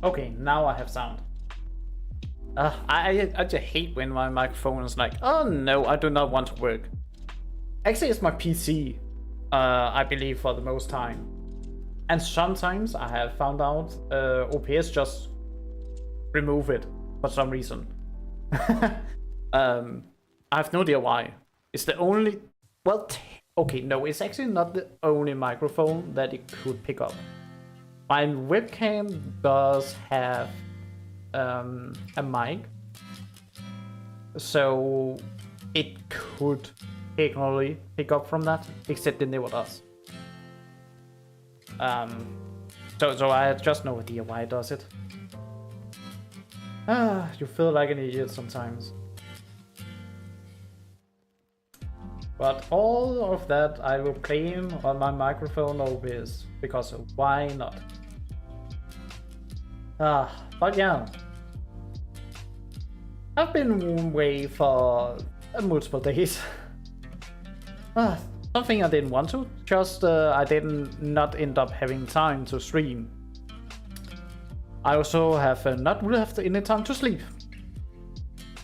Okay, now I have sound. I just hate when my microphone is like, oh no, I do not want to work. Actually, it's my PC, I believe, for the most time. And sometimes I have found out OPS just remove it for some reason. I have no idea why. It's the only... Well, okay, no, it's actually not the only microphone that it could pick up. My webcam does have a mic, so it could technically pick up from that, except it never does. So I have just no idea why it does it. You feel like an idiot sometimes. But all of that I will claim on my microphone OBS, because why not? But yeah. I've been away for multiple days. Something I didn't want to, just I didn't not end up having time to stream. I also have not really have any time to sleep.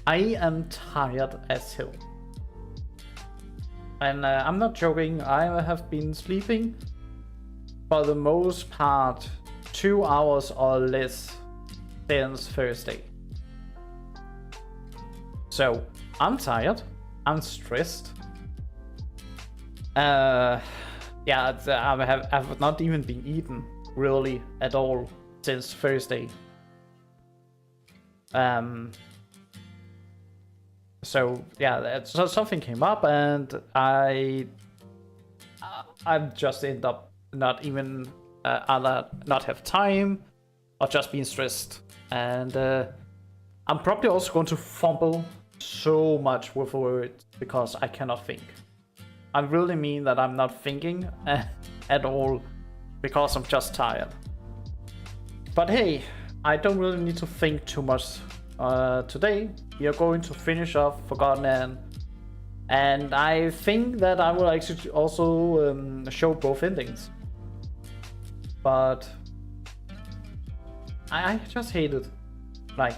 I am tired as hell. And I'm not joking, I have been sleeping for the most part 2 hours or less since Thursday. So I'm tired, I'm stressed. Yeah, I have not even been eaten really at all since Thursday. So yeah, so something came up, and I just end up not even either not have time or just being stressed, and I'm probably also going to fumble so much with words because I cannot think. I really mean that I'm not thinking at all because I'm just tired. But hey, I don't really need to think too much today. We are going to finish off Forgotton, and I think that I will actually also show both endings. But I just hate it. Like,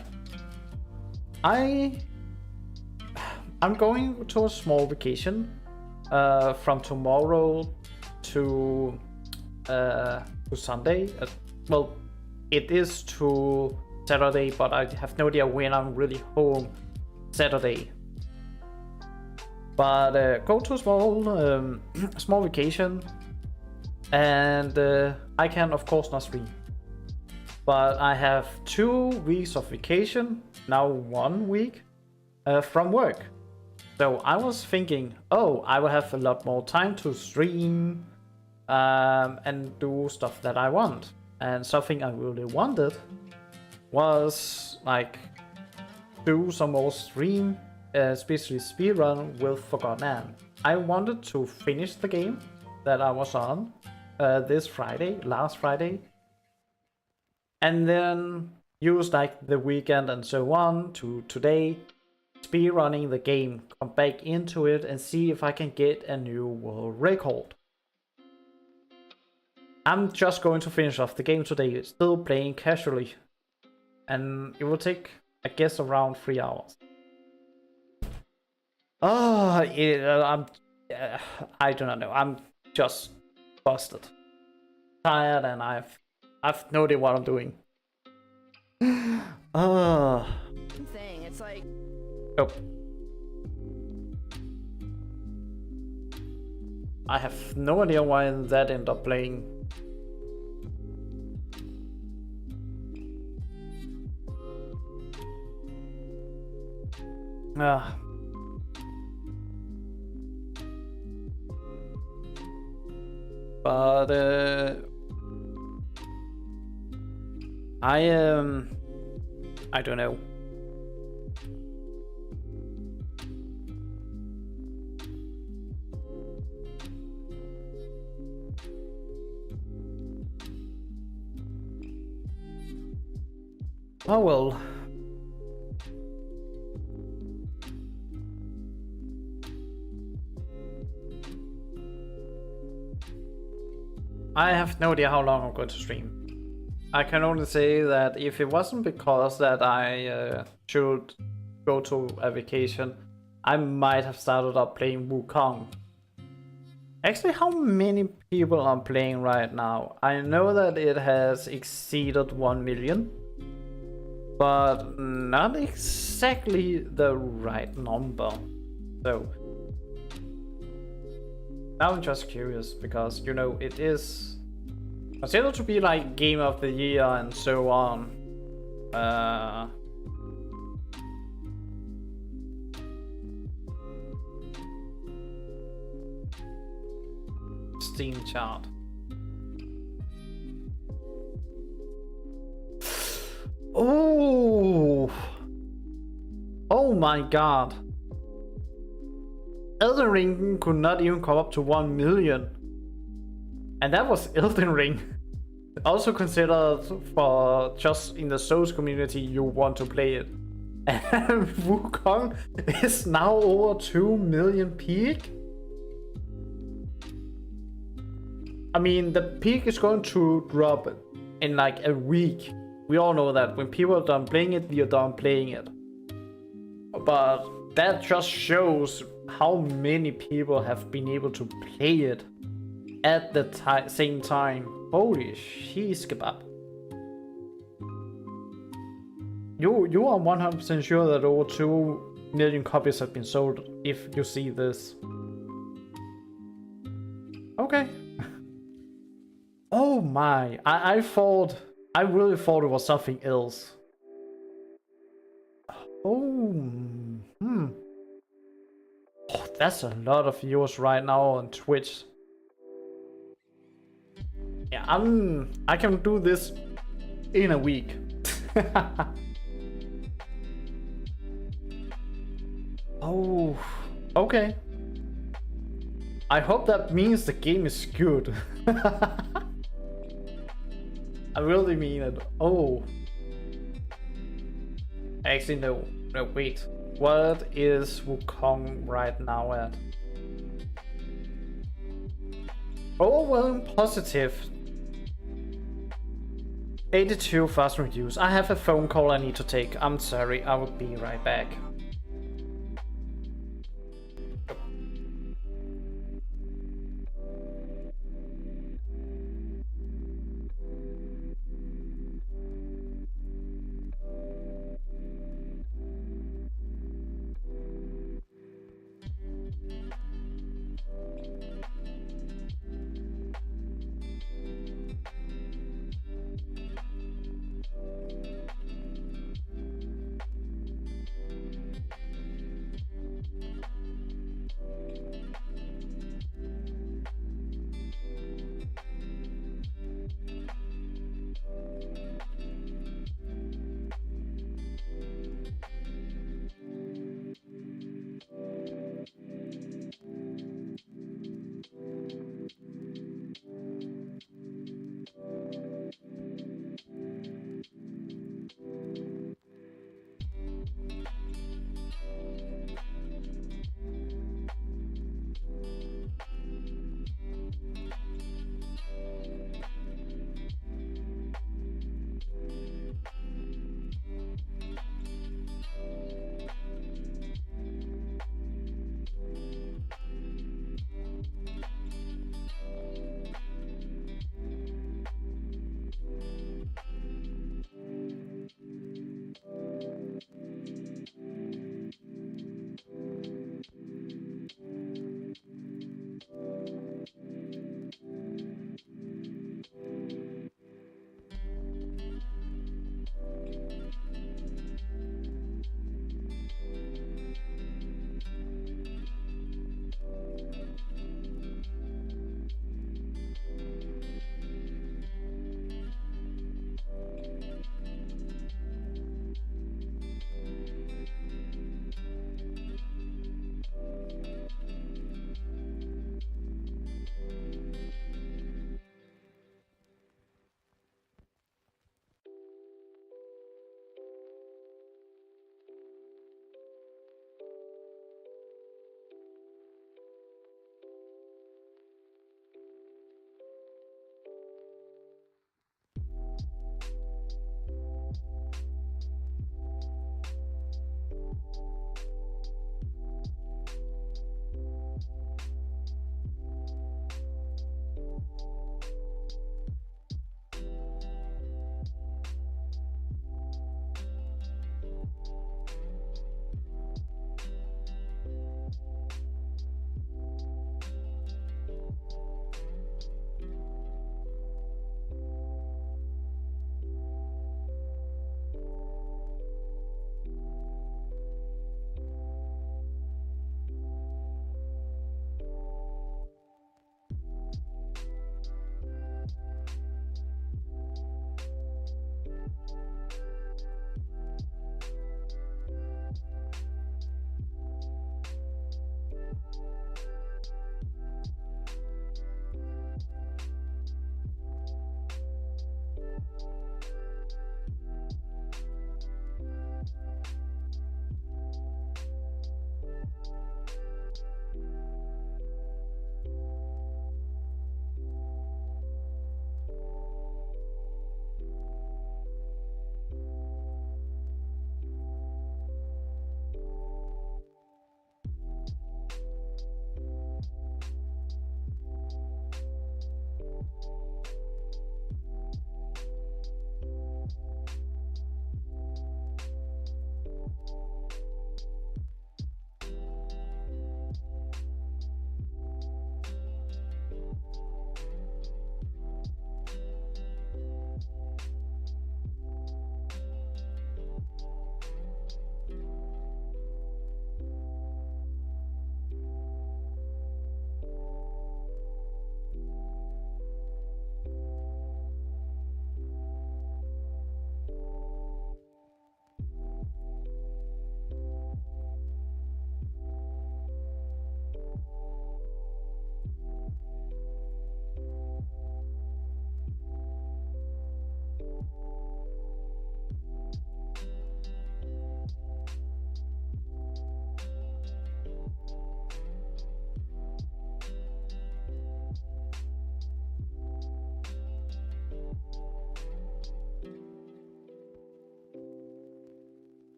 I'm going to a small vacation from tomorrow to Sunday. Well, it is to Saturday, but I have no idea when I'm really home Saturday. But go to a small small vacation, and I can of course not stream. But I have 2 weeks of vacation, now 1 week from work. So I was thinking, oh, I will have a lot more time to stream and do stuff that I want. And something I really wanted was like do some more stream, especially speedrun with Forgotton. I wanted to finish the game that I was on this Friday, last Friday, and then use like the weekend and so on to today speedrunning the game, come back into it and see if I can get a new world record. I'm just going to finish off the game today, still playing casually, and it will take, I guess, around 3 hours. I do not know. I'm just busted, tired, and I've no idea what I'm doing. Thing. It's like. Oh. I have no idea why that ended up playing. But I don't know. Oh well. I have no idea how long I'm going to stream. I can only say that if it wasn't because that I should go to a vacation, I might have started up playing Wukong. Actually, how many people are playing right now? I know that it has exceeded 1 million, but not exactly the right number. So now I'm just curious because, you know, it is considered to be like Game of the Year and so on. Steam chart. Oh my god. Elden Ring could not even come up to 1 million. And that was Elden Ring. Also considered for just in the Souls community you want to play it. And Wukong is now over 2 million peak. I mean, the peak is going to drop in like a week. We all know that when people are done playing it, we are done playing it. But that just shows how many people have been able to play it at the same time. Holy sheesh kebab. You are 100% sure that over 2 million copies have been sold if you see this. Okay. Oh my, I really thought it was something else. Oh, oh, that's a lot of viewers right now on Twitch. Yeah, I can do this in a week. Oh, okay. I hope that means the game is good. I really mean it. Oh. Actually, no, wait. What is Wukong right now at? Overwhelming positive. 82 fast reviews. I have a phone call I need to take. I'm sorry, I will be right back.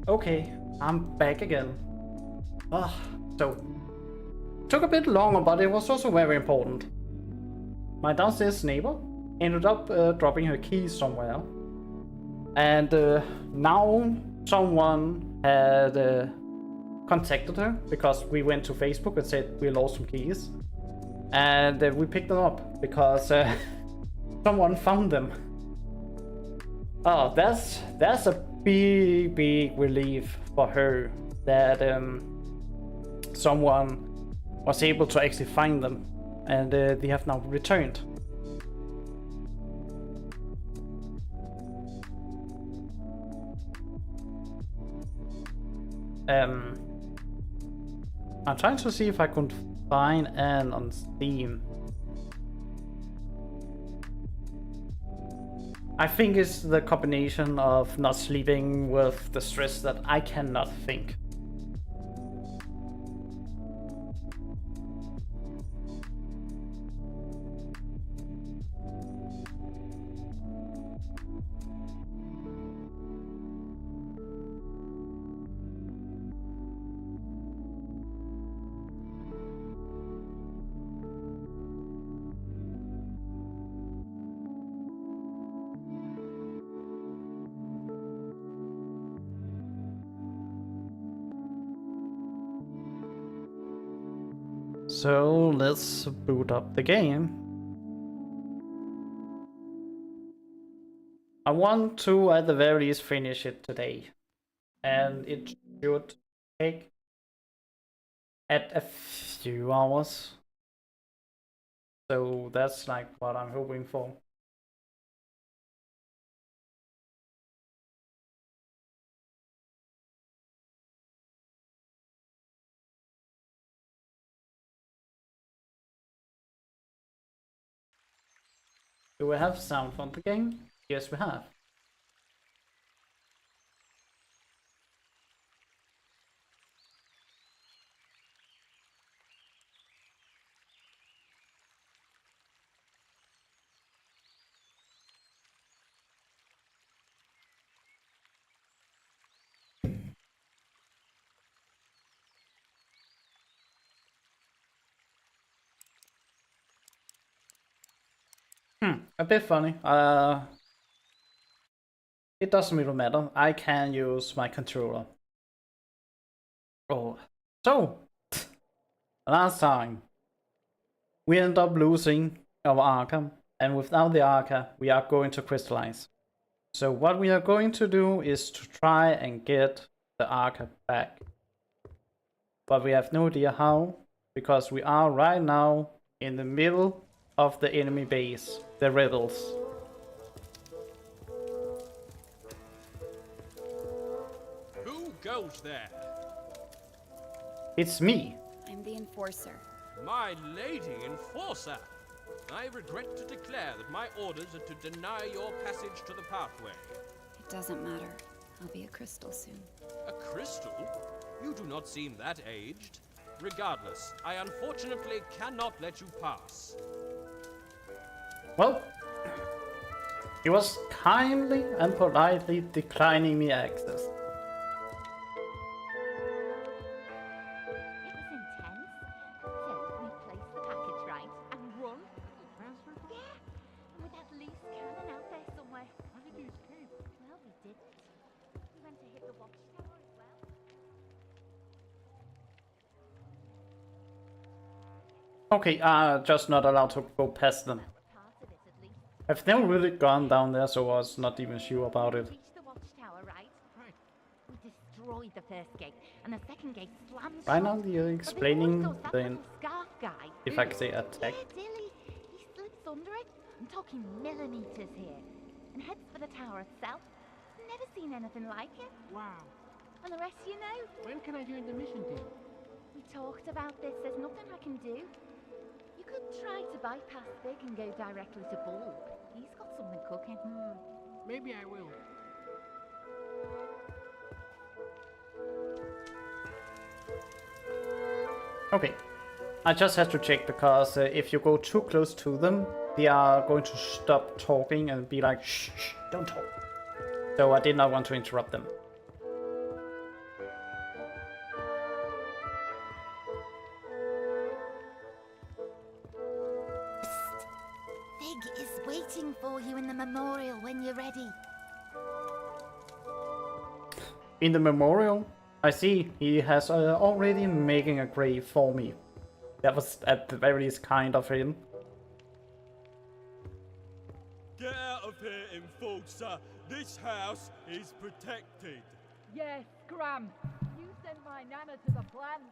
Okay, I'm back again. Ah, so took a bit longer, but it was also very important. My downstairs neighbor ended up dropping her keys somewhere, and now someone had contacted her because we went to Facebook and said we lost some keys, and we picked them up because someone found them. Oh, that's a big relief for her that someone was able to actually find them, and they have now returned. I'm trying to see if I could find an on Steam. I think it's the combination of not sleeping with the stress that I cannot think. So let's boot up the game. I want to at the very least finish it today. And it should take at a few hours. So that's like what I'm hoping for. Do we have sound from the game? Yes, we have. A bit funny. It doesn't really matter. I can use my controller. Oh, so last time we end up losing our Arca, and without the Arca, we are going to crystallize. So what we are going to do is to try and get the Arca back. But we have no idea how, because we are right now in the middle of the enemy base, the rebels. Who goes there? It's me. I'm the enforcer. My lady enforcer! I regret to declare that my orders are to deny your passage to the pathway. It doesn't matter. I'll be a crystal soon. A crystal? You do not seem that aged. Regardless, I unfortunately cannot let you pass. Well, he was kindly and politely declining me access. It was intense. So we placed the package right and run. Yeah, and with that loose cannon out there somewhere. How did you escape? Well, we didn't. We went to hit the watchtower as well. Okay, just not allowed to go past them. Part of it at least. I've never really gone down there, so I was not even sure about it. Reached the watchtower, right? Right. We destroyed the first gate, and the second gate slammed Right shut. now you're But explaining before it does, that the, little scarf guy. if I could say, attack. Yeah, Dilly. He slips under it. I'm talking millimeters here. And heads for the tower itself. Never seen anything like it. Wow. And the rest you know. When can I join the mission team? We talked about this. There's nothing I can do. You could try to bypass Big and go directly to Bulb. He's got something cooking. Maybe I will. Okay, I just had to check because if you go too close to them, they are going to stop talking and be like, shh, shh, don't talk. So I did not want to interrupt them. Big is waiting for you in the memorial when you're ready. In the memorial, I see he has already making a grave for me. That was at the very least kind of him. Get out of here, enforcer! This house is protected! Yes, Scram. You sent my nana to the plant.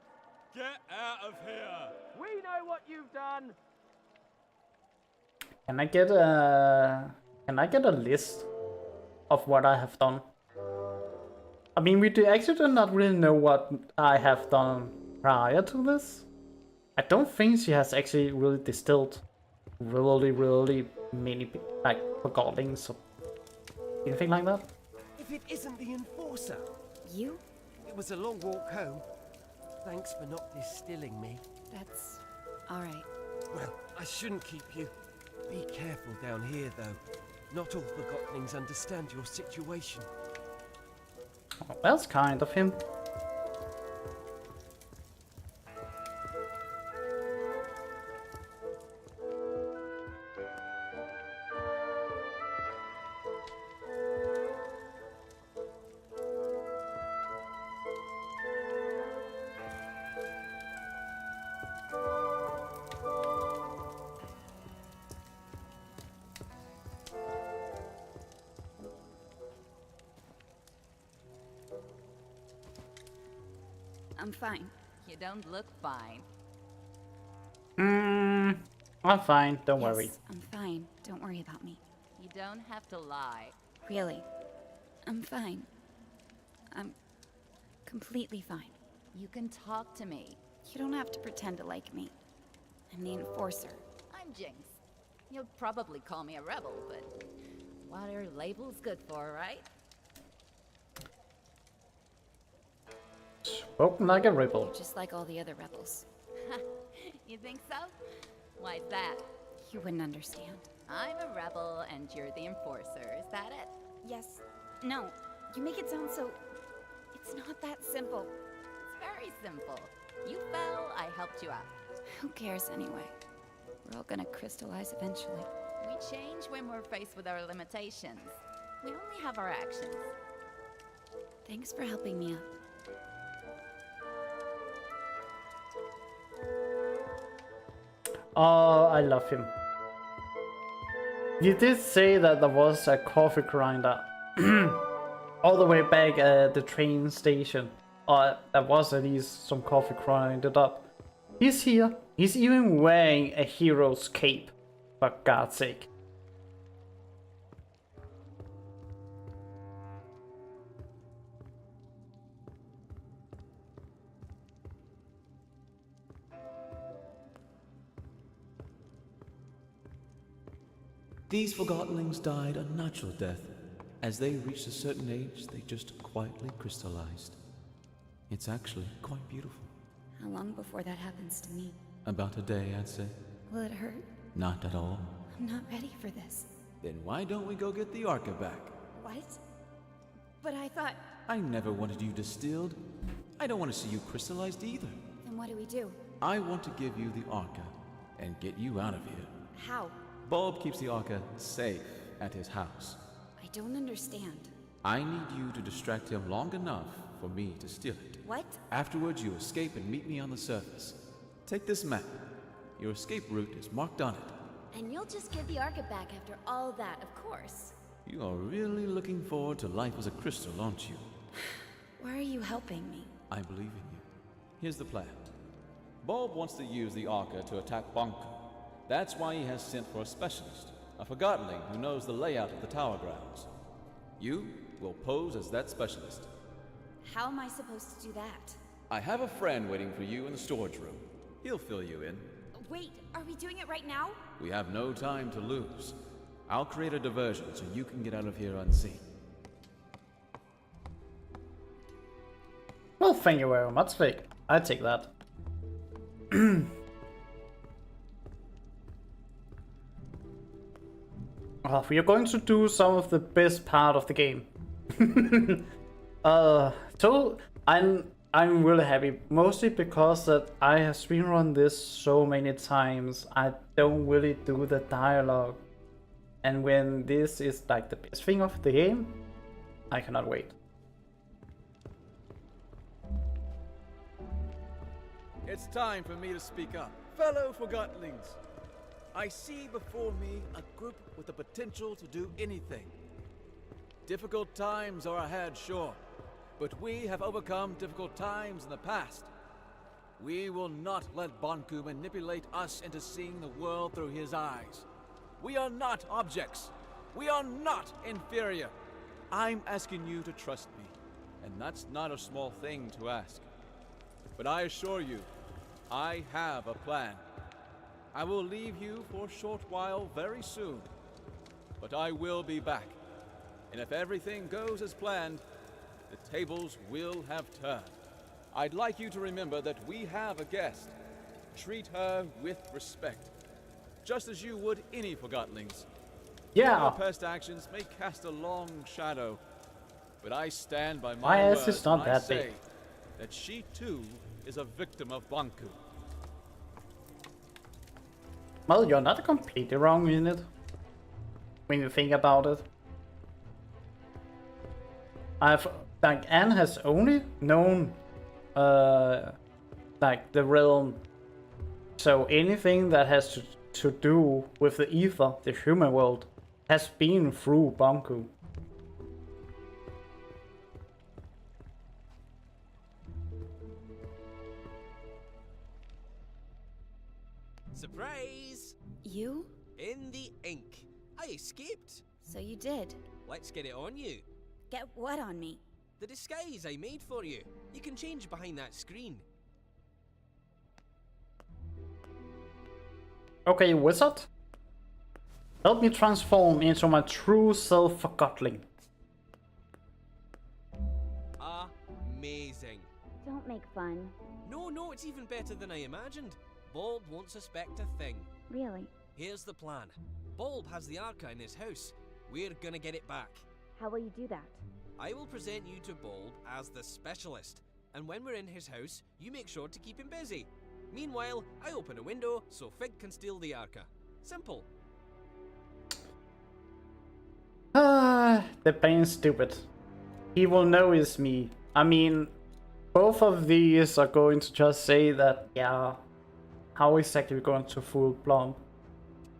Get out of here! We know what you've done. Can I get a list of what I have done? I mean, we do actually do not really know what I have done prior to this. I don't think she has actually really distilled really many like Forgottons or anything like that. If it isn't the Enforcer. You? It was a long walk home. Thanks for not distilling me. That's alright. Well, I shouldn't keep you. Be careful down here, though. Not all Forgottlings understand your situation. Oh, that's kind of him. I'm fine. You don't look fine. I'm fine, don't Yes, worry. I'm fine. Don't worry about me. You don't have to lie. Really. I'm fine. I'm completely fine. You can talk to me. You don't have to pretend to like me. I'm the Enforcer. I'm Jinx. You'll probably call me a rebel, but what are labels good for, right? Spoken like a rebel. You're just like all the other rebels. You think so? Why's that? You wouldn't understand. I'm a rebel and you're the enforcer, is that it? Yes. No. You make it sound so... It's not that simple. It's very simple. You fell, I helped you out. Who cares anyway? We're all gonna crystallize eventually. We change when we're faced with our limitations. We only have our actions. Thanks for helping me up. Oh, I love him. You did say that there was a coffee grinder all the way back at the train station. Or there was at least some coffee grinded up. He's here. He's even wearing a hero's cape, for God's sake. These Forgottlings died a natural death. As they reached a certain age, they just quietly crystallized. It's actually quite beautiful. How long before that happens to me? About a day, I'd say. Will it hurt? Not at all. I'm not ready for this. Then why don't we go get the Arca back? What? But I thought... I never wanted you distilled. I don't want to see you crystallized either. Then what do we do? I want to give you the Arca and get you out of here. How? Bulb keeps the Arca safe at his house. I don't understand. I need you to distract him long enough for me to steal it. What? Afterwards, you escape and meet me on the surface. Take this map. Your escape route is marked on it. And you'll just give the Arca back after all that, of course. You are really looking forward to life as a crystal, aren't you? Why are you helping me? I believe in you. Here's the plan. Bulb wants to use the Arca to attack Bonku. That's why he has sent for a specialist, a Forgottling who knows the layout of the tower grounds. You will pose as that specialist. How am I supposed to do that? I have a friend waiting for you in the storage room. He'll fill you in. Wait, are we doing it right now? We have no time to lose. I'll create a diversion so you can get out of here unseen. Well, thank you very much, Vic. I take that. We are going to do some of the best part of the game. So I'm really happy, mostly because that I have speedrun this so many times. I don't really do the dialogue, and when this is like the best thing of the game, I cannot wait. It's time for me to speak up. Fellow Forgottlings, I see before me a group with the potential to do anything. Difficult times are ahead, sure, but we have overcome difficult times in the past. We will not let Bonku manipulate us into seeing the world through his eyes. We are not objects. We are not inferior. I'm asking you to trust me, and that's not a small thing to ask. but I assure you, I have a plan. I will leave you for a short while very soon, but I will be back. And if everything goes as planned, the tables will have turned. I'd like you to remember that we have a guest. Treat her with respect, just as you would any Forgottlings. Yeah. Your past actions may cast a long shadow, but I stand by My my ass words is not when I that say big. that she too is a victim of Banku. Well, you're not completely wrong in it, when you think about it. Like, Anne has only known, like, the realm. So anything that has to do with the ether, the human world, has been through Banku. Surprise! You? In the ink. I escaped. So you did. Let's get it on you. Get what on me? The disguise I made for you. You can change behind that screen. Okay, wizard. Help me transform into my true self, Forgottling. Amazing. Don't make fun. No, it's even better than I imagined. Bulb won't suspect a thing. Really? Here's the plan. Bulb has the Arca in his house. We're gonna get it back. How will you do that? I will present you to Bulb as the specialist, and when we're in his house, you make sure to keep him busy. Meanwhile, I open a window so Fig can steal the Arca. Simple. The plain stupid. He will know it's me. I mean, both of these are going to just say that, yeah, how exactly are we going to fool Blom?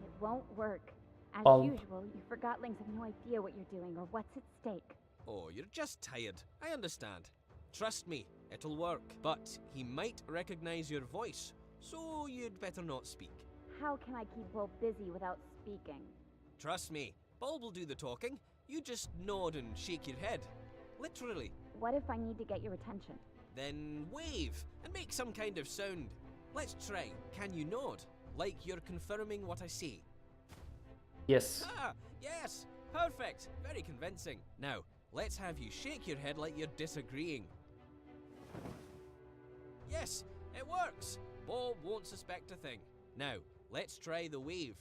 It won't work. As usual, you Forgottlings have no idea what you're doing or what's at stake. Oh, you're just tired. I understand. Trust me, it'll work. But he might recognize your voice, so you'd better not speak. How can I keep Bulb busy without speaking? Trust me, Bulb will do the talking. You just nod and shake your head. Literally. What if I need to get your attention? Then wave and make some kind of sound. Let's try. Can you nod? Like you're confirming what I say. Yes. Ah, yes. Perfect. Very convincing. Now, let's have you shake your head like you're disagreeing. Yes, it works. Bulb won't suspect a thing. Now, let's try the wave.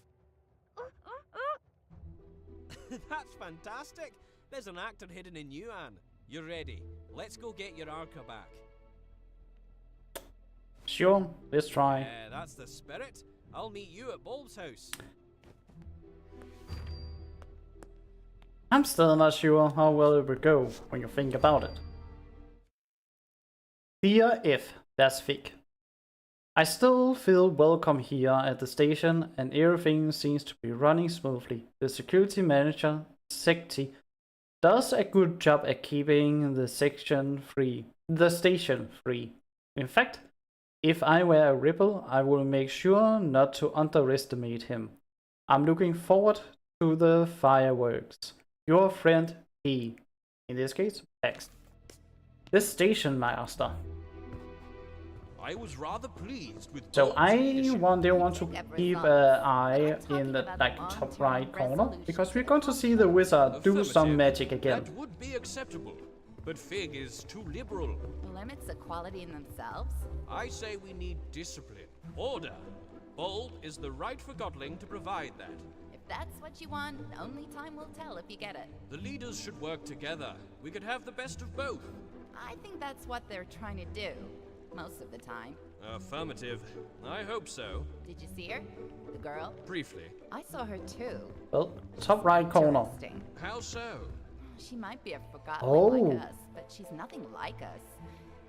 That's fantastic. There's an actor hidden in you, Anne. You're ready. Let's go get your Arca back. Sure, let's try. Yeah, that's the spirit. I'll meet you at Bulb's house. I'm still not sure how well it would go when you think about it. Dear if, that's Fig. I still feel welcome here at the station and everything seems to be running smoothly. The security manager, Sekti, does a good job at keeping the station free. In fact, if I were a Ripple, I will make sure not to underestimate him. I'm looking forward to the fireworks. Your friend P. In this case, text. The station master. I was rather pleased with So Bulb's I leadership. want to keep an eye in the top right corner because we're going to see the wizard do some Affirmative. magic again. That would be acceptable, but Fig is too liberal. Limits equality in themselves? I say we need discipline, order. Bulb is the right Forgottling to provide that. If that's what you want, only time will tell if you get it. The leaders should work together. We could have the best of both. I think that's what they're trying to do. Most of the time. Affirmative. I hope so. Did you see her? The girl? Briefly. I saw her too. Well, top right corner. Interesting. How so? She might be a Forgotten Oh. like us, but she's nothing like us.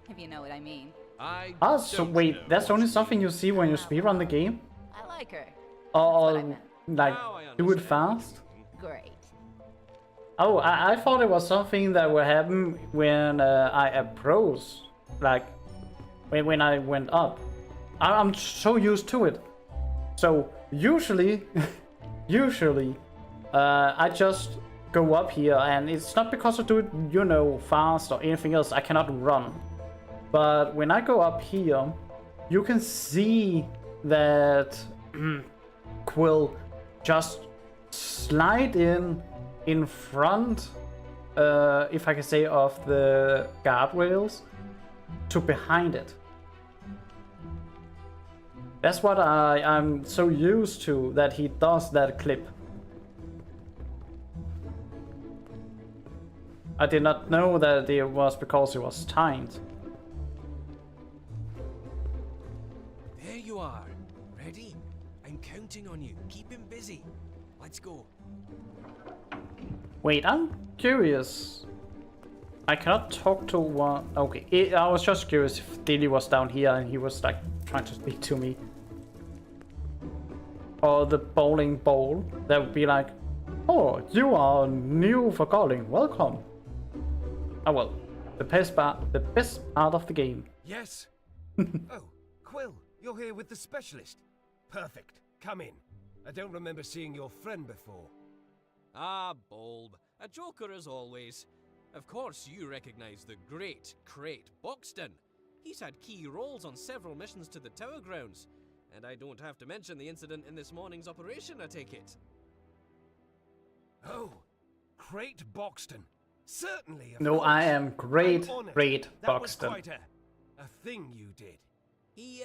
If you know what I mean. I Ah, so don't wait, know that's what only you something mean. you see when you speedrun the game? I like her. Or, what I meant. like, Now I do it understand. fast? Great. Oh, I thought it was something that would happen when I approached, like, when I went up. I'm so used to it. So, usually, I just go up here, and it's not because I do it, fast or anything else. I cannot run. But when I go up here, you can see that Quill just slide in front, if I can say, of the guardrails to behind it. That's what I'm so used to, that he does that clip. I did not know that it was because it was timed. There you are. Ready? I'm counting on you. Keep him busy. Let's go. Wait, I'm curious. I cannot talk to one. Okay, I was just curious if Dilly was down here and he was like trying to speak to me. Or the bowling ball. That would be like, oh, you are new Forgotton. Welcome. Oh well, the best part of the game. Yes. Oh, Quill, you're here with the specialist. Perfect. Come in. I don't remember seeing your friend before. Ah, Bulb. A joker as always. Of course you recognize the great Crate Boxton. He's had key roles on several missions to the Tower Grounds. And I don't have to mention the incident in this morning's operation, I take it. Oh, Crate Boxton. Certainly. No, course. I am Great That was Boxton. quite a thing you did. He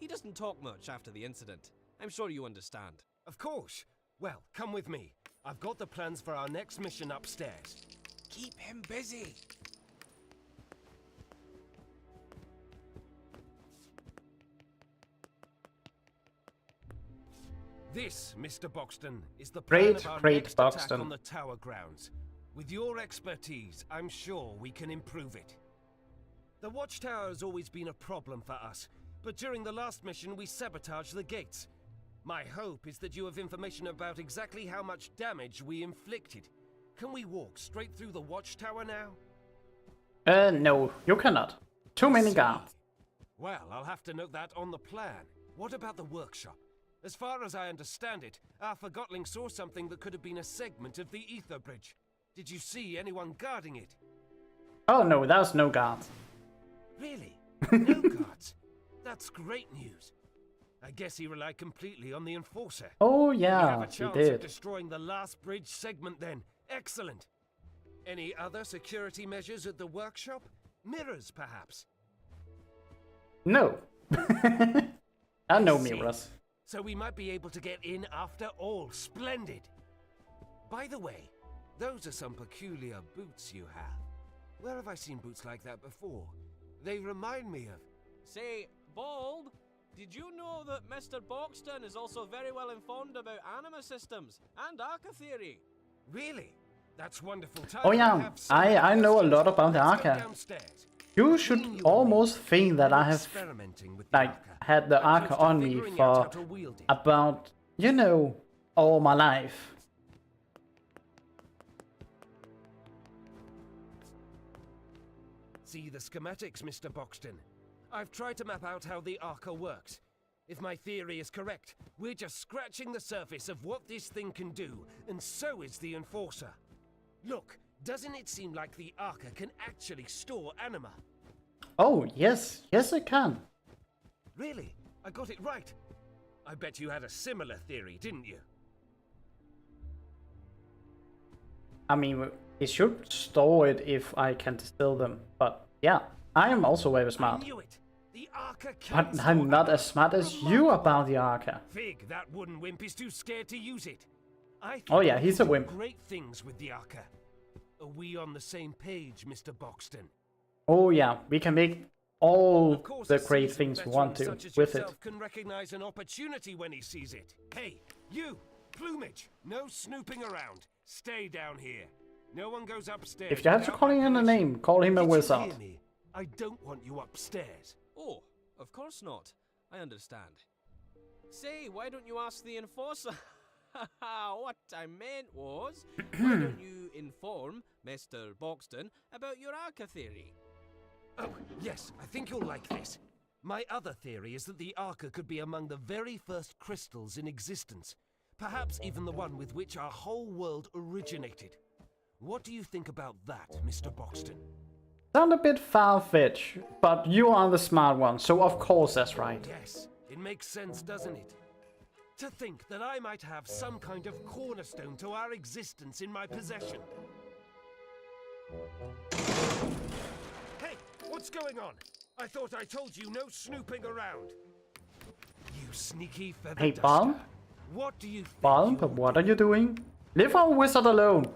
doesn't talk much after the incident. I'm sure you understand. Of course. Well, come with me. I've got the plans for our next mission upstairs. Keep him busy. This, Mr. Boxton, is the plan of our next attack Boxton. on the Tower Grounds. With your expertise, I'm sure we can improve it. The Watchtower has always been a problem for us, but during the last mission we sabotaged the gates. My hope is that you have information about exactly how much damage we inflicted. Can we walk straight through the Watchtower now? No, you cannot. Too many guards. Well, I'll have to note that on the plan. What about the workshop? As far as I understand it, our Forgotling saw something that could have been a segment of the ether bridge. Did you see anyone guarding it? Oh no, there's no guards. Really? No guards? That's great news. I guess he relied completely on the Enforcer. Oh We have yeah, a he chance of did. destroying the last bridge segment then. Excellent. Any other security measures at the workshop? Mirrors, perhaps? No. I know See. mirrors. So we might be able to get in after all. Splendid. By the way, those are some peculiar boots you have. Where have I seen boots like that before? They remind me of... Say, Bulb, did you know that Mr. Boxton is also very well informed about anima systems and Arca theory? Really? That's wonderful. Time Oh yeah, I know a lot about the Let's go Arca. downstairs. You should almost think that I have Experimenting with the like Arca. had the I'm Arca close to on me figuring out how for to wield it. about, you know, all my life. See the schematics, Mr. Boxton. I've tried to map out how the Arca works. If my theory is correct, we're just scratching the surface of what this thing can do, and so is the Enforcer. Look, doesn't it seem like the Arca can actually store anima? Oh yes, yes it can. Really? I got it right. I bet you had a similar theory, didn't you? I mean, it should store it if I can distill them. But yeah, I am also very I smart. knew it. The Arca can But store I'm not anima. as smart as you about the Arca. Fig, that wooden wimp is too scared to use it. I think Oh yeah, we he's can a do wimp. Great things with the Arca. Are we on the same page, Mr. Boxton? Oh yeah, we can make all Of course, the a great seasoned things we veteran want to such as with it. yourself can recognize an opportunity when he sees it. Hey, you, Plumage, no snooping around. Stay down here. No one goes upstairs. If you have to without call my him a permission. name, call him a Did wizard. You hear me? I don't want you upstairs. Oh, of course not. I understand. Say, why don't you ask the Enforcer? What I meant was, why don't you inform Mr. Boxton about your Arca theory? Oh, yes, I think you'll like this. My other theory is that the Arca could be among the very first crystals in existence. Perhaps even the one with which our whole world originated. What do you think about that, Mr. Boxton? Sound a bit far-fetched, but you are the smart one, so of course that's right. Yes, it makes sense, doesn't it? To think that I might have some kind of cornerstone to our existence in my possession. Hey, what's going on? I thought I told you no snooping around. You sneaky feather Hey, duster. Balm? What do you think Balm, you're what are you doing? Leave our wizard alone!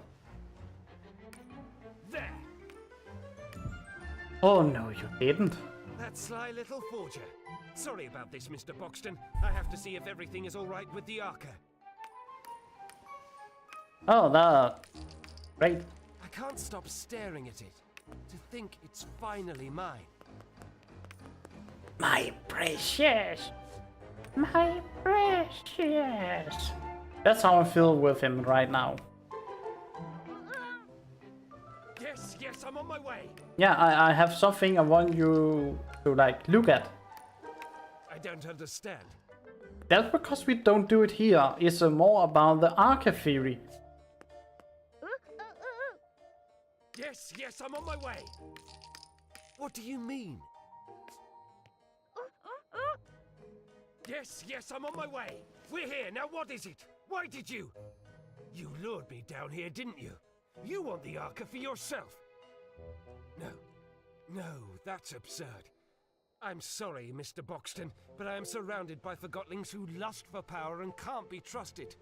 There! Oh no, you didn't. That sly little forger. Sorry about this, Mr. Boxton. I have to see if everything is all right with the Arca. Oh, that... Great. I can't stop staring at it. To think it's finally mine. My precious! My precious! That's how I feel with him right now. Yes, yes, I'm on my way. Yeah, I have something I want you to, like, look at. I don't understand. That's because we don't do it here. It's more about the Arca theory. Yes, yes, I'm on my way. What do you mean? Yes, yes, I'm on my way. We're here. Now what is it? Why did you? You lured me down here, didn't you? You want the Arca for yourself. No. No, that's absurd. I'm sorry, Mr. Boxton, but I am surrounded by Forgottlings who lust for power and can't be trusted.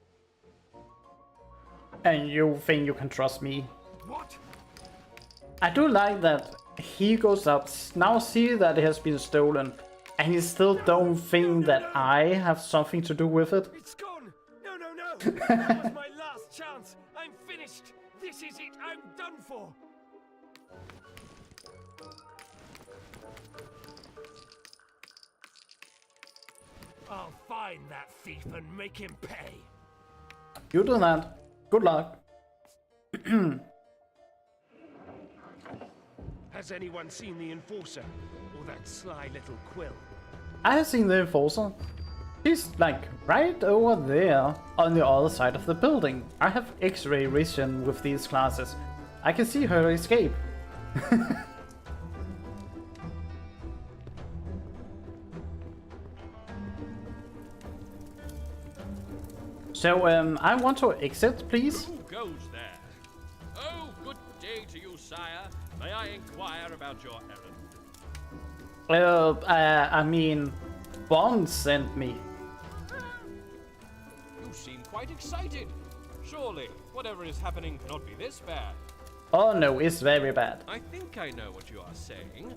And you think you can trust me? What? I do like that he goes up, now see that it has been stolen, and he still don't think that I have something to do with it. It's gone! No, no, no! That was my last chance! I'm finished! This is it! I'm done for! I'll find that thief and make him pay! You do that. Good luck. Has anyone seen the Enforcer? Or that sly little Quill? I have seen the Enforcer. She's like right over there on the other side of the building. I have X-ray vision with these classes. I can see her escape. So, I want to exit, please. Who goes there? Oh, good day to you, sire. May I inquire about your errand? I mean, Bond sent me. You seem quite excited. Surely, whatever is happening cannot be this bad. Oh no, it's very bad. I think I know what you are saying.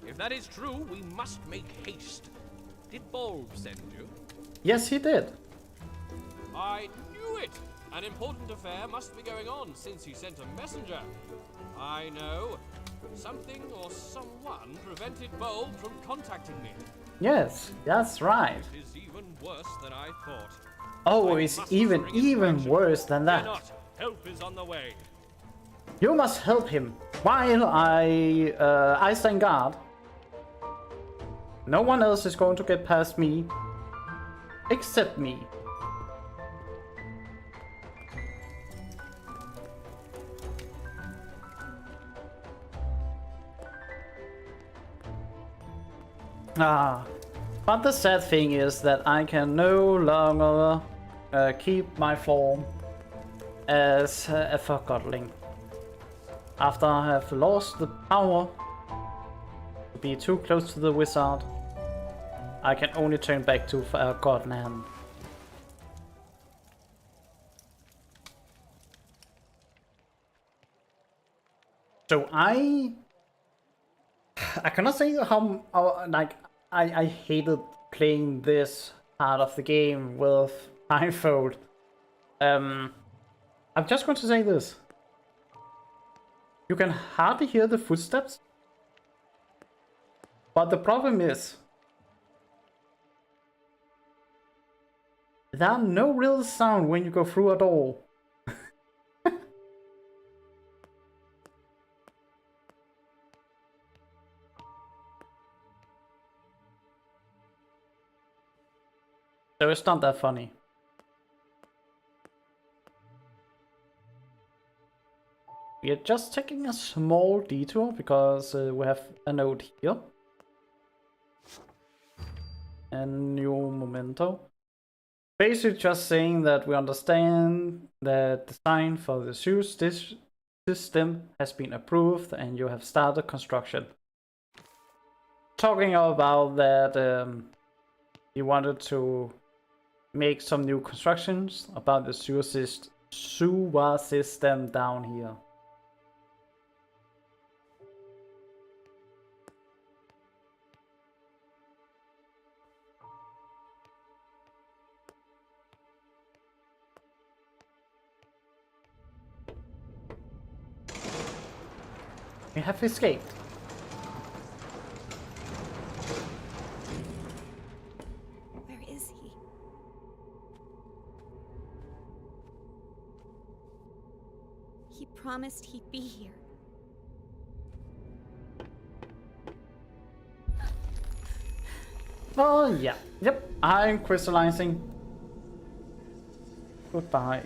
If that is true, we must make haste. Did Bulb send you? Yes, he did. I knew it! An important affair must be going on since he sent a messenger. I know. Something or someone prevented Bulb from contacting me. Yes, that's right. It is even worse than I thought. Oh, I it's must even bring it to action. worse than Fear that. not. Help is on the way. You must help him while I stand guard. No one else is going to get past me except me. But the sad thing is that I can no longer keep my form as a Forgottling. After I have lost the power to be too close to the wizard, I can only turn back to Forgotten. So I cannot say how like I hated playing this part of the game with Blindfold. I'm just going to say this. You can hardly hear the footsteps. But the problem is, there are no real sound when you go through a door. So it's not that funny. We are just taking a small detour because we have a note here. And new memento. Basically just saying that we understand that the design for the Zeus system has been approved and you have started construction. Talking about that you wanted to make some new constructions about the sewer system down here. We have escaped. Where is he? He promised he'd be here. Oh yeah, yep, I'm crystallizing. Goodbye,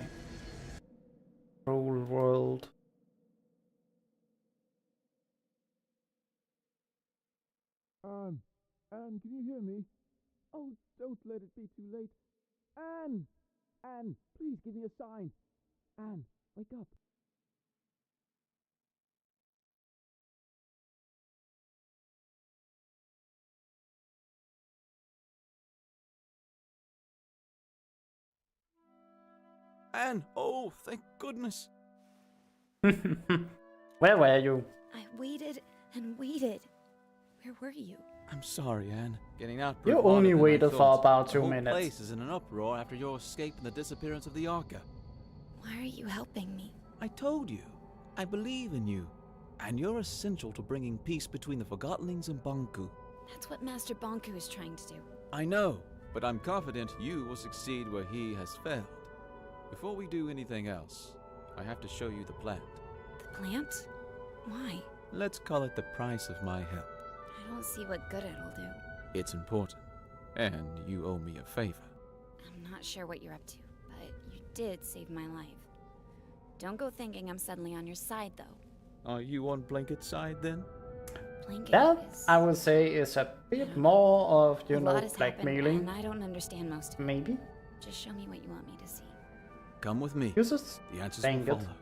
cruel world. Anne, can you hear me? Oh, don't let it be too late. Anne! Anne, please give me a sign. Anne, wake up. Anne! Oh, thank goodness. Where were you? I waited and waited. Where were you? I'm sorry, Anne. Getting out. You only waited for about 2 The minutes. whole place is in an uproar after your escape and the disappearance of the Arca. Why are you helping me? I told you. I believe in you. And you're essential to bringing peace between the Forgottonlings and Banku. That's what Master Banku is trying to do. I know, but I'm confident you will succeed where he has failed. Before we do anything else, I have to show you the plant. The plant? Why? Let's call it the price of my help. I don't see what good it'll do. It's important, and you owe me a favor. I'm not sure what you're up to, but you did save my life. Don't go thinking I'm suddenly on your side, though. Are you on Blanket's side, then? Blanket That, is... I would say, is a bit more of, you a know, lot has happened, blackmailing. and I don't understand most of it. Maybe. Just show me what you want me to see. Come with me. Uses The answers will Blanket. follow.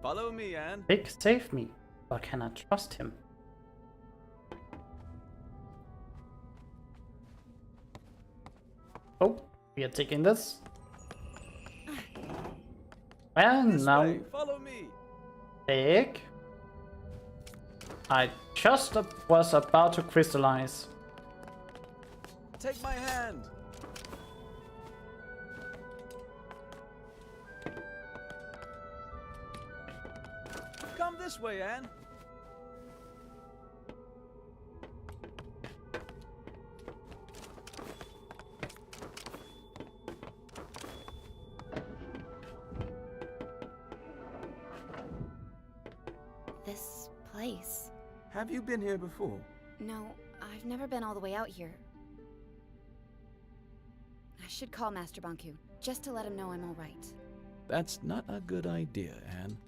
Follow me, Anne. Vic saved me, but can I trust him? Oh, we are taking this. And This now, way. Follow me. Vic. I just was about to crystallize. Take my hand. Come this way, Anne. This place? Have you been here before? No, I've never been all the way out here. I should call Master Banku, just to let him know I'm alright. That's not a good idea, Anne.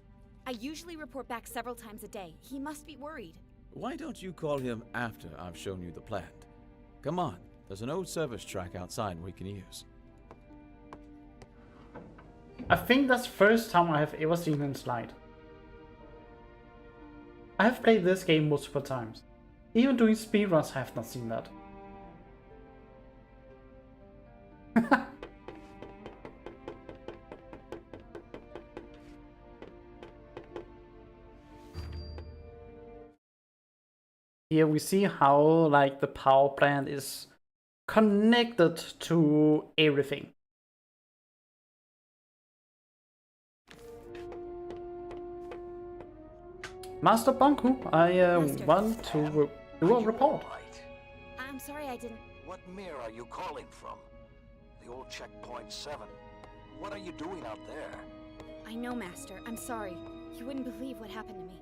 I usually report back several times a day. He must be worried. Why don't you call him after I've shown you the plant? Come on, there's an old service track outside we can use. I think that's the first time I have ever seen him slide. I have played this game multiple times. Even doing speedruns I have not seen that. Here we see how like the power plant is connected to everything. Master Banku, I Master. want to do a report. I'm sorry I didn't... What mirror are you calling from? The old checkpoint 7. What are you doing out there? I know, Master. I'm sorry. You wouldn't believe what happened to me.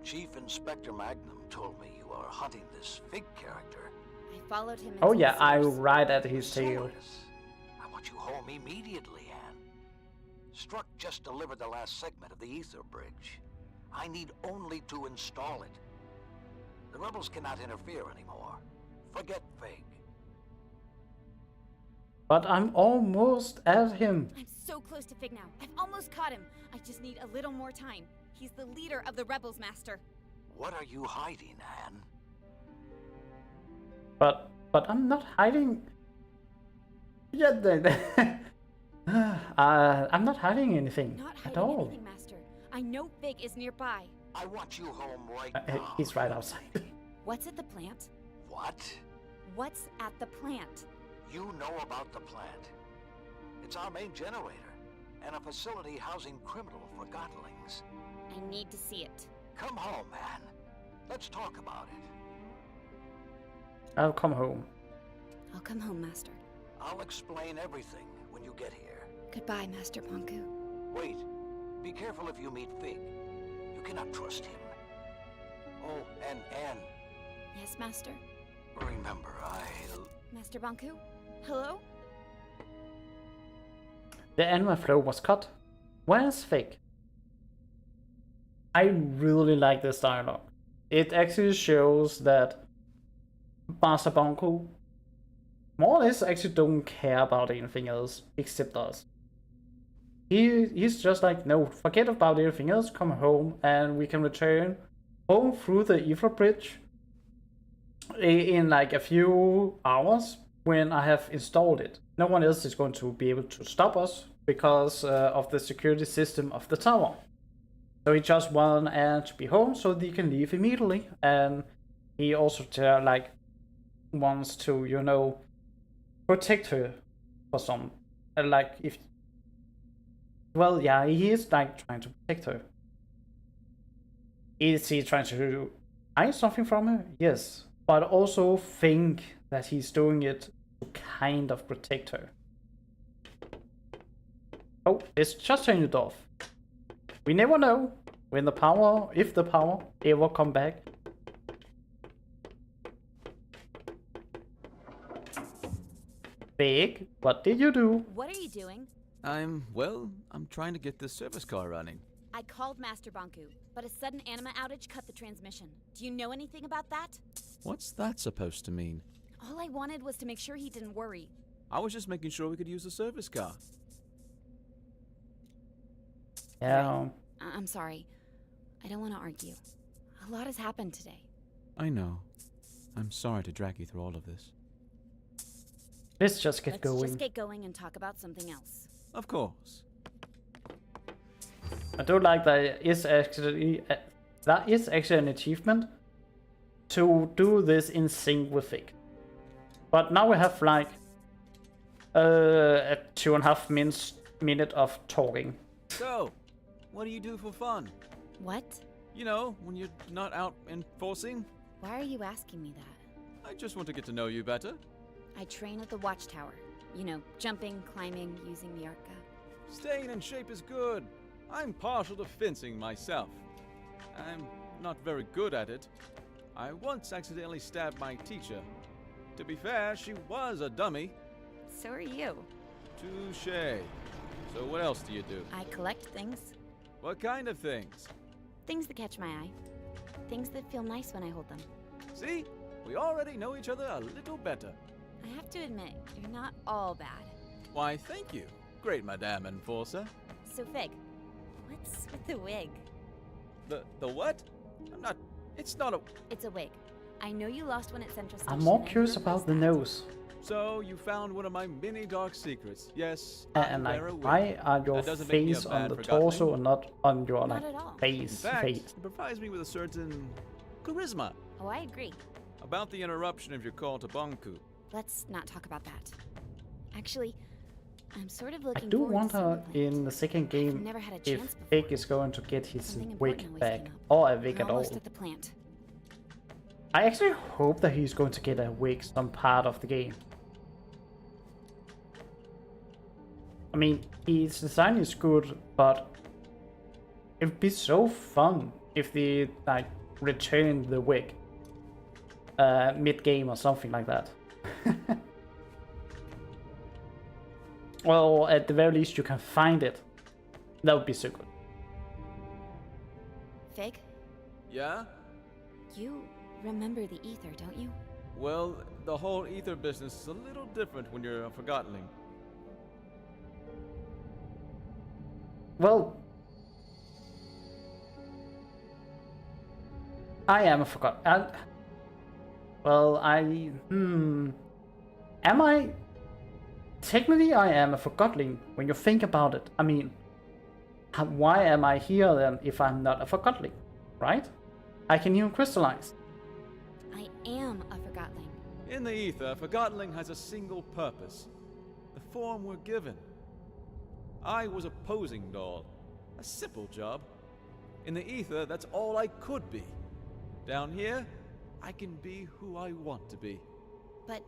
Chief Inspector Magnum, told me you are hunting this Fig character. I followed him. Oh into yeah, the I sewers. ride at his tail. Solidus, I want you home immediately, Anne. Struck just delivered the last segment of the ether bridge. I need only to install it. The rebels cannot interfere anymore. Forget Fig. But I'm almost at him. I'm so close to Fig now. I've almost caught him. I just need a little more time. He's the leader of the rebels, Master. What are you hiding, Anne? But I'm not hiding. Yeah, I'm not hiding anything Not at hiding all. anything, Master. I know Fig is nearby. I want you home right now. He's right outside. What's at the plant? What? What's at the plant? You know about the plant. It's our main generator, and a facility housing criminal Forgottlings. I need to see it. Come home, man. Let's talk about it. I'll come home. I'll come home, Master. I'll explain everything when you get here. Goodbye, Master Bonku. Wait. Be careful if you meet Fig. You cannot trust him. Oh, and Anne, Yes, Master. remember, Master Bonku? Hello? The anima flow was cut. Where's Fig? I really like this dialogue. It actually shows that Master Bonku more or less actually don't care about anything else except us. He's just like, no, forget about everything else, come home and we can return home through the ether bridge in like a few hours when I have installed it. No one else is going to be able to stop us because of the security system of the tower. So he just wants Anne to be home so they can leave immediately, and he also like wants to, you know, protect her for some, like if, well, yeah, he is like trying to protect her. Is he trying to hide something from her? Yes, but also think that he's doing it to kind of protect her. Oh, let's just turn it off. We never know when the power, if the power ever come back. Big, what did you do? What are you doing? I'm trying to get this service car running. I called Master Bonku, but a sudden anima outage cut the transmission. Do you know anything about that? What's that supposed to mean? All I wanted was to make sure he didn't worry. I was just making sure we could use the service car. Yeah. I'm sorry. I don't want to argue. A lot has happened today. I know. I'm sorry to drag you through all of this. Let's just get Let's going. just get going and talk about something else. Of course. I do like that is actually an achievement to do this in sync with Fig. But now we have like a 2.5 minute of talking. So, what do you do for fun? What? You know, when you're not out enforcing? Why are you asking me that? I just want to get to know you better. I train at the watchtower. You know, jumping, climbing, using the arca. Staying in shape is good. I'm partial to fencing myself. I'm not very good at it. I once accidentally stabbed my teacher. To be fair, she was a dummy. So are you. Touché. So what else do you do? I collect things. What kind of things? Things that catch my eye. Things that feel nice when I hold them. See? We already know each other a little better. I have to admit, you're not all bad. Why, thank you, great Madame Enforcer. So Fig, what's with the wig? The what? It's not a... It's a wig. I know you lost one at Central Station. I'm more and curious you about the replaced that. nose. So, you found one of my many dark secrets. Yes, And I like, wear a wig. why are your That doesn't make me a face on bad the Forgotton. torso and not on your Not like at all. In face? fact, it provides me with a certain charisma. Oh, I agree. About the interruption of your call to Bonku. Let's not talk about that. Actually, I'm sort of I looking do forward to wonder something planned. in the second game never had a if chance before. Fig is going to get his Something important wig always back, came up. or a wig We're at all. almost at the plant. I actually hope that he's going to get a wig some part of the game. I mean, his design is good, but it'd be so fun if they like return the wig mid-game or something like that. Well, at the very least you can find it. That would be so good. Fig, Yeah? you remember the ether, don't you? Well, the whole ether business is a little different when you're a Forgottonling. Well, I am a Forgotten. Am I? Technically, I am a Forgottling when you think about it. I mean, why am I here then if I'm not a Forgottling, right? I can even crystallize. I am a Forgotling. In the ether, Forgottonling has a single purpose. The form we're given. I was a posing doll. A simple job. In the ether, that's all I could be. Down here, I can be who I want to be. But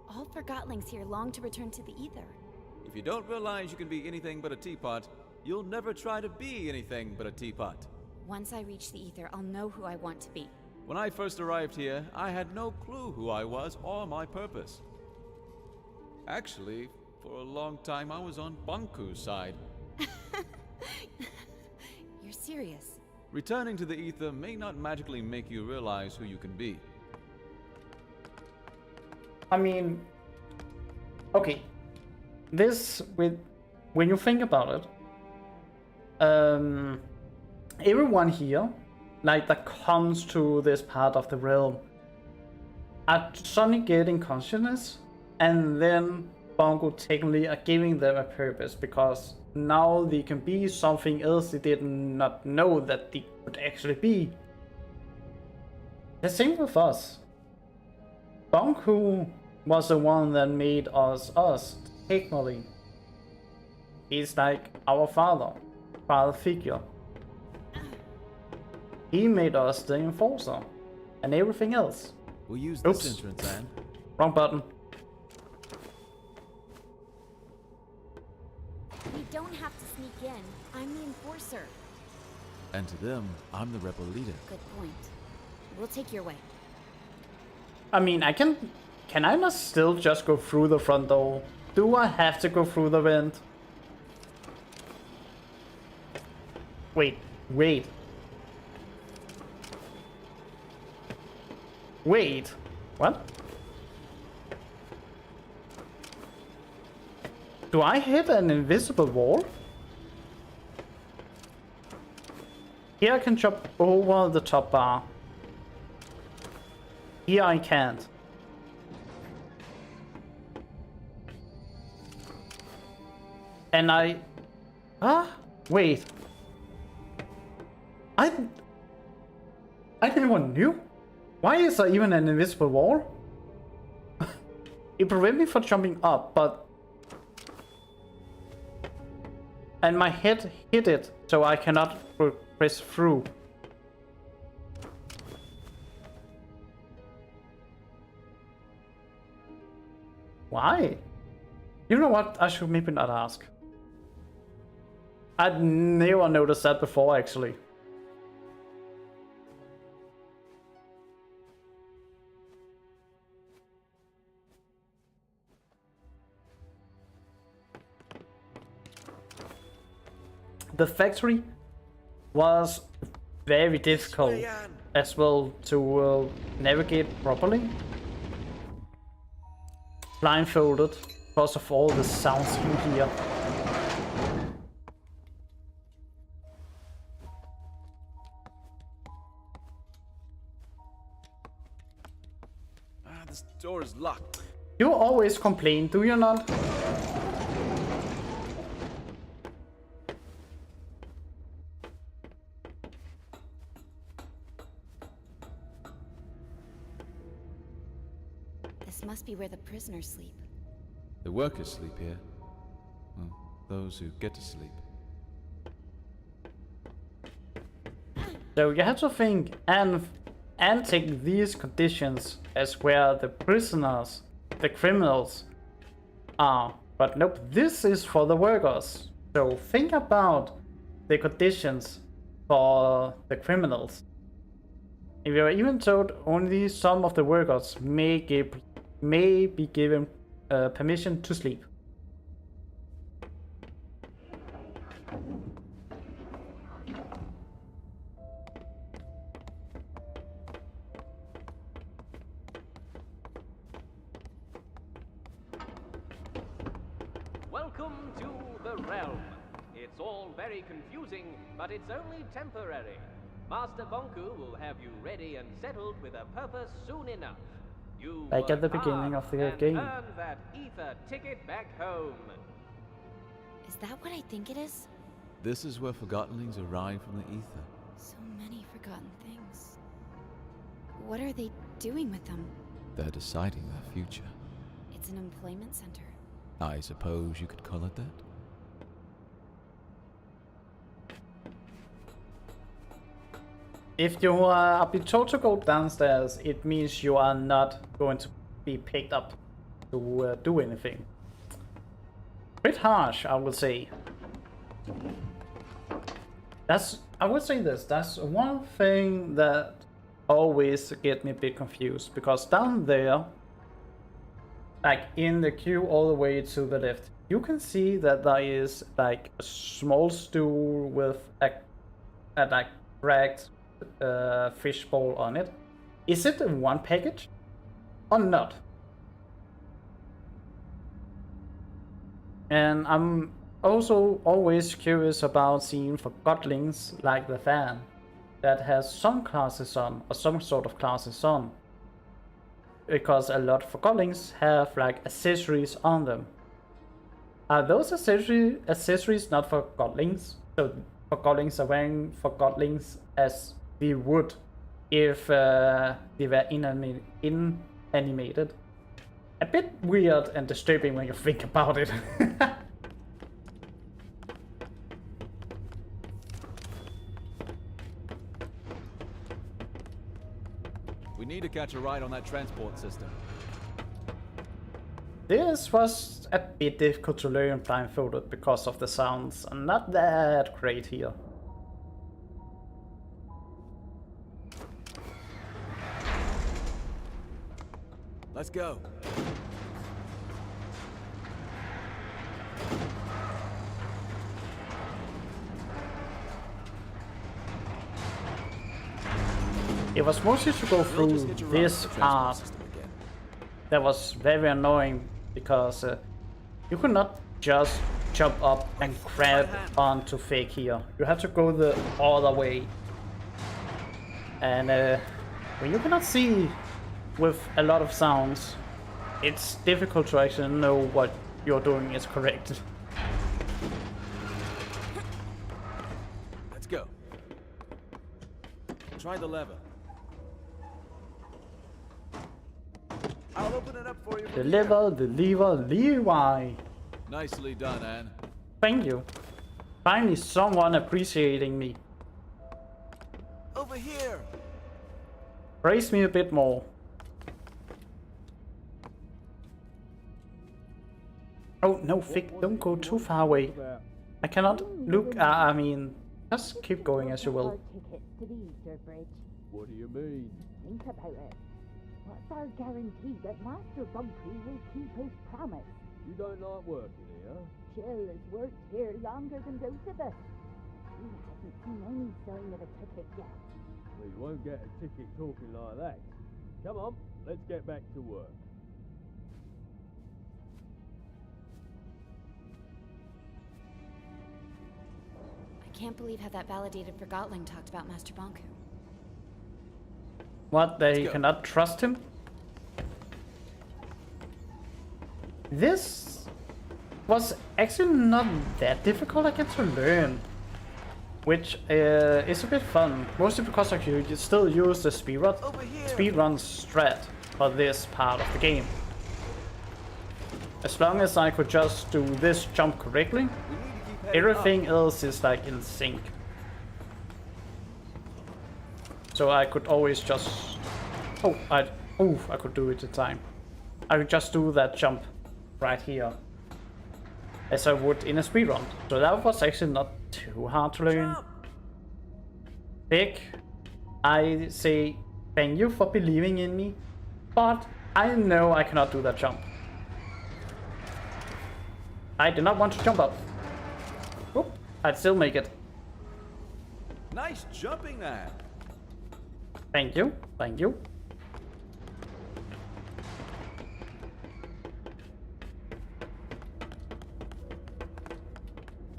all Forgottlings here long to return to the ether. If you don't realize you can be anything but a teapot, you'll never try to be anything but a teapot. Once I reach the ether, I'll know who I want to be. When I first arrived here, I had no clue who I was or my purpose. Actually, for a long time I was on Banku's side. You're serious? Returning to the ether may not magically make you realize who you can be. I mean, okay, when you think about it, everyone here, like that comes to this part of the realm, are suddenly getting consciousness, and then Bongo technically are giving them a purpose, because now they can be something else they did not know that they could actually be. The same with us. Bongo was the one that made us technically. He's like our father figure. He made us the enforcer and everything else. We'll use this entrance, Anne. Wrong button. We don't have to sneak in. I'm the enforcer. And to them, I'm the rebel leader. Good point. We'll take your way. I mean, can I not still just go through the front door? Do I have to go through the vent? Wait. What? Do I hit an invisible wall? Here I can jump over the top bar. Here I can't. And wait. I never knew. Why is there even an invisible wall? It prevents me from jumping up, but... And my head hit it, so I cannot press through. Why? You know what? I should maybe not ask. I'd never noticed that before, actually. The factory was very difficult as well to navigate properly. Blindfolded because of all the sounds you hear. This door is locked. You always complain, do you not? This must be where the prisoners sleep. The workers sleep here. Well, those who get to sleep. So you have to think and take these conditions as where the prisoners, the criminals are. But nope, this is for the workers. So think about the conditions for the criminals. We are even told only some of the workers may be given permission to sleep. Welcome to the realm. It's all very confusing, but it's only temporary. Master Bonku will have you ready and settled with a purpose soon enough. You Like at the work beginning hard of the and game. earn that ether ticket back home. Is that what I think it is? This is where Forgottonlings arrive from the ether. So many forgotten things. What are they doing with them? They're deciding their future. It's an employment center. I suppose you could call it that? If you are being told to go downstairs, it means you are not going to be picked up to do anything. Bit harsh, I would say. I would say this, that's one thing that always get me a bit confused, because down there, like in the queue all the way to the left, you can see that there is like a small stool with a like cracked fishbowl on it. Is it in one package or not? And I'm also always curious about seeing Forgottlings like the fan that has some classes on, or some sort of classes on, because a lot of Forgottlings have like accessories on them. Are those accessories not Forgottlings? So Forgottlings are wearing Forgottlings as we would if they were inanimated. A bit weird and disturbing when you think about it. We need to catch a ride on that transport system. This was a bit difficult to learn blindfolded because of the sounds, and not that great here. Let's go. It was mostly to go through this part that was very annoying, because you could not just jump up and grab onto Fake here. You have to go the other way. And when you cannot see with a lot of sounds, it's difficult to actually know what you're doing is correct. Let's go. Try the lever. I'll open it up for you. The lever, Levi. Nicely done, Anne. Thank you. Finally someone appreciating me. Over here. Praise me a bit more. Oh no, Fig, don't go too far away. I cannot look, I mean, just keep going as you will. Tickets to the Easter Bridge. What do you mean? Think about it. What's our guarantee that Master Bunky will keep his promise? You don't like working here? Jill has worked here longer than both of us. He hasn't seen any sign of a ticket yet. Well, you won't get a ticket talking like that. Come on, let's get back to work. I can't believe how that validated Forgotling talked about Master Bonku. What, that he cannot trust him? This was actually not that difficult, I get to learn. Which is a bit fun, mostly because I could still use the speedrun strat for this part of the game. As long as I could just do this jump correctly, everything else is like in sync. So I could always just... I could do it in time. I could just do that jump right here, as I would in a speedrun. So that was actually not too hard to learn. Big, I say Thank you for believing in me. But I know I cannot do that jump. I did not want to jump up. Oop, I'd still make it. Nice jumping there. Thank you, thank you.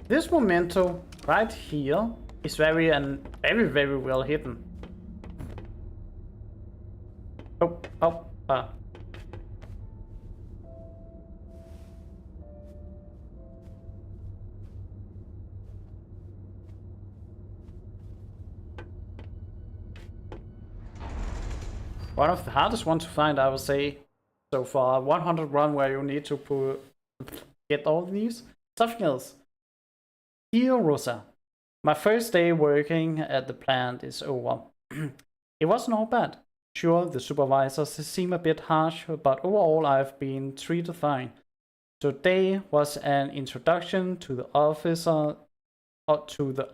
This memento right here is very well hidden. Oh. One of the hardest ones to find, I would say. So for a 100 run where you need to get all these. Something else. Dear Rosa, my first day working at the plant is over. It wasn't all bad. Sure, the supervisors seem a bit harsh, but overall I've been treated fine. Today was an introduction to the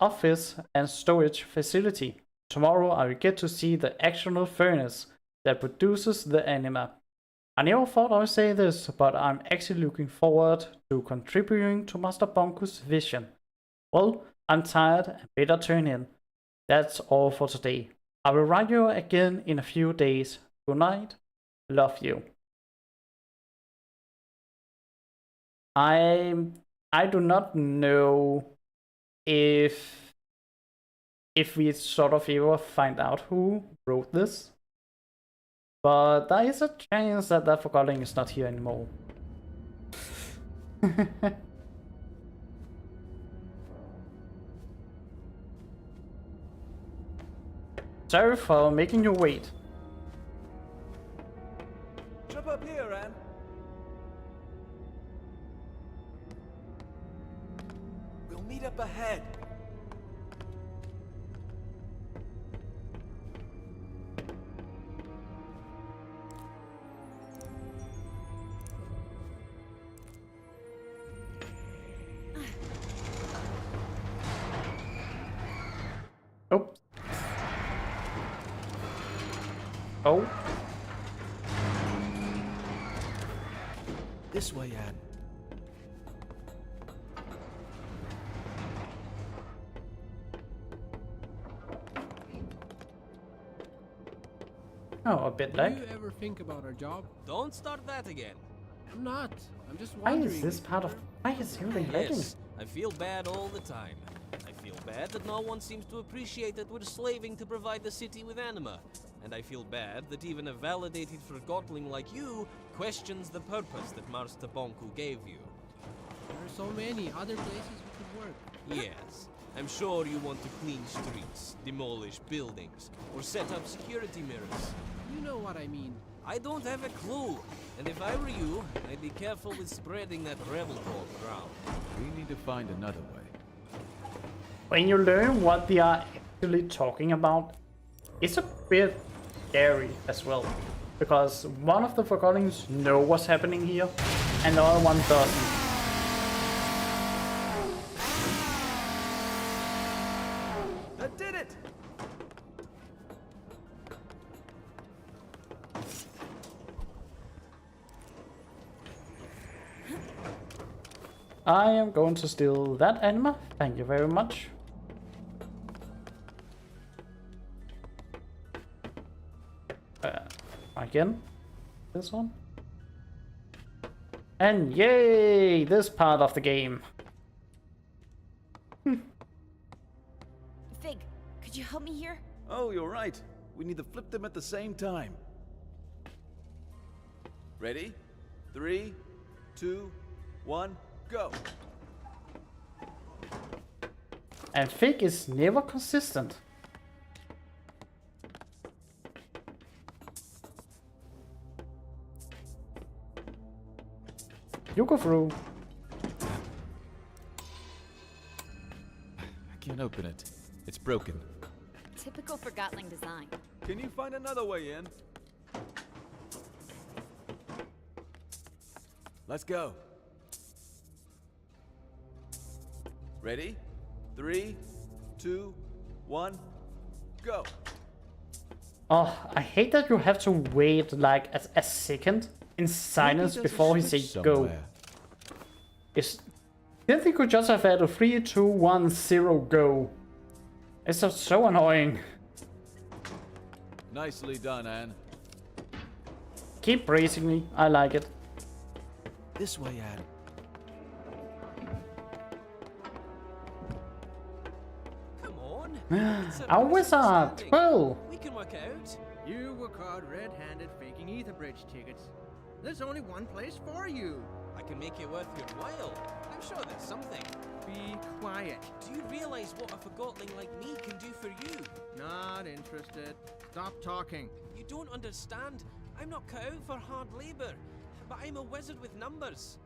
office and storage facility. Tomorrow I will get to see the actual furnace that produces the anima. I never thought I would say this, but I'm actually looking forward to contributing to Master Bunku's vision. Well, I'm tired and better turn in. That's all for today. I will write you again in a few days. Good night. Love you. I do not know if we sort of ever find out who wrote this. But there is a chance that that Forgotton is not here anymore. Sorry for making you wait. Jump up here, Anne. We'll meet up ahead. Oops. Oh. This way, Anne. Oh, a bit like. Do you ever think about our job? Don't start that again. I'm not. I'm just Why wondering. is this part of... Why is everything lagging? Yes, I feel bad all the time. I feel bad that no one seems to appreciate that we're slaving to provide the city with anima. And I feel bad that even a validated Forgottling like you questions the purpose that Master Bonku gave you. There are so many other places we could work. Yes, I'm sure you want to clean streets, demolish buildings, or set up security mirrors. You know what I mean. I don't have a clue, and if I were you, I'd be careful with spreading that rebel talk around. We need to find another way. When you learn what they are actually talking about, it's a bit scary as well. Because one of the Forgottings know what's happening here, and the other one doesn't. That did it! I am going to steal that anima. Thank you very much. Again, this one. And yay, this part of the game. Fig, could you help me here? Oh, you're right. We need to flip them at the same time. Ready? 3, 2, 1, go! And Fig is never consistent. You go through. I can't open it. It's broken. Typical Forgottling design. Can you find another way in? Let's go. Ready? 3, 2, 1, go! Oh, I hate that you have to wait like a second in silence before he says go. Then he could just have had a 3, 2, 1, 0 go. It's just so annoying. Nicely done, Anne. Keep bracing me. I like it. This way, Anne. Come on. Our wizard! Well! We can work out. You were caught red-handed faking Ether Bridge tickets. There's only one place for you. I can make it worth your while. I'm sure there's something. Be quiet. Do you realize what a Forgotling like me can do for you? Not interested. Stop talking. You don't understand. I'm not cut out for hard labor, but I'm a wizard with numbers.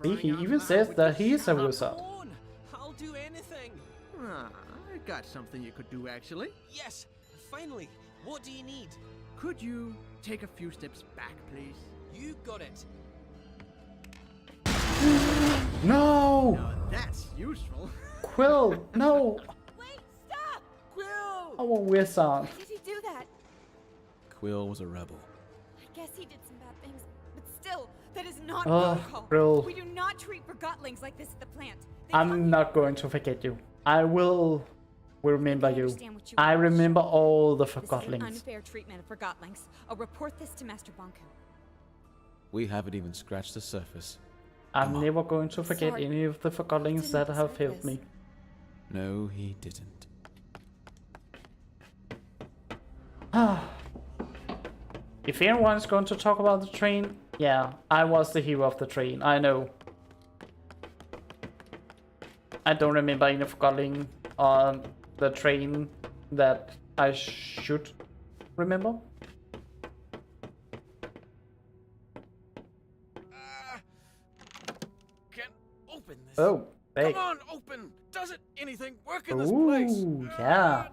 He even says that he is a wizard. Come on, I'll do anything. Ah, I got something you could do, actually. Yes, finally. What do you need? Could you take a few steps back, please? You got it. No! Now that's useful. Quill, no! Wait, stop! Quill! Our wizard. Why did he do that? Quill was a rebel. I guess he did some bad things, but still, that is not Oh, protocol. Quill. We do not treat Forgotlings like this at the plant. I'm not going to forget you. I will remember you. understand what you I want. remember all the This is an Forgotlings. unfair treatment of Forgotlings. I'll report this to Master Bonku. We haven't even scratched the surface. I'm never going to forget Sorry. any of the Forgotlings that Didn't have deserve helped this. me. No, he didn't. If anyone's going to talk about the train, yeah, I was the hero of the train, I know. I don't remember any Forgotling on the train that I should remember. Can't open this. Oh, hey. Come on, open! Does it anything work in this place? Ooh, yeah.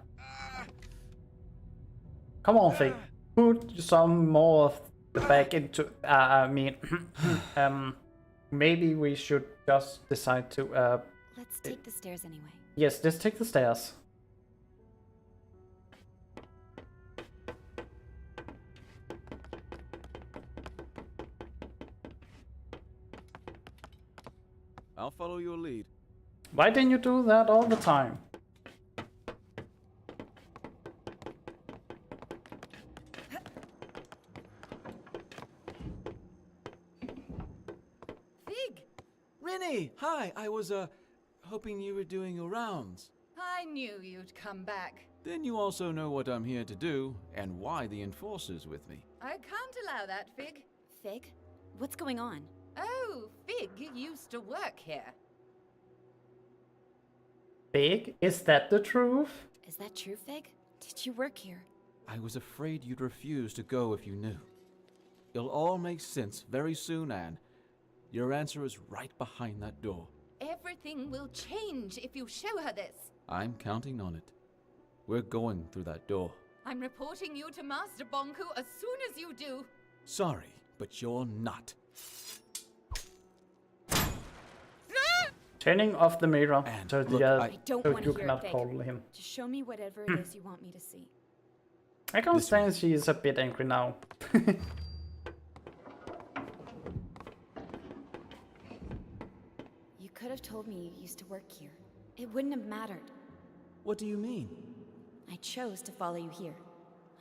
Come on, Fake. Put some more of the back into. I mean, maybe we should just decide to. Let's take the stairs anyway. Yes, let's take the stairs. I'll follow your lead. Why didn't you do that all the time? Fig! Rennie, Hi, I was, hoping you were doing your rounds. I knew you'd come back. Then you also know what I'm here to do, and why the Enforcer's with me. I can't allow that, Fig. Fig? What's going on? Oh, Fig used to work here. Big? Is that the truth? Is that true, Fig? Did you work here? I was afraid you'd refuse to go if you knew. It'll all make sense very soon, Anne. Your answer is right behind that door. Everything will change if you show her this. I'm counting on it. We're going through that door. I'm reporting you to Master Bonku as soon as you do. Sorry, but you're not. Turning off the mirror so, look, I don't so want you to hear cannot it, Fig. call him. Just show me whatever it is you want me to see. I can understand she is a bit angry now. You could have told me you used to work here. It wouldn't have mattered. What do you mean? I chose to follow you here,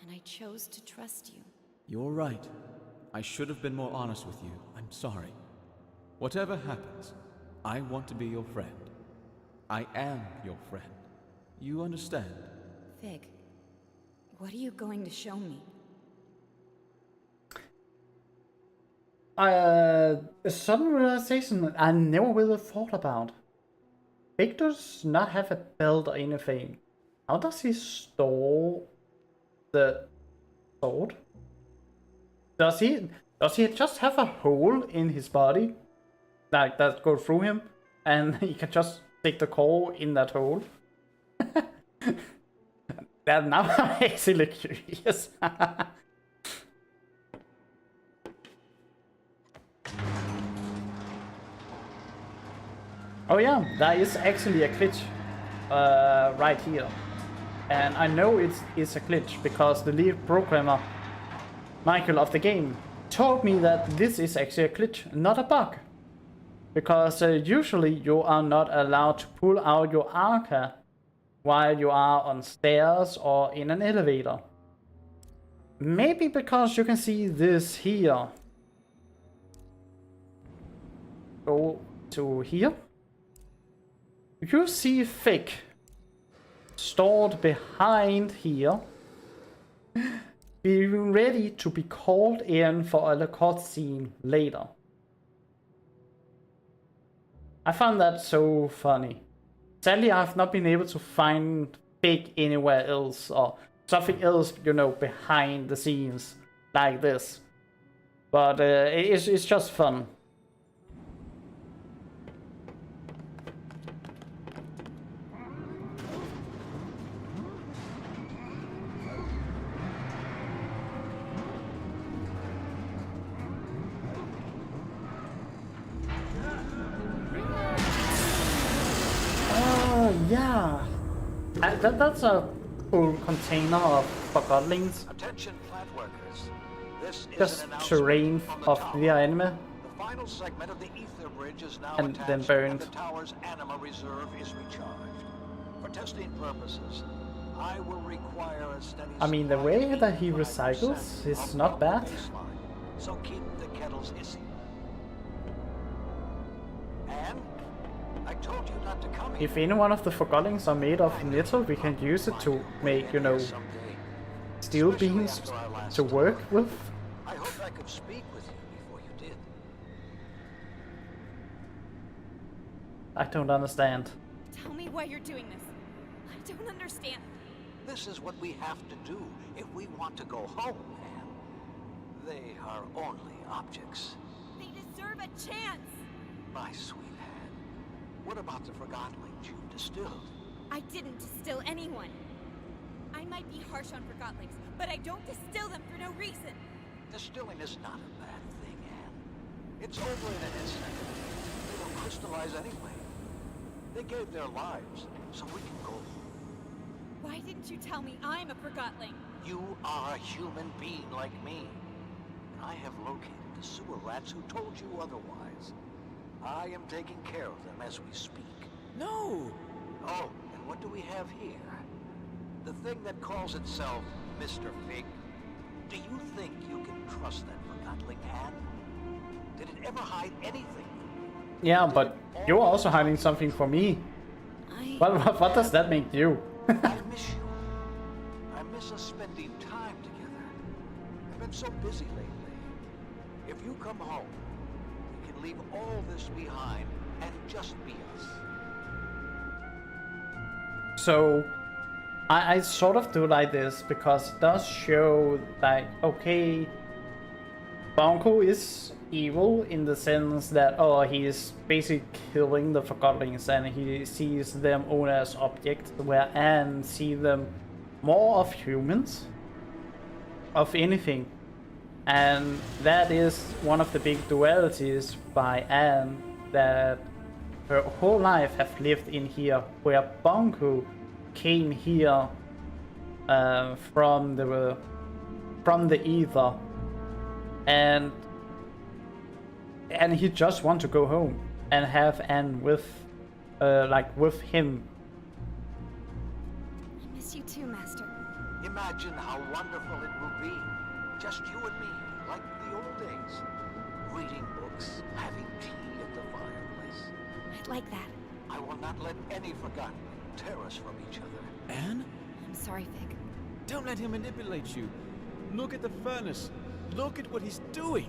and I chose to trust you. You're right. I should have been more honest with you. I'm sorry. Whatever happens, I want to be your friend. I am your friend. You understand? Fig, what are you going to show me? A sudden realization I never really thought about. Big does not have a belt or anything. How does he store the sword? Does he just have a hole in his body? Like that go through him and he can just stick the core in that hole? That now I'm actually curious. Oh yeah, there is actually a glitch right here. And I know it's a glitch because the lead programmer, Michael of the game, told me that this is actually a glitch, not a bug. Because usually you are not allowed to pull out your arca while you are on stairs or in an elevator. Maybe because you can see this here. Go to here. You see Fig stored behind here, being ready to be called in for a cutscene later. I found that so funny. Sadly, I've not been able to find Fig anywhere else or something else, you know, behind the scenes like this. But it's just fun. Yeah, that's a full container of Forgottlings. Attention, plant workers. This is Just an announcement terrain from the of tower. the anime. The final segment of the ether bridge is now And attached, then burned. and the tower's anima reserve is recharged. For testing purposes, I will require a steady I mean, the supply way of that he 85% recycles is of not the bad. baseline, so keep the kettles hissing. And I told you not to come here. If any one of the Forgottlings are made of metal, we can use it to make, you know, steel beams to work with. I hoped I could speak with you before you did. I don't understand. Tell me why you're doing this. I don't understand. This is what we have to do if we want to go home, Anne. They are only objects. They deserve a chance. My sweet Anne, what about the Forgottlings you distilled? I didn't distill anyone. I might be harsh on Forgottlings, but I don't distill them for no reason. Distilling is not a bad thing, Anne. It's over in an instant. They will crystallize anyway. They gave their lives, so we can go home. Why didn't you tell me I'm a Forgottling? You are a human being like me. I have located the sewer rats who told you otherwise. I am taking care of them as we speak. No! Oh, and what do we have here? The thing that calls itself Mr. Fig. Do you think you can trust that Forgottling hand? Did it ever hide anything? Yeah, but you're also hiding something from me. What does that make you? I miss you. I miss us spending time together. I've been so busy lately. If you come home, we can leave all this behind and just be us. So, I sort of do like this because it does show like, okay, Bonko is evil in the sense that, oh, he is basically killing the Forgottlings and he sees them only as objects, where Anne sees them more of humans, of anything. And that is one of the big dualities by Anne, that her whole life have lived in here, where Bonko came here from the ether, and he just want to go home and have Anne with with him. I miss you too, Master. Imagine how wonderful it will be. Just you and me, like the old days. Reading books, having tea at the fireplace. I'd like that. I will not let any Forgotten tear us from each other. Anne? I'm sorry, Fig. Don't let him manipulate you. Look at the furnace. Look at what he's doing.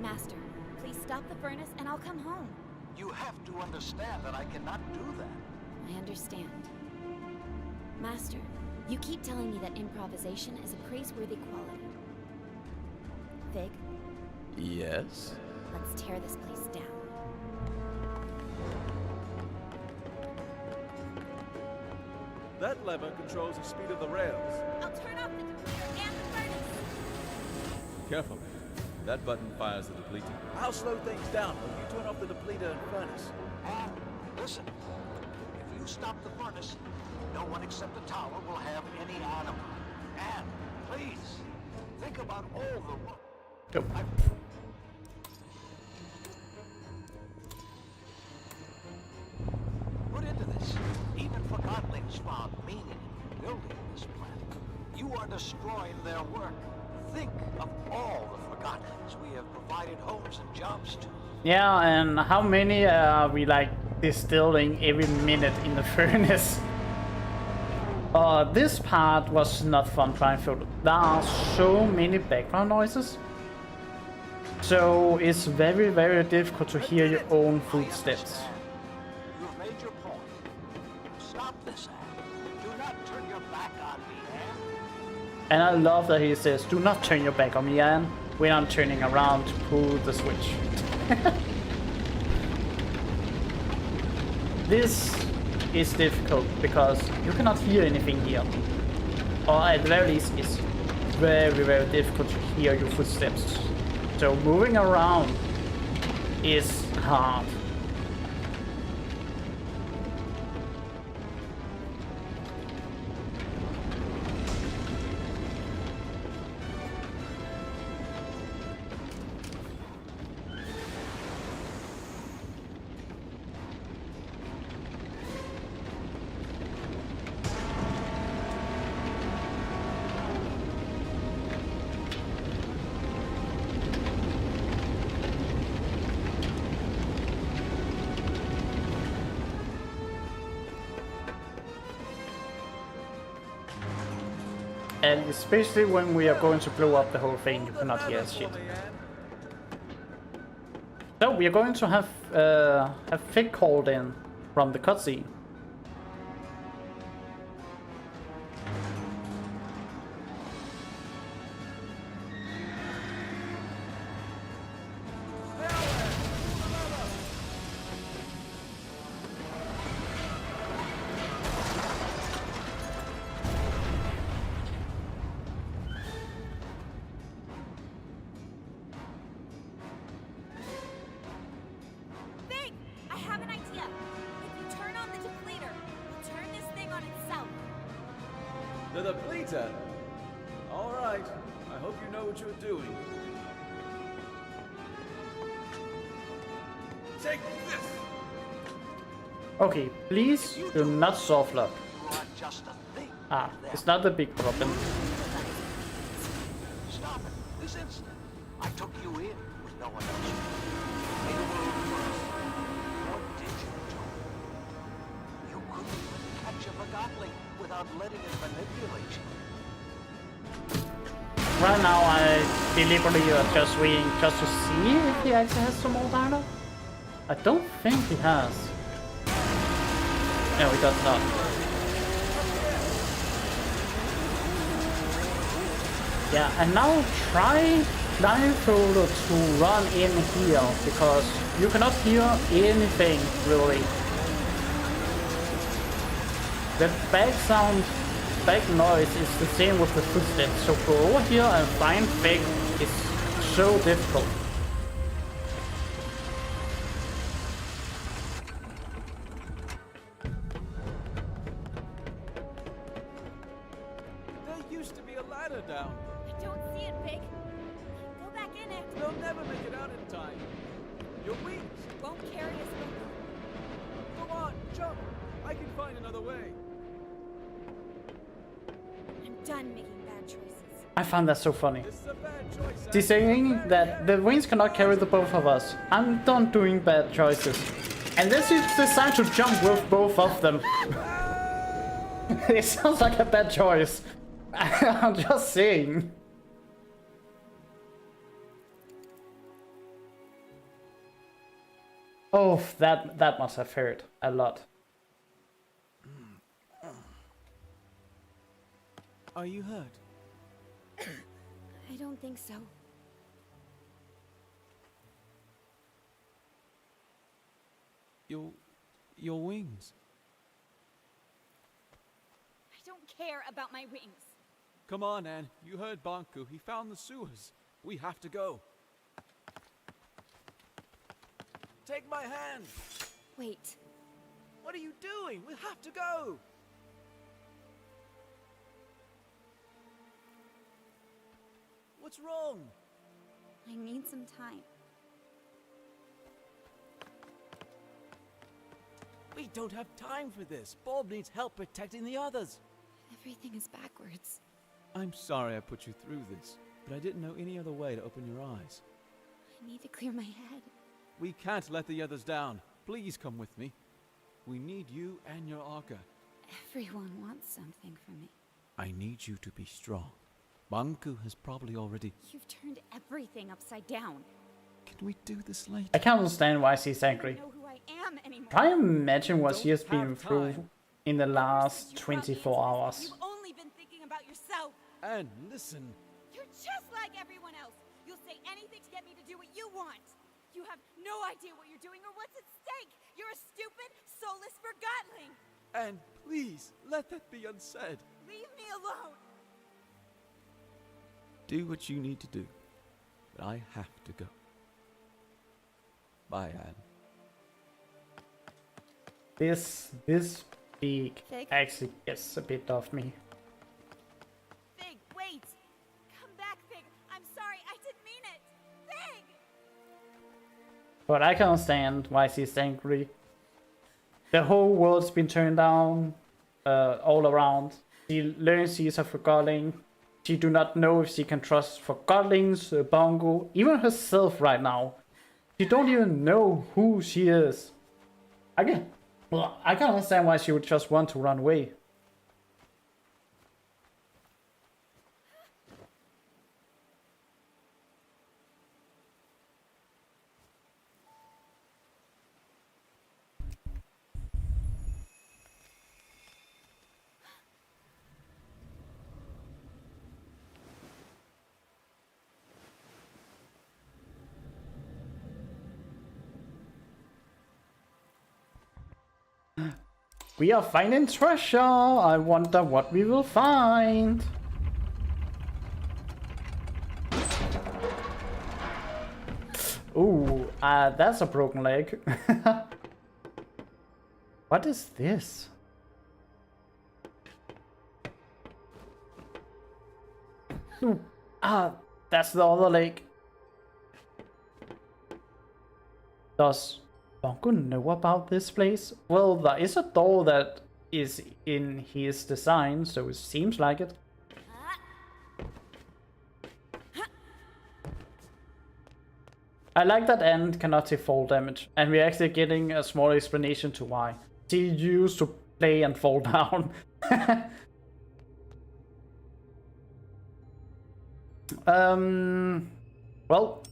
Master, please stop the furnace and I'll come home. You have to understand that I cannot do that. I understand. Master, you keep telling me that improvisation is a praiseworthy quality. Fig, Yes? let's tear this place down. That lever controls the speed of the rails. I'll turn off the depleter and the furnace! Careful. That button fires the depleter. I'll slow things down while you turn off the depleter and furnace. And listen, if you stop the furnace, no one except the tower will have any animal. And please, think about all the... Go. Put into this. Even Forgottlings found meaning in building this planet. You are destroying their work. Think of all the Forgottlings we have provided homes and jobs to. Yeah, and how many are we like distilling every minute in the furnace? This part was not fun trying to. There are so many background noises. So it's very, very difficult to hear your own footsteps. You've made your point. Stop this, Anne. Do not turn your back on me, Anne. And I love that he says, do not turn your back on me, Anne, when I'm turning around to pull the switch. This is difficult because you cannot hear anything here. Or at the very least, it's very, very difficult to hear your footsteps. So moving around is hard. And especially when we are going to blow up the whole thing, you cannot hear shit. So we are going to have Fig called in from the cutscene. The depleter? Alright, I hope you know what you're doing. Take this! Okay, please do not soft lock. Ah, it's not the big problem. Stop it, this instant. I took you in with no one else. Made a world first. What did you do? You couldn't even catch a Forgottling without letting it manipulate you. Right now I deliberately are just waiting just to see if he actually has some more data. I don't think he has. No, he does not. Yeah, and now try blindfolded to run in here, because you cannot hear anything, really. The back noise is the same with the footsteps, so go over here and find Fig is so difficult. There used to be a ladder down. I don't see it, Pig. Go back in it. They'll never make it out in time. Your wings won't carry us both. Come on, jump. I can find another way. I'm done making bad choices. I found that so funny. This is a bad choice. She's saying that the wings cannot carry the both of us. I'm done doing bad choices. And then she decides to jump with both of them. It sounds like a bad choice. I'm just saying. Oh, that must have hurt a lot. Are you hurt? I don't think so. Your wings. I don't care about my wings. Come on, Anne. You heard Bonku. He found the sewers. We have to go. Take my hand. Wait. What are you doing? We have to go! What's wrong? I need some time. We don't have time for this. Bob needs help protecting the others. Everything is backwards. I'm sorry I put you through this, but I didn't know any other way to open your eyes. I need to clear my head. We can't let the others down. Please come with me. We need you and your Arca. Everyone wants something from me. I need you to be strong. Banku has probably already... You've turned everything upside down. Can we do this later? I can't understand why she's I angry. don't know who I am anymore. Try and imagine what she has Don't been have through time. in the last You brought me 24 into this. hours. You've only been thinking about yourself. And listen, You're just like everyone else. You'll say anything to get me to do what you want. You have no idea what you're doing or what's at stake. You're a stupid, soulless Forgotling. and please, let that be unsaid. Leave me alone. Do what you need to do, but I have to go. Bye, Anne. This speak Fig? actually gets a bit of me. Fig, wait. Come back, Fig. I'm sorry. I didn't mean it. Fig! But I can understand why she's angry. The whole world's been turned down all around. She learns she's a Forgotling. She do not know if she can trust Forgotlings, Bongo, even herself right now. She don't even know who she is. I can understand why she would just want to run away. We are finding treasure. I wonder what we will find. Ooh, that's a broken leg. What is this? Ooh, that's the other leg. Does Bongo know about this place? Well, there is a door that is in his design, so it seems like it. I like that Anne cannot take fall damage, and we're actually getting a small explanation to why. She used to play and fall down. Well...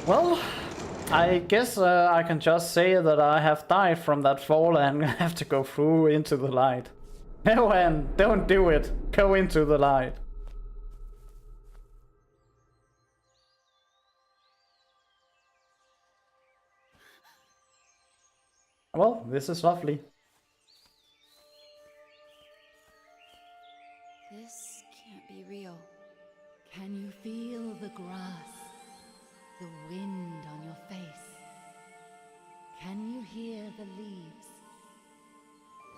Well, I guess I can just say that I have died from that fall and have to go through into the light. No, Anne, don't do it. Go into the light. Well, this is lovely. This can't be real. Can you feel the grass? The wind on your face? Can you hear the leaves?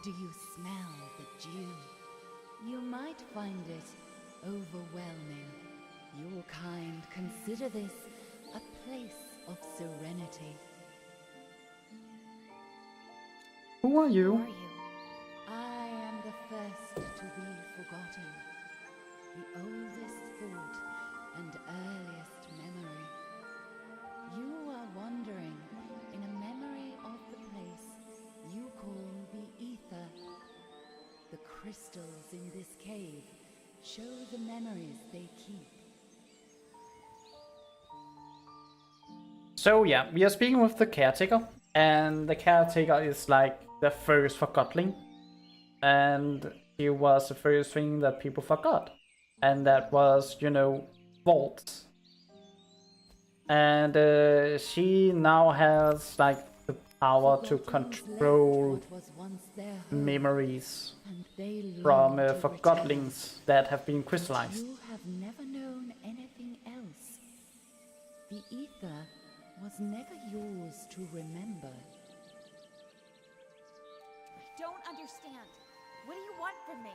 Do you smell the dew? You might find it overwhelming. Your kind consider this a place of serenity. Who are you? Who are you? I am the first to be forgotten, the oldest thought and earliest memory. You are wandering in a memory of the place you call the ether. The crystals in this cave show the memories they keep. So yeah, we are speaking with the caretaker, and the caretaker is like the first Forgotling. and he was the first thing that people forgot, and that was, you know, vaults. And she now has like the power to control memories from Forgottlings that have been crystallized. You have never known anything else. The ether was never yours to remember. I don't understand. What do you want from me?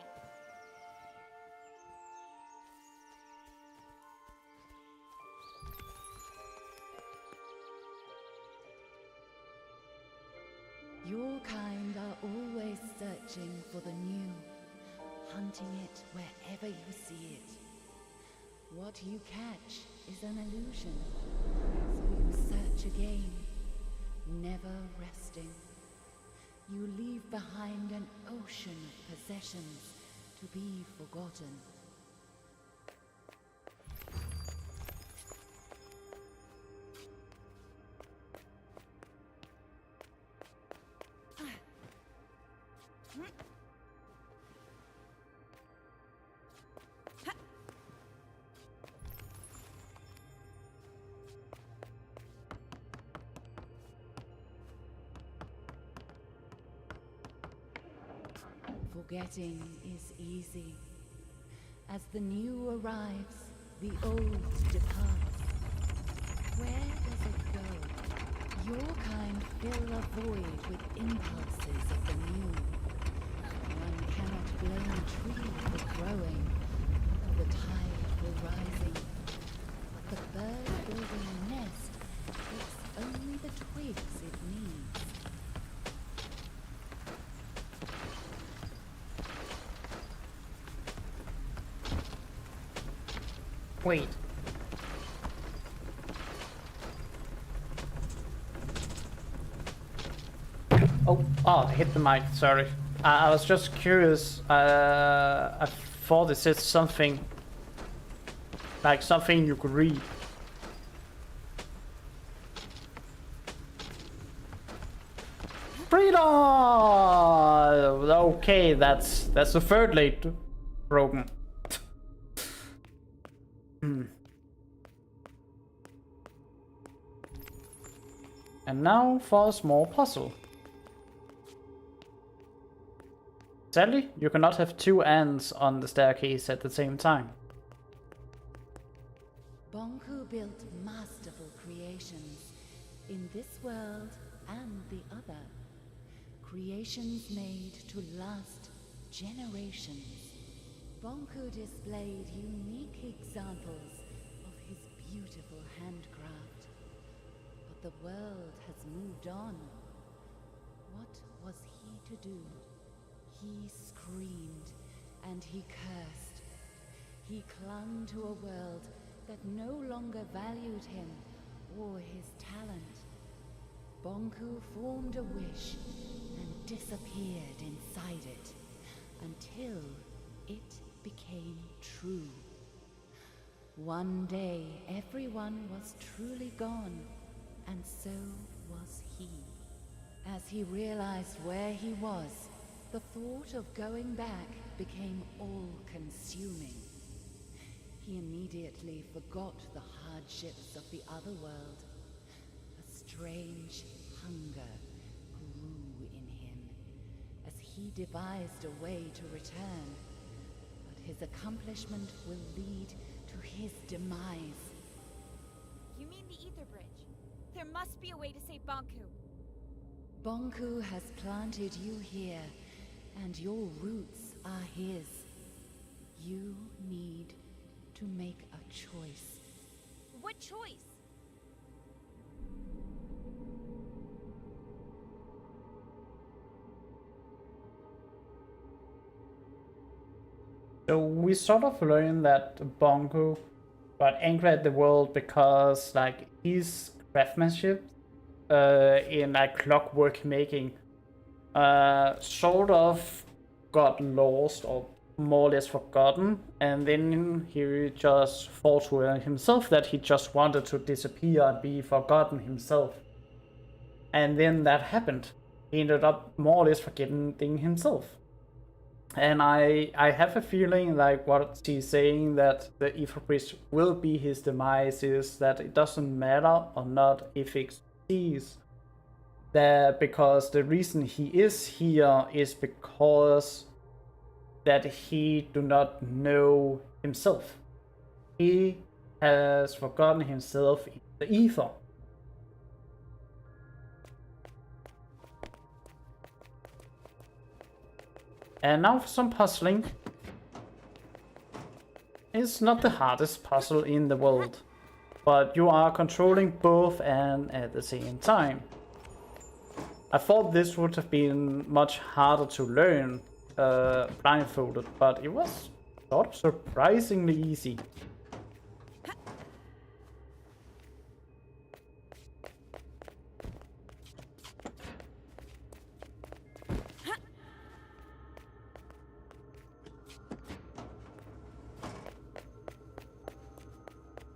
Your kind are always searching for the new, hunting it wherever you see it. What you catch is an illusion, so you search again, never resting. You leave behind an ocean of possessions to be forgotten. Forgetting is easy. As the new arrives, the old departs. Where does it go? Your kind fill a void with impulses of the new. One cannot blame a tree for growing, or the tide for rising. But the bird building a nest takes only the twigs it needs. Wait. Oh, I hit the mic, sorry. I was just curious. I thought it said something. Like something you could read. Freedom! Okay, that's the third leg broken. And now for a small puzzle. Sadly, you cannot have two ants on the staircase at the same time. Bonku built masterful creations in this world and the other. Creations made to last generations. Bonku displayed unique examples of his beautiful handcraft. But the world has moved on. What was he to do? He screamed and he cursed. He clung to a world that no longer valued him or his talent. Bonku formed a wish and disappeared inside it until it became true. One day, everyone was truly gone, and so was he. As he realized where he was, the thought of going back became all-consuming. He immediately forgot the hardships of the other world. A strange hunger grew in him as he devised a way to return. But his accomplishment will lead to his demise. You mean the Ether Bridge? There must be a way to save Bonku. Bonku has planted you here, and your roots are his. You need to make a choice. What choice? So we sort of learned that Bonku got angry at the world because like his craftsmanship in like clockwork making sort of got lost or more or less forgotten, and then he just thought to himself that he just wanted to disappear and be forgotten himself. And then that happened. He ended up more or less forgetting himself. And I have a feeling like what she's saying, that the Ether Bridge will be his demise, is that it doesn't matter or not if it succeeds. That because the reason he is here is because that he do not know himself. He has forgotten himself in the ether. And now for some puzzling. It's not the hardest puzzle in the world, but you are controlling both and at the same time. I thought this would have been much harder to learn blindfolded, but it was sort of surprisingly easy.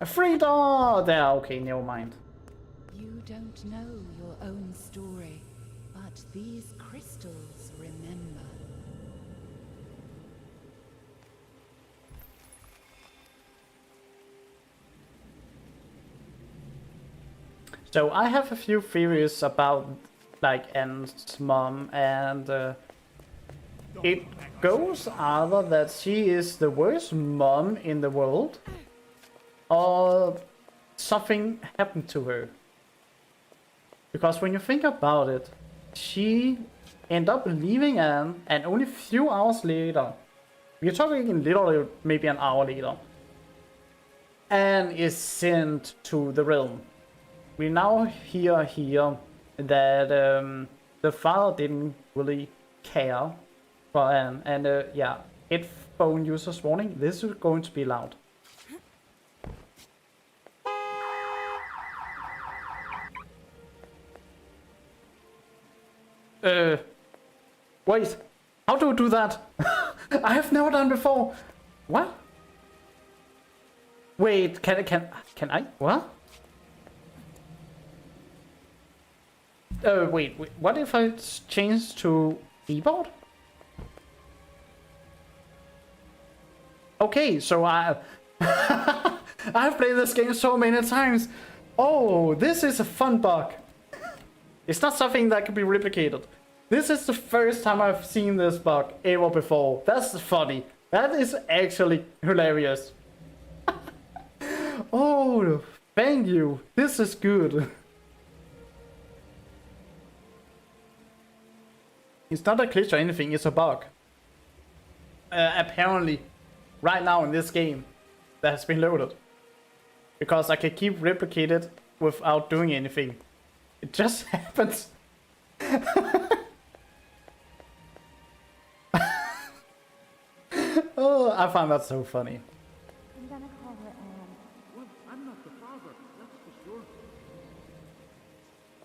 A free door! There, okay, never mind. You don't know your own story, but these crystals remember. So I have a few theories about like Anne's mom, and it goes either that she is the worst mom in the world, or something happened to her. Because when you think about it, she ended up leaving Anne, and only a few hours later, we're talking literally maybe an hour later, Anne is sent to the realm. We now hear here that the father didn't really care for Anne, and yeah, headphone users warning, this is going to be loud. Wait, how do you do that? I have never done before. What? Wait, can I? What? Wait, what if I change to keyboard? Okay, so I've played this game so many times. Oh, this is a fun bug. It's not something that can be replicated. This is the first time I've seen this bug ever before. That's funny. That is actually hilarious. Oh, thank you. This is good. It's not a glitch or anything, it's a bug. Apparently, right now in this game, that has been loaded. Because I can keep replicated without doing anything. It just happens. Oh, I found that so funny. I'm gonna call her Anne. Well, I'm not the father, that's for sure.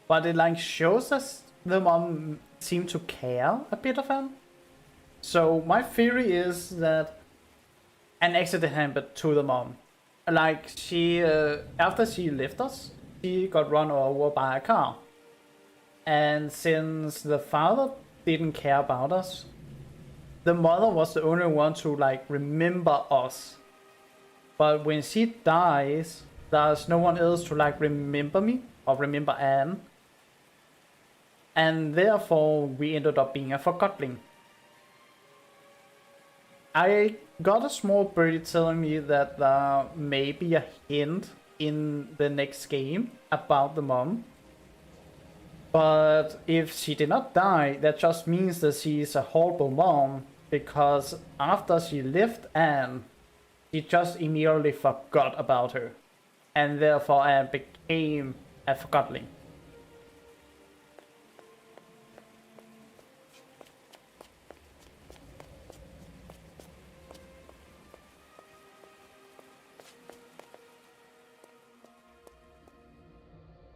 But it like shows us the mom seem to care a bit of Anne. So my theory is that an accident happened to the mom. Like she, after she left us, she got run over by a car. And since the father didn't care about us, the mother was the only one to like remember us. But when she dies, there's no one else to like remember me or remember Anne. And therefore we ended up being a Forgotling. I got a small birdie telling me that there may be a hint in the next game about the mom. But if she did not die, that just means that she is a horrible mom, because after she left Anne, she just immediately forgot about her. And therefore Anne became a Forgotling.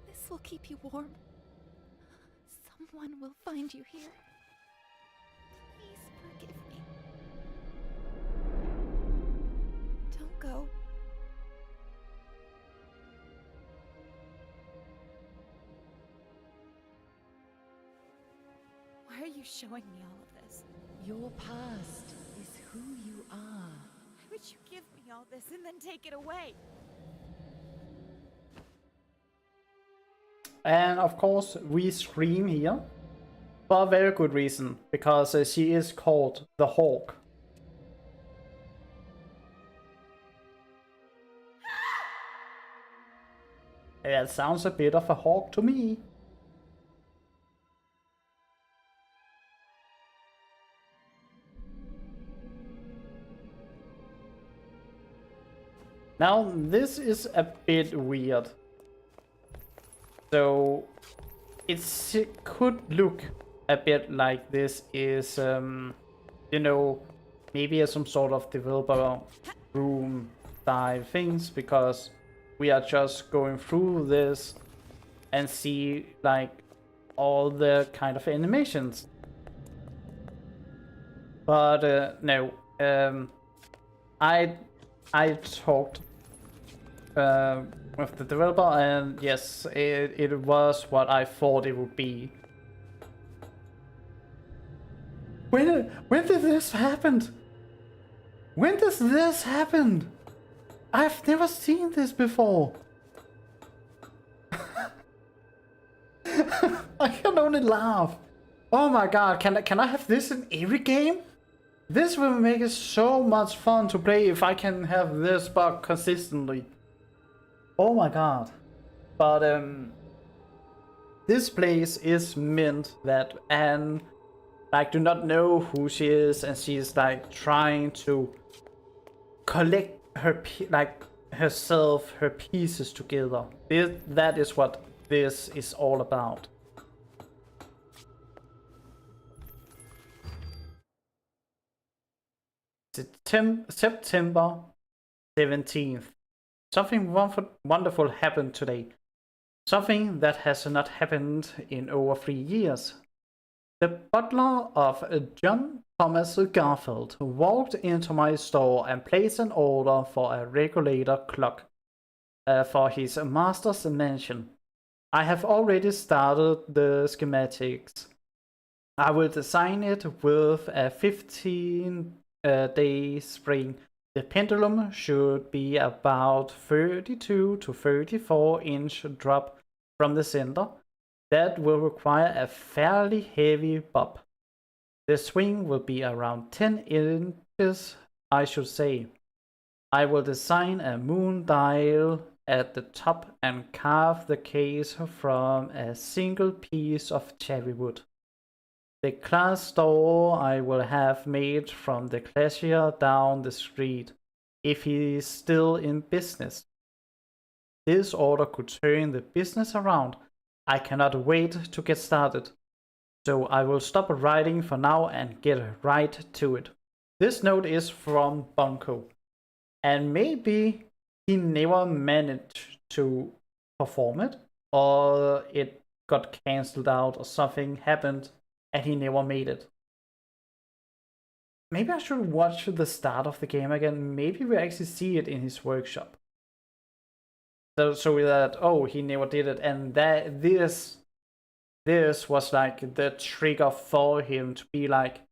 This will keep you warm. Someone will find you here. Please forgive me. Don't go. Why are you showing me all of this? Your past is who you are. Would you give me all this and then take it away? And of course, we scream here for a very good reason, because she is called the Hawk. That sounds a bit of a hawk to me. Now, this is a bit weird. So, it could look a bit like this is, you know, maybe some sort of developer room style things, because we are just going through this and see like all the kind of animations. But no, I talked with the developer, and yes, it was what I thought it would be. When did this happen? When does this happen? I've never seen this before. I can only laugh. Oh my god, can I have this in every game? This will make it so much fun to play if I can have this bug consistently. Oh my god. But this place is meant that Anne like do not know who she is, and she's like trying to collect her herself, her pieces together. That is what this is all about. September 17th. Something wonderful happened today. Something that has not happened in over 3 years. The butler of John Thomas Garfield walked into my store and placed an order for a regulator clock for his master's mansion. I have already started the schematics. I will design it with a 15-day spring. The pendulum should be about 32 to 34 inch drop from the center. That will require a fairly heavy bob. The swing will be around 10 inches, I should say. I will design a moon dial at the top and carve the case from a single piece of cherry wood. The glass door I will have made from the glacier down the street, if he is still in business. This order could turn the business around. I cannot wait to get started. So I will stop writing for now and get right to it. This note is from Bunko. And maybe he never managed to perform it, or it got cancelled out, or something happened and he never made it. Maybe I should watch the start of the game again. Maybe we actually see it in his workshop. So that, oh, he never did it, and that this was like the trigger for him to be like,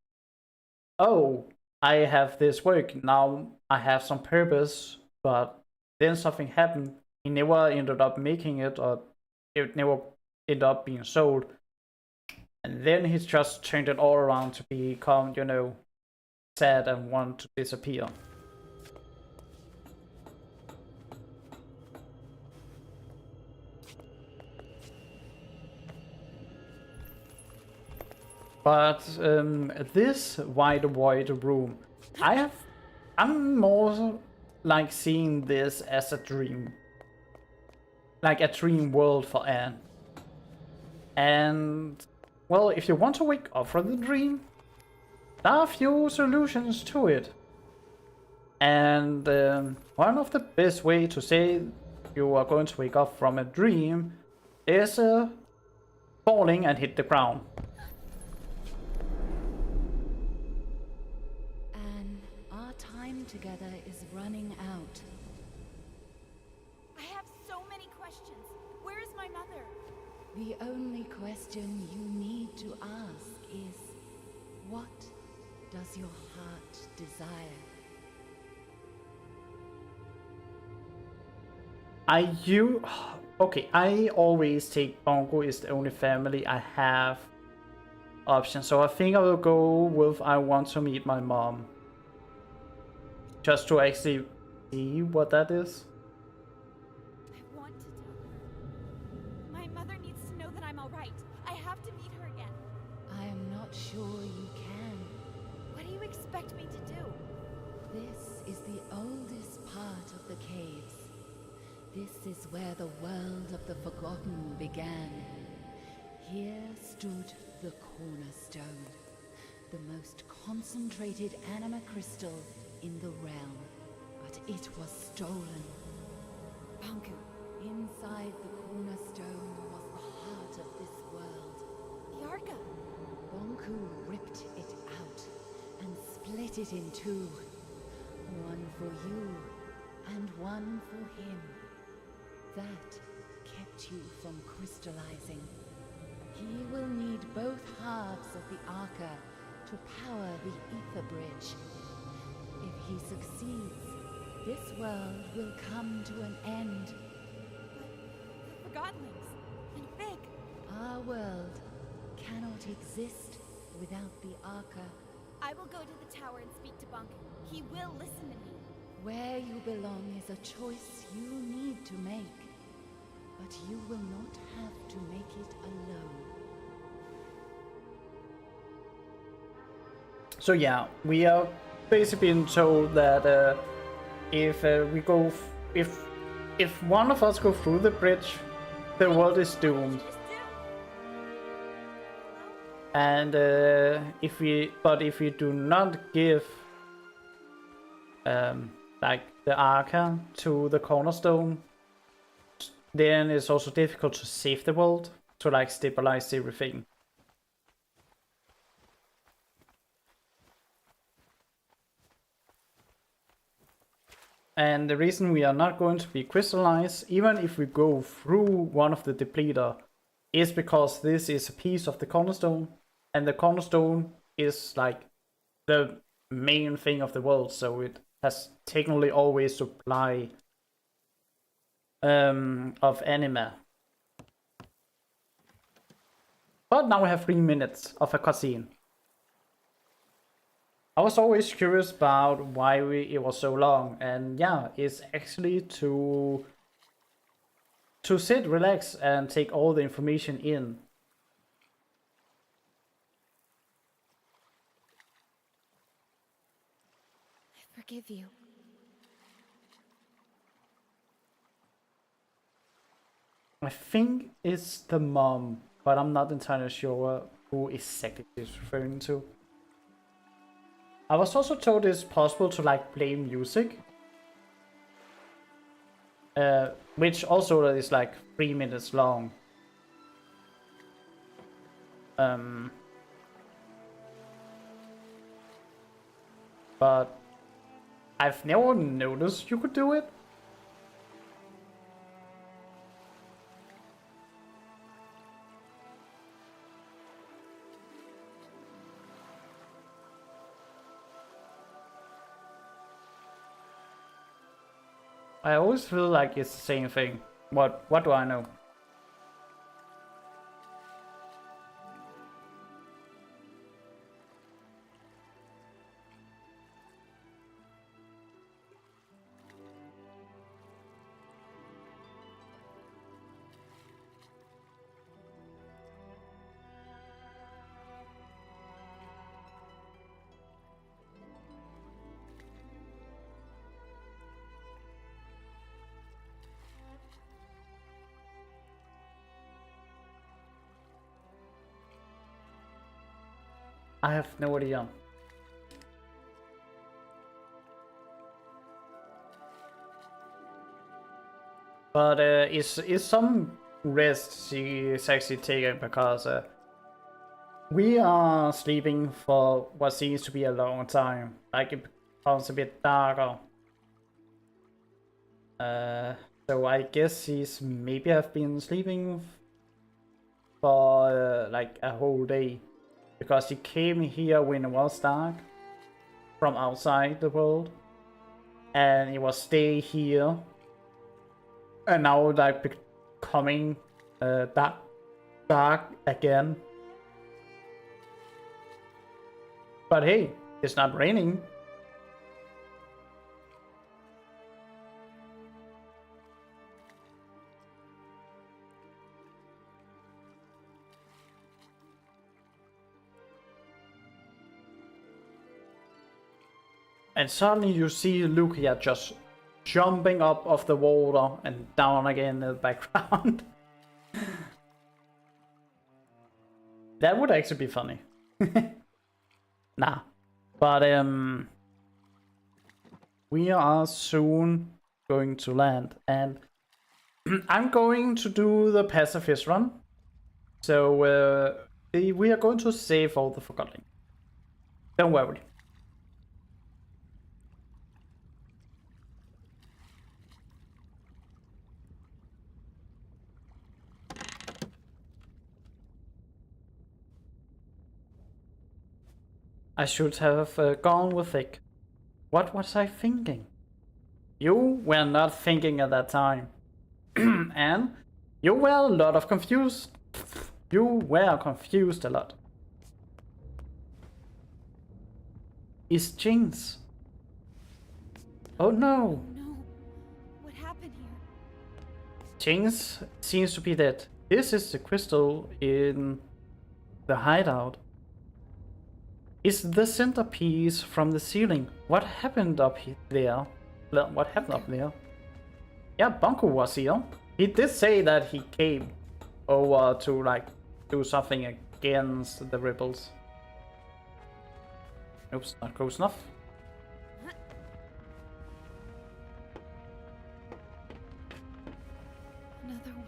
oh, I have this work, now I have some purpose, but then something happened. He never ended up making it, or it never ended up being sold. And then he's just turned it all around to become, you know, sad and want to disappear. But this wide void room, I'm more like seeing this as a dream. Like a dream world for Anne. And, well, if you want to wake up from the dream, there are a few solutions to it. And one of the best way to say you are going to wake up from a dream is falling and hit the ground. Anne, our time together is running out. I have so many questions. Where is my mother? The only question you need to ask is, what does your heart desire? Okay, I always take Bongo is the only family I have option, so I think I will go with I want to meet my mom. Just to actually see what that is. I want to tell her. My mother needs to know that I'm alright. I have to meet her again. I am not sure you can. What do you expect me to do? This is the oldest part of the caves. This is where the world of the Forgotten began. Here stood the Cornerstone, the most concentrated anima crystal in the realm. But it was stolen. Banku. Inside the Cornerstone was the heart of this world. The Arca. Bonku ripped it out and split it in two. One for you and one for him. That kept you from crystallizing. He will need both halves of the Arca to power the Ether Bridge. If he succeeds, this world will come to an end. But the Forgottenlings and Big. Our world cannot exist without the Arca. I will go to the tower and speak to Banku. He will listen to me. Where you belong is a choice you need to make. But you will not have to make it alone. So yeah, we are basically being told that if we go, if one of us go through the bridge, the world is doomed. And if we do not give like the Arca to the Cornerstone, then it's also difficult to save the world, to like stabilize everything. And the reason we are not going to be crystallized, even if we go through one of the depleter, is because this is a piece of the Cornerstone, and the Cornerstone is like the main thing of the world, so it has technically always supply of anima. But now we have 3 minutes of a cutscene. I was always curious about why it was so long, and yeah, it's actually to sit, relax, and take all the information in. I forgive you. I think it's the mom, but I'm not entirely sure who exactly she's referring to. I was also told it's possible to like play music. Which also is like 3 minutes long. But I've never noticed you could do it. I always feel like it's the same thing. What do I know? I have no idea. But it's some rest she is actually taking because we are sleeping for what seems to be a long time. Like it becomes a bit darker. So I guess she's maybe have been sleeping for like a whole day. Because she came here when it was dark, from outside the world, and it was stay here, and now like becoming dark again. But hey, it's not raining. And suddenly you see Lucia just jumping up off the water and down again in the background. That would actually be funny. Nah. But we are soon going to land, and I'm going to do the pacifist run. So we are going to save all the Forgotton. Don't worry. I should have gone with it. What was I thinking? You were not thinking at that time. And you were a lot of confused. You were confused a lot. Is Jinx? Oh no! No. What happened here? Jinx seems to be dead. This is the crystal in the hideout. Is the centerpiece from the ceiling. What happened up there? What happened up there? Yeah, Bunko was here. He did say that he came over to like do something against the rebels. Oops, not close enough. Another one.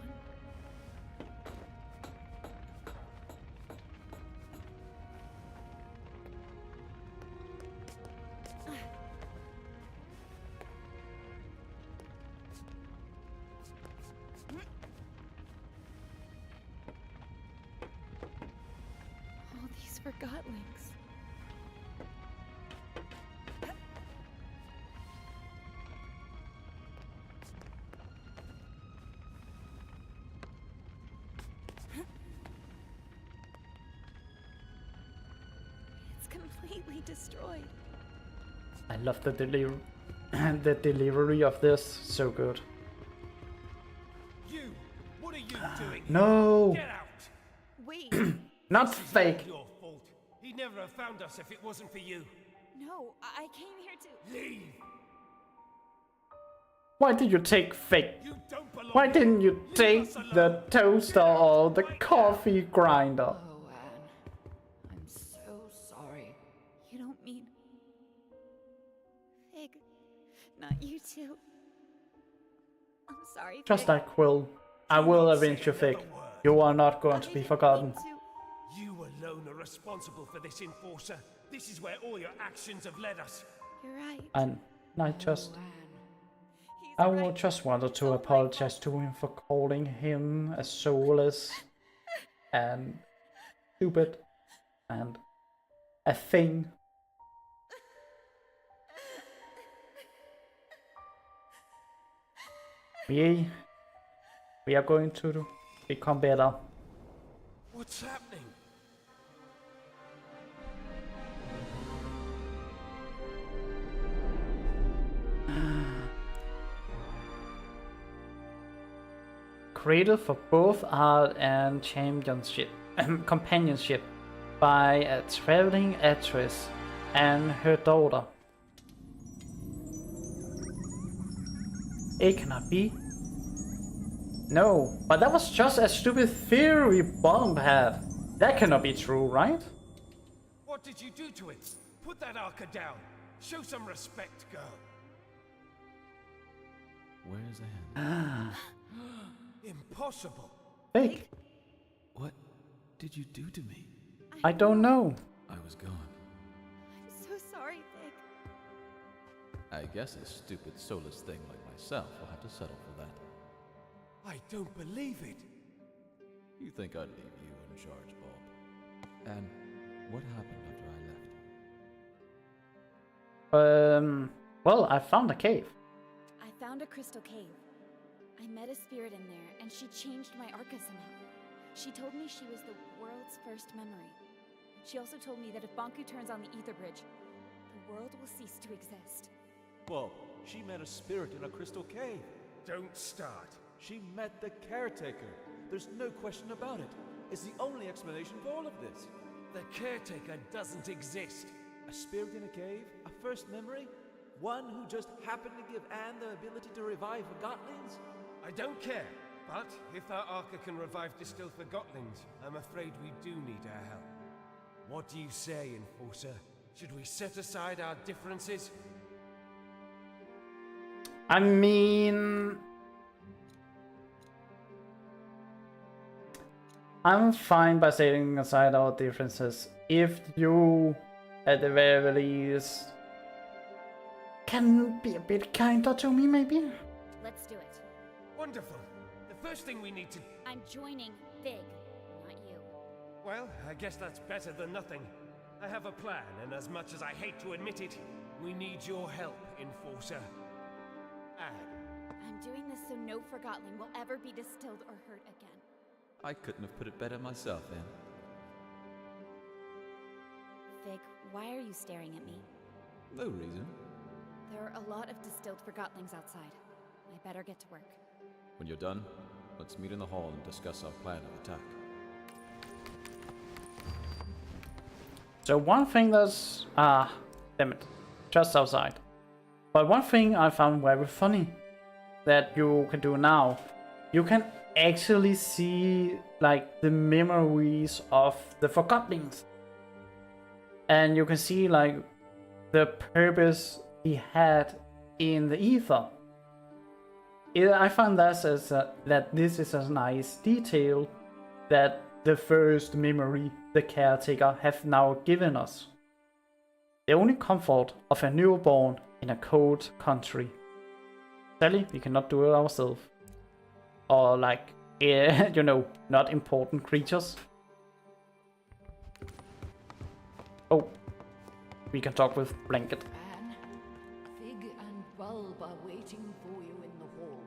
All these Forgottlings. It's completely destroyed. I love the the delivery of this. So good. You! What are you doing? No! Get out! Wait. Not This is fake. not your fault. He'd never have found us if it wasn't for you. No, I came here to... Leave! Why did you take fake? You don't belong Why here. didn't you Leave take us alone. the toaster or the Right coffee grinder? Oh, Anne. I'm so sorry. You don't mean... Fig. Not you too. I'm sorry, Just Fig. like Quill. I will avenge you, Fig. You are not going to be forgotten. You alone are responsible for this, Enforcer. This is where all your actions have led us. You're right. And I just... Oh, Anne. He's I right. just wanted It's to all my apologize fault. to him for calling him a soulless and stupid and a thing. We are going to become better. What's happening? Created for both art and championship companionship by a traveling actress and her daughter. It cannot be. No, but that was just a stupid theory Bomb had. That cannot be true, right? What did you do to it? Put that Arca down. Show some respect, girl. Where's Anne? Impossible. Fake. What did you do to me? I don't know. I was gone. I'm so sorry, Fig. I guess a stupid, soulless thing like myself will have to settle for that. I don't believe it. You think I'd leave you in charge, Bob? And what happened after I left? Well, I found a cave. I found a crystal cave. I met a spirit in there, and she changed my Arca somehow. She told me she was the world's first memory. She also told me that if Bonku turns on the Ether Bridge, the world will cease to exist. Whoa, she met a spirit in a crystal cave. Don't start. She met the caretaker. There's no question about it. It's the only explanation for all of this. The caretaker doesn't exist. A spirit in a cave? A first memory? One who just happened to give Anne the ability to revive Forgottlings? I don't care, but if our Arca can revive distilled Forgottlings, I'm afraid we do need our help. What do you say, Enforcer? Should we set aside our differences? I mean, I'm fine by setting aside our differences if you, at the very least, can be a bit kinder to me, maybe? Let's do it. Wonderful. The first thing we need to... I'm joining Fig, not you. Well, I guess that's better than nothing. I have a plan, and as much as I hate to admit it, we need your help, Enforcer. Anne. I'm doing this so no Forgotten will ever be distilled or hurt again. I couldn't have put it better myself, Anne. Fig, why are you staring at me? No reason. There are a lot of distilled Forgottlings outside. I better get to work. When you're done, let's meet in the hall and discuss our plan of attack. So one thing that's... damn it. Just outside. But one thing I found very funny that you can do now, you can actually see like the memories of the Forgottlings. And you can see like the purpose he had in the ether. I find that that this is a nice detail that the first memory the caretaker have now given us. The only comfort of a newborn in a cold country. Sadly, we cannot do it ourselves. Or like, you know, not important creatures. Oh, we can talk with Blanket. Anne, Fig and Bulb are waiting for you in the hall.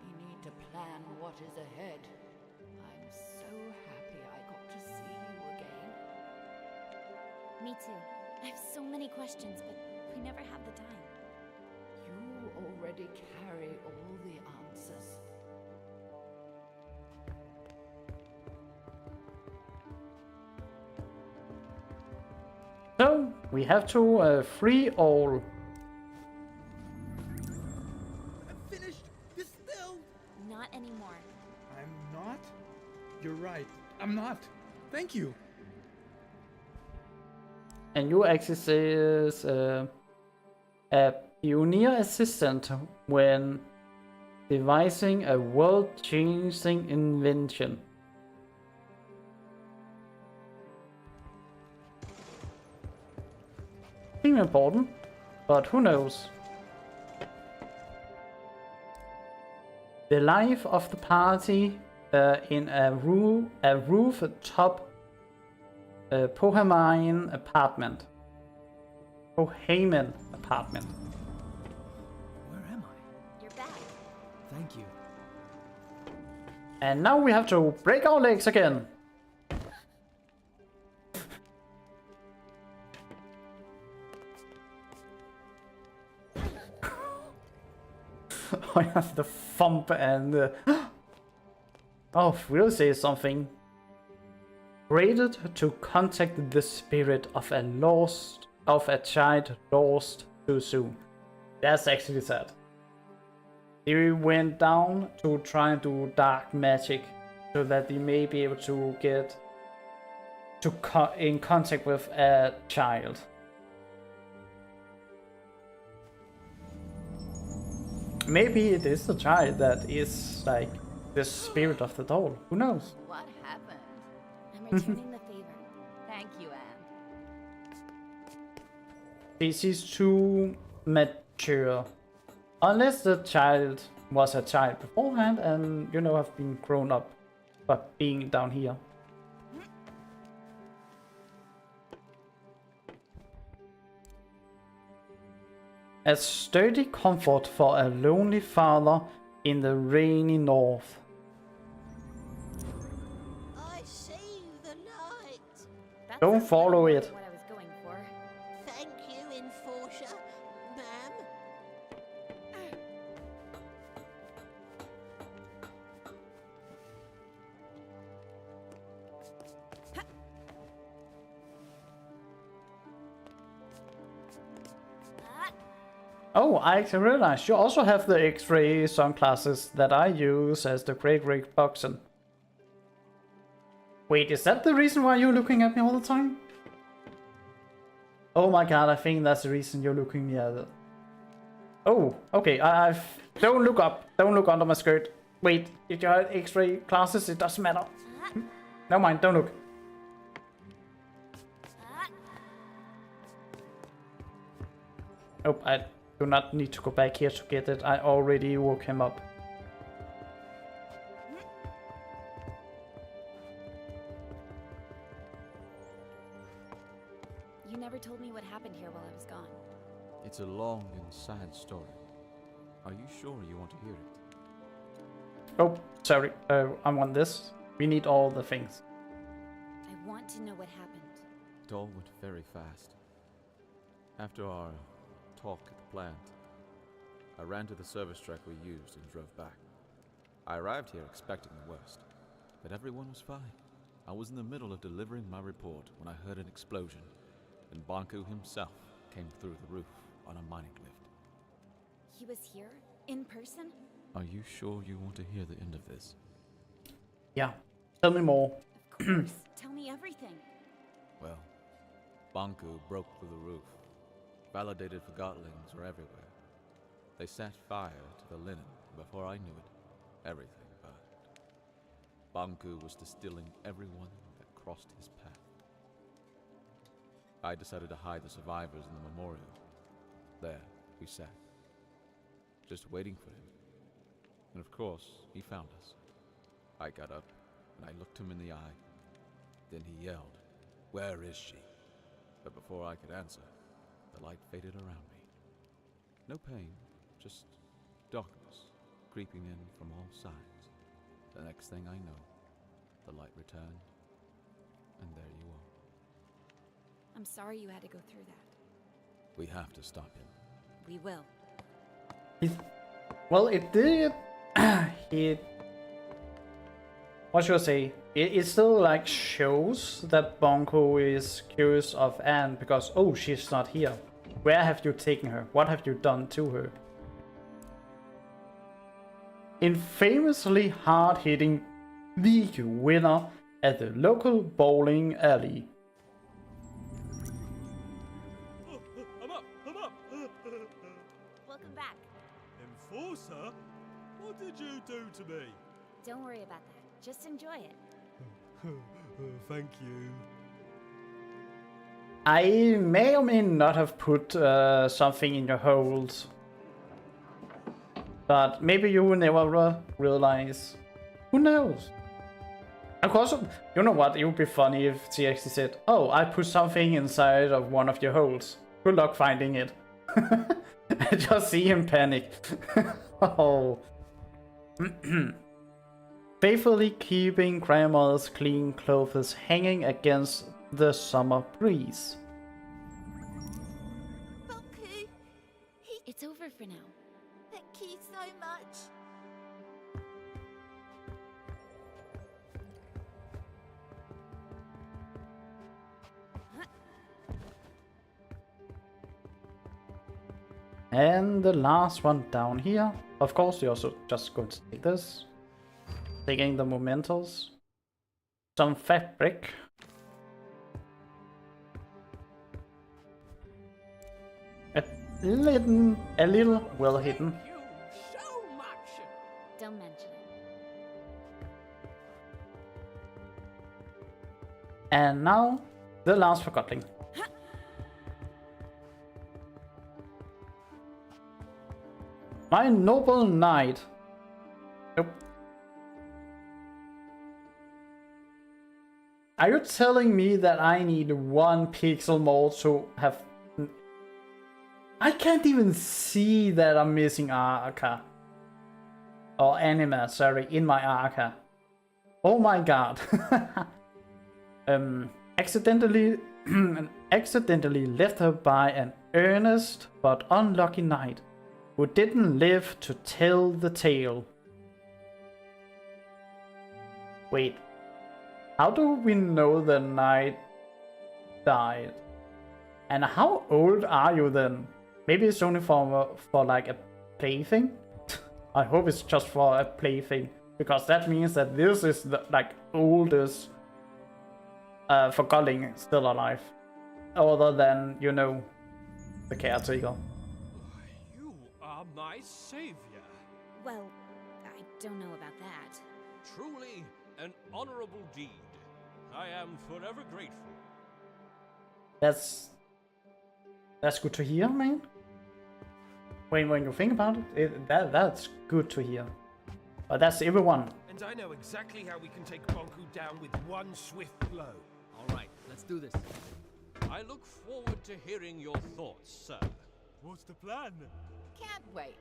We need to plan what is ahead. I'm so happy I got to see you again. Me too. I have so many questions, but we never have the time. You already carry all the answers. So, we have to free all. I'm finished. Distilled. Not anymore. I'm not? You're right. I'm not. Thank you. And you access is a pioneer assistant when devising a world-changing invention. Seems important, but who knows? The life of the party in a rooftop Bohemian apartment. Bohemian apartment. Where am I? You're back. Thank you. And now we have to break our legs again. I have the thump and oh, we'll say something. Rated to contact the spirit of a child lost too soon. That's actually sad. They went down to try and do dark magic so that they may be able to get in contact with a child. Maybe it is the child that is like the spirit of the doll. Who knows? What happened? I'm returning the favor. Thank you, Anne. She's too mature. Unless the child was a child beforehand and, you know, have been grown up but being down here. A sturdy comfort for a lonely father in the rainy north. I see the light. That's Don't a little follow more it. than what I was going for. Thank you, Enforcer, ma'am. Oh, I actually realized you also have the X-ray sunglasses that I use as the Great Rig Boxen. Wait, is that the reason why you're looking at me all the time? Oh my god, I think that's the reason you're looking at it. Oh, okay, don't look up. Don't look under my skirt. Wait, if you have X-ray glasses, it doesn't matter. Never mind, don't look. Nope, I do not need to go back here to get it. I already woke him up. You never told me what happened here while I was gone. It's a long and sad story. Are you sure you want to hear it? Oh, sorry. I want this. We need all the things. I want to know what happened. It all went very fast. After our talk at the plant, I ran to the service truck we used and drove back. I arrived here expecting the worst, but everyone was fine. I was in the middle of delivering my report when I heard an explosion, and Bonku himself came through the roof on a mining lift. He was here? In person? Are you sure you want to hear the end of this? Yeah. Tell me more. Of course. Tell me everything. Well, Bonku broke through the roof. Validated Forgottlings were everywhere. They set fire to the linen. Before I knew it, everything burned. Bonku was distilling everyone that crossed his path. I decided to hide the survivors in the memorial. There, we sat, just waiting for him. And of course, he found us. I got up, and I looked him in the eye. Then he yelled, "Where is she?" But before I could answer, the light faded around me. No pain, just darkness creeping in from all sides. The next thing I know, the light returned, and there you are. I'm sorry you had to go through that. We have to stop him. We will. Well, it did. What should I say? It still like shows that Bonko is curious of Anne because, oh, she's not here. Where have you taken her? What have you done to her? Infamously hard-hitting league winner at the local bowling alley. I'm up! Welcome back. Enforcer? What did you do to me? Don't worry about that. Just enjoy it. Thank you. I may or may not have put something in your holes. But maybe you will never realize. Who knows? Of course, you know what? It would be funny if she actually said, "Oh, I put something inside of one of your holes. Good luck finding it." I just see him panic. Oh. Faithfully keeping grandmother's clean clothes hanging against the summer breeze. Bonku, It's over for now. thank you so much. And the last one down here. Of course, you're also just going to take this. Taking the mementos. Some fabric. A little well hidden. Thank you so much. Don't mention it. And now, the last Forgotten. My noble knight. Nope. Are you telling me that I need 1 pixel more to have I can't even see that I'm missing Arca. Or Anima, sorry, in my Arca. Oh my god. Accidentally accidentally left her by an earnest but unlucky knight who didn't live to tell the tale. Wait, how do we know the knight died? And how old are you then? Maybe it's only for like a plaything? I hope it's just for a plaything, because that means that this is the like oldest Forgotling still alive. Other than, you know, the caretaker. You are my savior. Well, I don't know about that. Truly an honorable deed. I am forever grateful. That's good to hear, man. When you think about it, that's good to hear. But that's everyone. And I know exactly how we can take Bonku down with one swift blow. All right, let's do this. I look forward to hearing your thoughts, sir. What's the plan? Can't wait.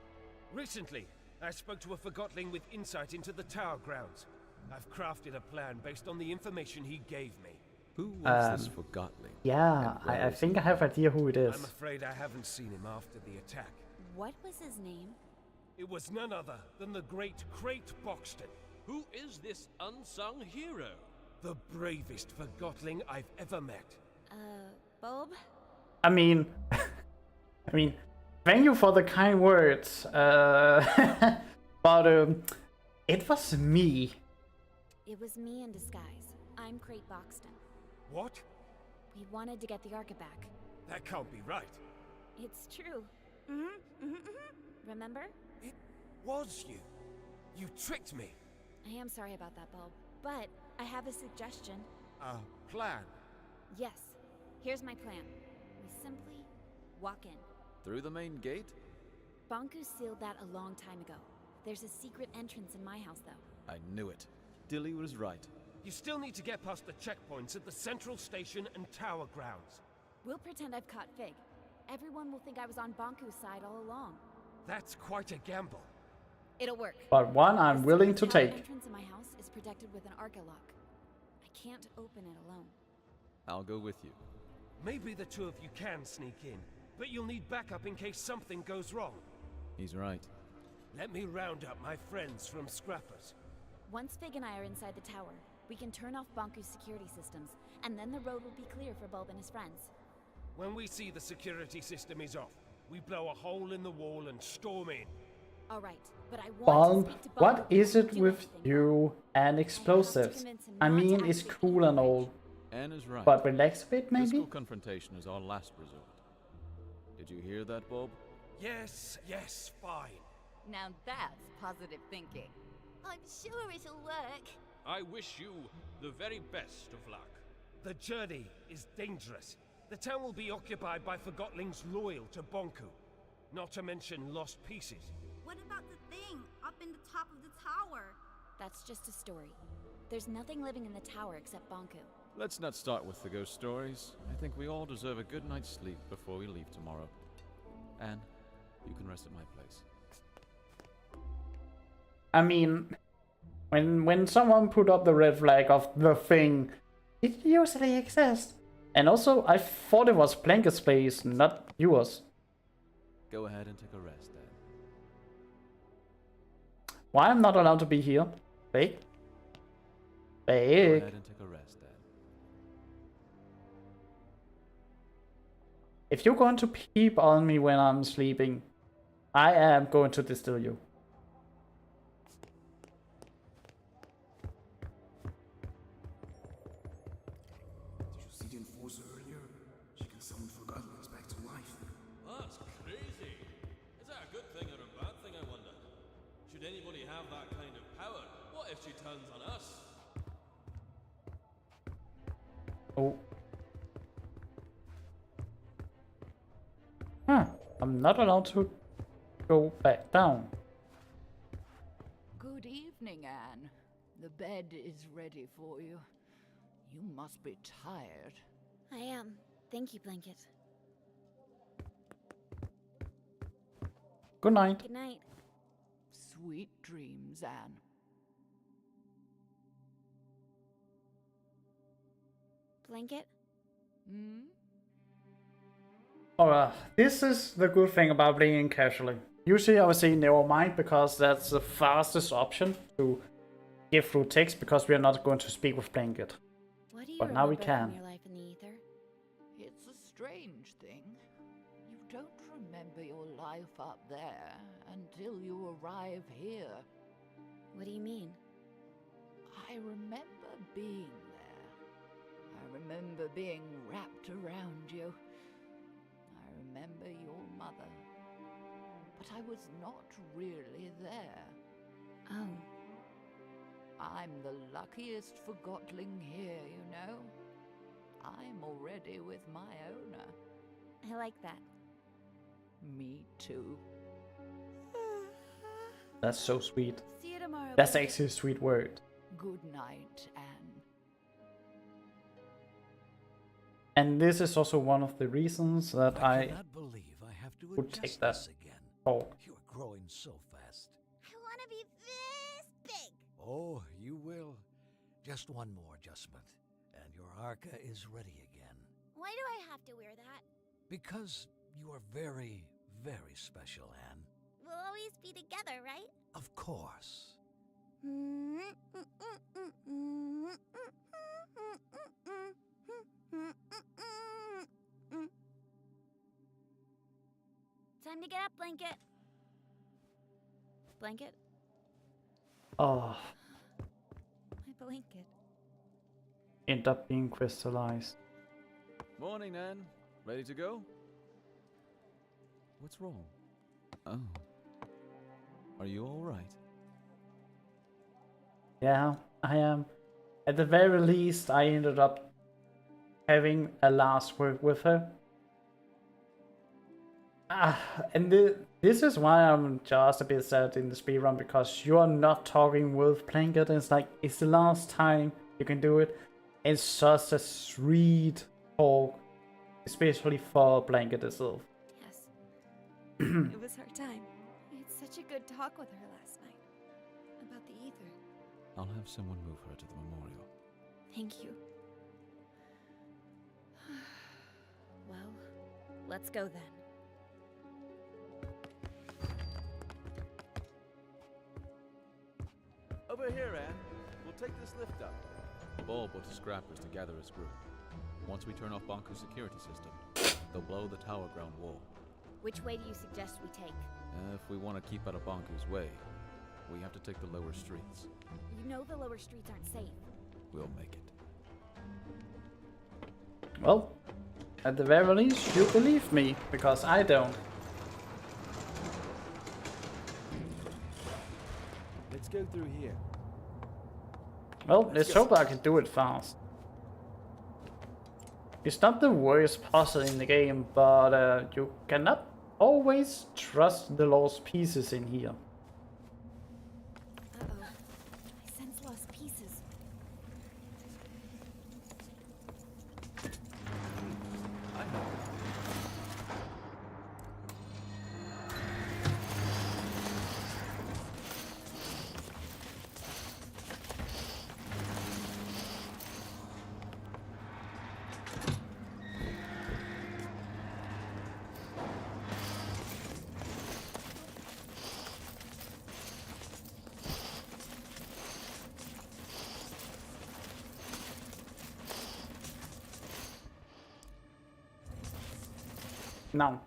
Recently, I spoke to a Forgotling with insight into the tower grounds. I've crafted a plan based on the information he gave me. Who was this Forgotling? Yeah, I think I have an idea who it is. I'm afraid I haven't seen him after the attack. What was his name? It was none other than the great Crate Boxton. Who is this unsung hero? The bravest Forgotling I've ever met. Bulb? I mean, thank you for the kind words. But it was me. It was me in disguise. I'm Crate Boxton. What? We wanted to get the Arca back. That can't be right. It's true. Remember? It was you. You tricked me. I am sorry about that, Bulb. But I have a suggestion. A plan? Yes. Here's my plan. We simply walk in. Through the main gate? Bonku sealed that a long time ago. There's a secret entrance in my house, though. I knew it. Dilly was right. You still need to get past the checkpoints at the central station and tower grounds. We'll pretend I've caught Fig. Everyone will think I was on Bonku's side all along. That's quite a gamble. It'll work. But one I'm willing to The take. entrance in my house is protected with an Arca lock. I can't open it alone. I'll go with you. Maybe the two of you can sneak in, but you'll need backup in case something goes wrong. He's right. Let me round up my friends from Scrappers. Once Fig and I are inside the tower, we can turn off Bonku's security systems, and then the road will be clear for Bulb and his friends. When we see the security system is off, we blow a hole in the wall and storm in. All right, but I want Bulb, to speak to Bonku what is it before we do with anything. you and explosives? I mean, it's cool and all, Anne is right. but relax a bit, Physical maybe? confrontation is our last resort. Did you hear that, Bulb? Yes, fine. Now that's positive thinking. I'm sure it'll work. I wish you the very best of luck. The journey is dangerous. The town will be occupied by Forgotlings loyal to Bonku. Not to mention lost pieces. What about the thing up in the top of the tower? That's just a story. There's nothing living in the tower except Bonku. Let's not start with the ghost stories. I think we all deserve a good night's sleep before we leave tomorrow. Anne, you can rest at my place. I mean, when someone put up the red flag of the thing, it usually exists. And also, I thought it was Blanket space, not yours. Go ahead and take a rest, Anne. Why I'm not allowed to be here? Fake? Go Fake. ahead and take a rest, Anne. If you're going to peep on me when I'm sleeping, I am going to distill you. Did you see the enforcer earlier? She can summon Forgottlings back to life. That's crazy. Is that a good thing or a bad thing, I wonder? Should anybody have that kind of power? What if she turns on us? Oh. Huh. I'm not allowed to go back down. Good evening, Anne. The bed is ready for you. You must be tired. I am. Thank you, Blanket. Good night. Good night. Sweet dreams, Anne. Blanket? Hmm? This is the good thing about playing casually. Usually I would say never mind because that's the fastest option to get through text because we are not going to speak with Blanket. What do you But now we remember can. from your life in the ether? It's a strange thing. You don't remember your life up there until you arrive here. What do you mean? I remember being there. I remember being wrapped around you. I remember your mother. But I was not really there. Oh. I'm the luckiest Forgotling here, you know. I'm already with my owner. I like that. Me too. That's so sweet. See you tomorrow. That's Blanket. actually a sweet word. Good night, Anne. And this is also one of the reasons that I cannot believe I have to would adjust take that this again. talk. You're growing so fast. I want to be this big. Oh, you will. Just one more adjustment, and your Arca is ready again. Why do I have to wear that? Because you are very, very special, Anne. We'll always be together, right? Of course. Time to get up, Blanket. Blanket? Oh, My blanket. end up being crystallized. Morning, Nan. Ready to go? What's wrong? Oh. Are you alright? Yeah, I am. At the very least, I ended up having a last word with her. And this is why I'm just a bit sad in the speedrun, because you are not talking with Blanket. It's like, it's the last time you can do it. It's such a sweet talk, especially for Blanket itself. Yes. It was her time. I had such a good talk with her last night. About the ether. I'll have someone move her to the memorial. Thank you. Well, let's go then. Over here, Anne. We'll take this lift up. Bulb went to Scrappers to gather his group. Once we turn off Bonku's security system, they'll blow the tower ground wall. Which way do you suggest we take? If we want to keep out of Bonku's way, we have to take the lower streets. You know the lower streets aren't safe. We'll make it. Well, at the very least, you believe me, because I don't. Let's go through here. Well, let's hope I can do it fast. It's not the worst puzzle in the game, but you cannot always trust the lost pieces in here. Uh-oh. I sense lost pieces. I know. Now.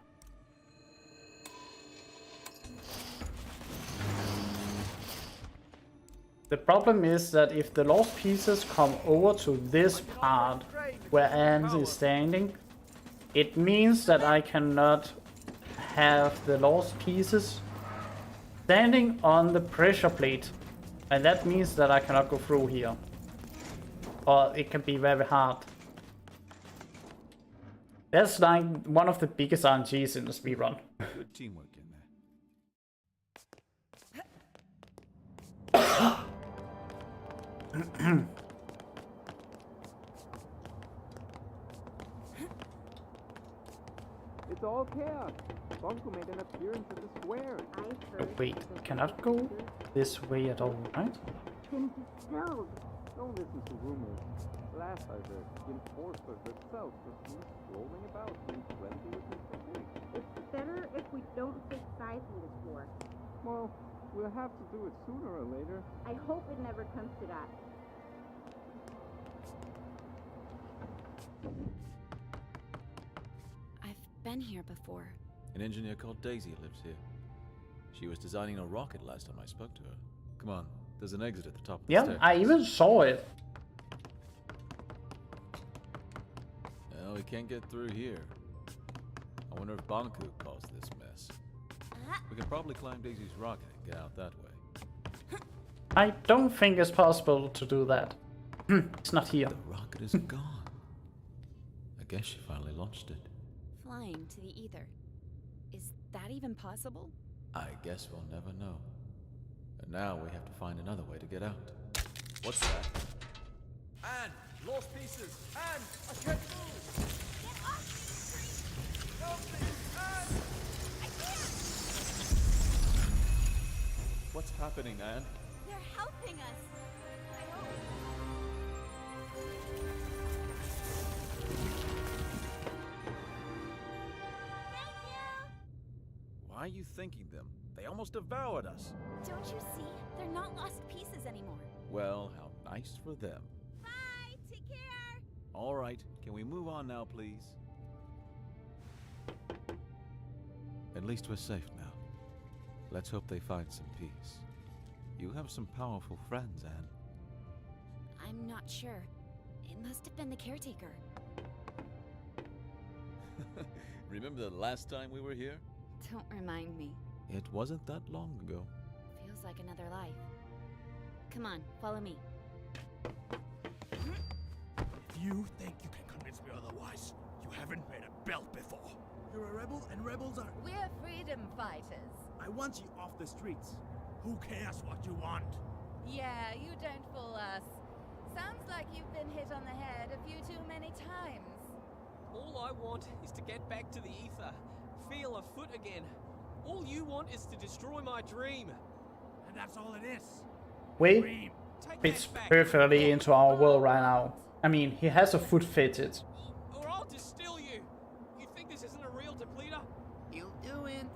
The problem is that if the lost pieces come over to this part where Anne is standing, it means that I cannot have the lost pieces standing on the pressure plate. And that means that I cannot go through here. Or it can be very hard. That's like one of the biggest RNGs in the speedrun. Good teamwork in there. It's all chaos. Bunko made an appearance at the square. Wait, cannot go this way at all, right? Been distilled. Don't listen to rumors. Last I heard, the enforcer herself was seen strolling about being friendly with Mr. Big. It's better if we don't take sides in this war. Well, we'll have to do it sooner or later. I hope it never comes to that. I've been here before. An engineer called Daisy lives here. She was designing a rocket last time I spoke to her. Come on, there's an exit at the top of the Yeah, stairs. I even saw it. Well, we can't get through here. I wonder if Banku caused this mess. We could probably climb Daisy's rocket and get out that way. I don't think it's possible to do that. It's not here. The rocket is gone. I guess she finally launched it. Flying to the ether. Is that even possible? I guess we'll never know. And now we have to find another way to get out. What's that? Anne! Lost pieces! Anne! I can't move! Get off me! Help me! Anne! I can't! What's happening, Anne? They're helping us. I hope. Thank you! Why are you thanking them? They almost devoured us. Don't you see? They're not lost pieces anymore. Well, how nice for them. Bye! Take care! All right, can we move on now, please? At least we're safe now. Let's hope they find some peace. You have some powerful friends, Anne. I'm not sure. It must have been the caretaker. Remember the last time we were here? Don't remind me. It wasn't that long ago. Feels like another life. Come on, follow me. If you think you can convince me otherwise, you haven't made a belt before. You're a rebel, and rebels are... We're freedom fighters. I want you off the streets. Who cares what you want? Yeah, you don't fool us. Sounds like you've been hit on the head a few too many times. All I want is to get back to the ether, feel a foot again. All you want is to destroy my dream. And that's all it is. Wait, Dream. fits perfectly into our world right now. I mean, he has a foot fetish. Or I'll distill you. You think this isn't a real depleter? You do it.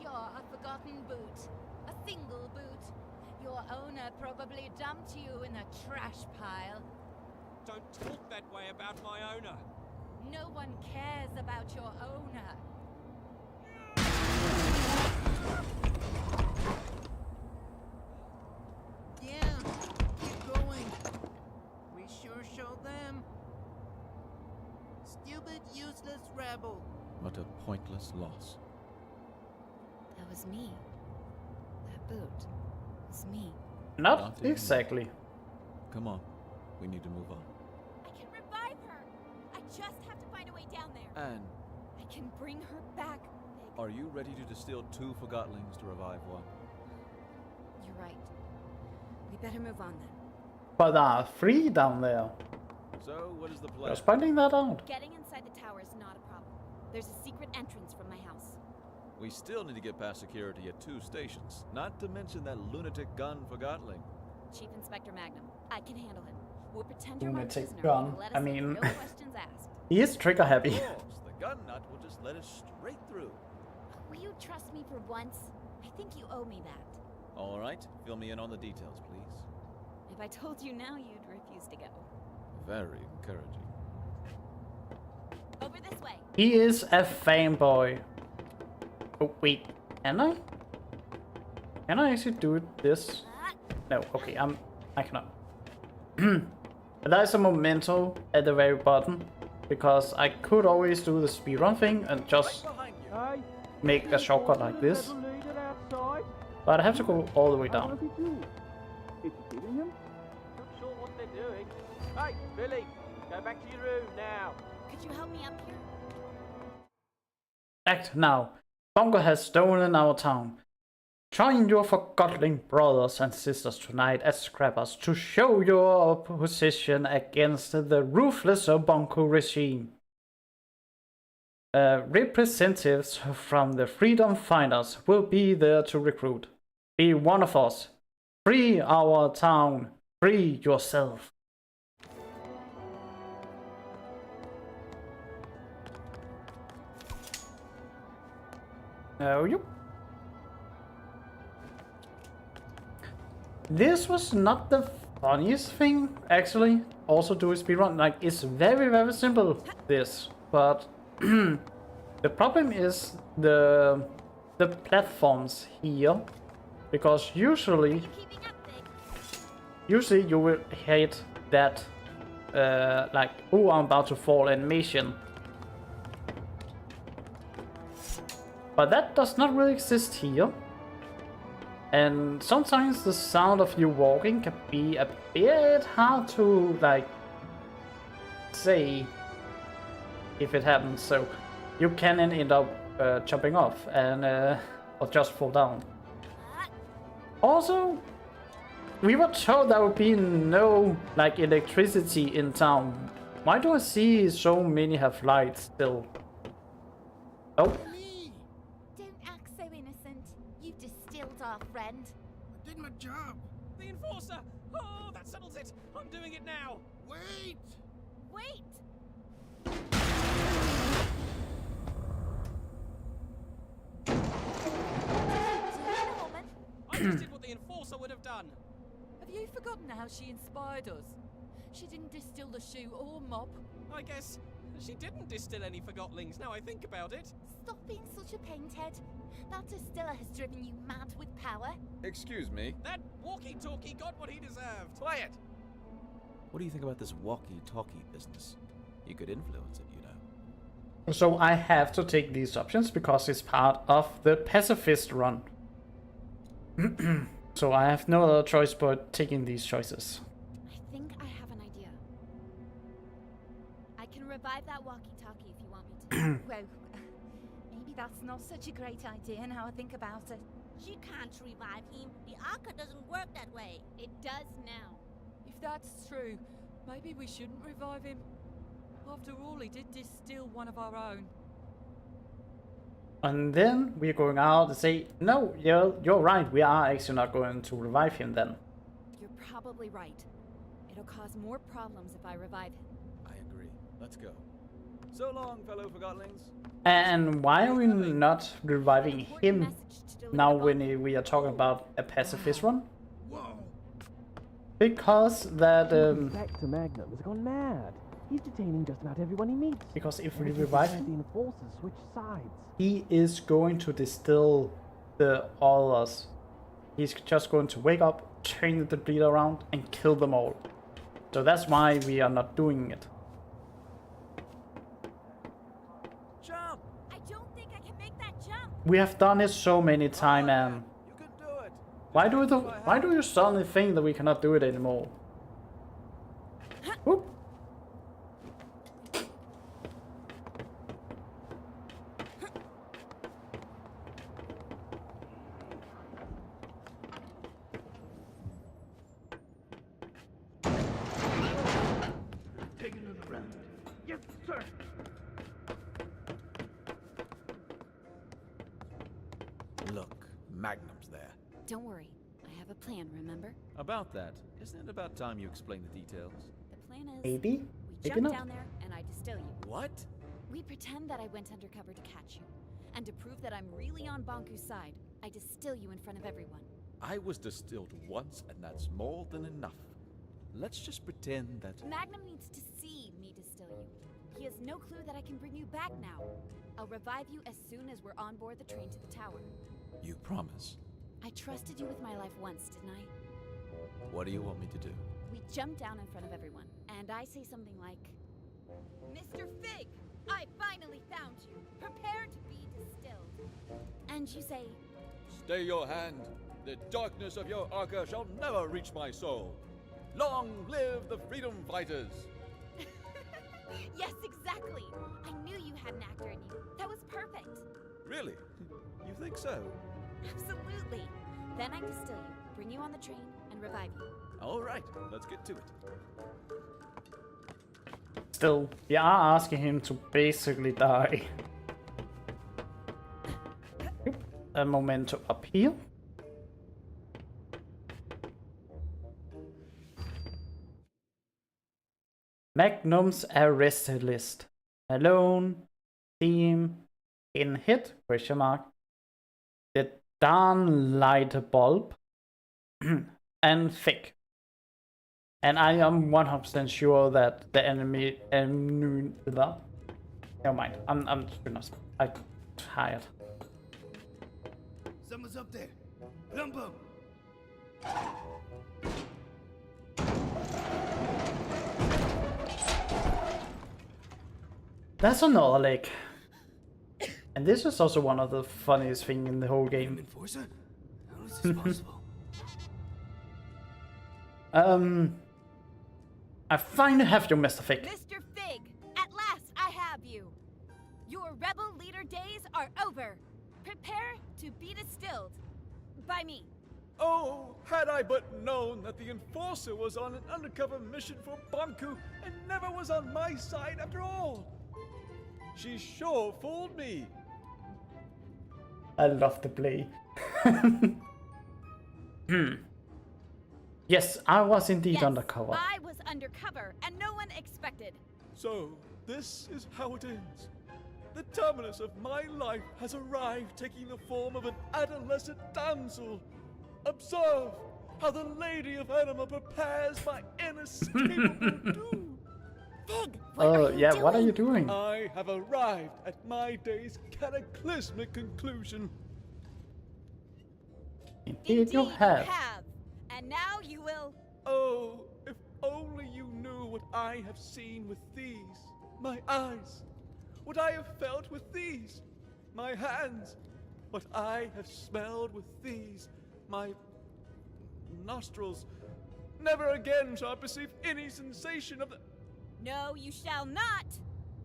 You're a forgotten boot. A single boot. Your owner probably dumped you in the trash pile. Don't talk that way about my owner. No one cares about your owner. Yeah, keep going. We sure showed them. Stupid, useless rebel. What a pointless loss. That was me. That boot was me. Not exactly. Come on, we need to move on. I can revive her. I just have to find a way down there. Anne, I can bring her back. are you ready to distill 2 Forgottlings to revive one? You're right. We better move on then. But there are 3 down there. So, what is the plan? Just pointing that out. Getting inside the tower is not a problem. There's a secret entrance from my house. We still need to get past security at 2 stations, not to mention that lunatic gun Forgottling. Chief Inspector Magnum, I can handle him. We'll pretend you're my Lunatic prisoner. gun. and let I us have mean, no questions asked. he is trigger happy. Of course, the gun nut will just let us straight through. Will you trust me for once? I think you owe me that. All right, fill me in on the details, please. If I told you now, you'd refuse to go. Very encouraging. Over this way. He is a fanboy. Oh, wait. Can I? Can I actually do it this? No, okay, I cannot. There's a memento at the very bottom, because I could always do the speedrun thing and just make a shortcut like this. But I have to go all the way down. Is he killing him? Not sure what they're doing. Hey, Billy, go back to your room now. Could you help me up here? Act now. Bunko has stolen our town. Join your Forgotten brothers and sisters tonight at Scrappers to show your opposition against the ruthless Bunko regime. representatives from the Freedom Fighters will be there to recruit. Be one of us. Free our town. Free yourself. Yep. This was not the funniest thing, actually. Also do a speedrun. Like, it's very simple, this. But the problem is the platforms here. Because usually you will hate that like, oh, I'm about to fall animation. But that does not really exist here. And sometimes the sound of you walking can be a bit hard to, like, say if it happens. So you can end up jumping off and or just fall down. Also, we were told there would be no, like, electricity in town. Why do I see so many have lights still? Oh. Don't act so innocent. You've distilled our friend. I did my job. The Enforcer! Oh, that settles it! I'm doing it now! Wait! Wait! I just did what the Enforcer would have done! Have you forgotten how she inspired us? She didn't distill the shoe or mop. I guess she didn't distill any Forgotlings, now I think about it. Stop being such a pain, Ted. That distiller has driven you mad with power. Excuse me. That walkie-talkie got what he deserved. Quiet! What do you think about this walkie-talkie business? You could influence it, you know. So I have to take these options because it's part of the pacifist run. So I have no other choice but taking these choices. I think I have an idea. I can revive that walkie-talkie if you want me to. Well, maybe that's not such a great idea now I think about it. She can't revive him. The Arca doesn't work that way. It does now. If that's true, maybe we shouldn't revive him. After all, he did distill one of our own. And then we're going out and say, no, you're right, we are actually not going to revive him then. You're probably right. It'll cause more problems if I revive him. I agree. Let's go. So long, fellow Forgotlings. And why are we not reviving him now when we are talking about a pacifist run? Whoa! Because that Back to Magnum has gone mad. He's detaining just about everyone he meets. Because if we revive him, the Enforcers switch sides. he is going to distill the others. He's just going to wake up, turn the bleed around, and kill them all. So that's why we are not doing it. Jump! I don't think I can make that jump. We have done it so many times, and You can do it. why do you suddenly think that we cannot do it anymore? Whoop. Take another round. Yes, sir. Look, Magnum's there. Don't worry. I have a plan, remember? About that, isn't it about time you explain the details? The plan is Maybe? we Maybe jump not. down there and I distill you. What? We pretend that I went undercover to catch you. And to prove that I'm really on Bonku's side, I distill you in front of everyone. I was distilled once, and that's more than enough. Let's just pretend that... Magnum needs to see me distill you. He has no clue that I can bring you back now. I'll revive you as soon as we're on board the train to the tower. You promise. I trusted you with my life once, didn't I? What do you want me to do? We jump down in front of everyone, and I say something like, Mr. Fig, I finally found you. Prepare to be distilled. And you say, Stay your hand. The darkness of your Arca shall never reach my soul. Long live the freedom fighters! yes, exactly. I knew you had an actor in you. That was perfect. Really? You think so? Absolutely. Then I distill you, bring you on the train, and revive you. All right, let's get to it. Still, we are asking him to basically die. a memento up here. Magnum's arrest list. Alone, team, in hit, question mark. The darn light bulb, and thick. And I am 100% sure that the enemy, never mind. I'm tired. Someone's up there. Plum bum. That's another leg. And this is also one of the funniest things in the whole game. Enforcer? How is this possible? I finally have you, Mr. Fig. Mr. Fig, at last I have you. Your rebel leader days are over. Prepare to be distilled by me. Oh, had I but known that the Enforcer was on an undercover mission for Banku and never was on my side after all. She sure fooled me. I love the play. Yes, I was indeed undercover. I was undercover, and no one expected. So, this is how it ends. The terminus of my life has arrived, taking the form of an adolescent damsel. Observe how the Lady of Anima prepares my inescapable doom. Fig, what are you doing? I have arrived at my day's cataclysmic conclusion. Indeed you have. And now you will... Oh, if only you knew what I have seen with these, my eyes. What I have felt with these, my hands. What I have smelled with these, my nostrils. Never again shall I perceive any sensation of the... No, you shall not,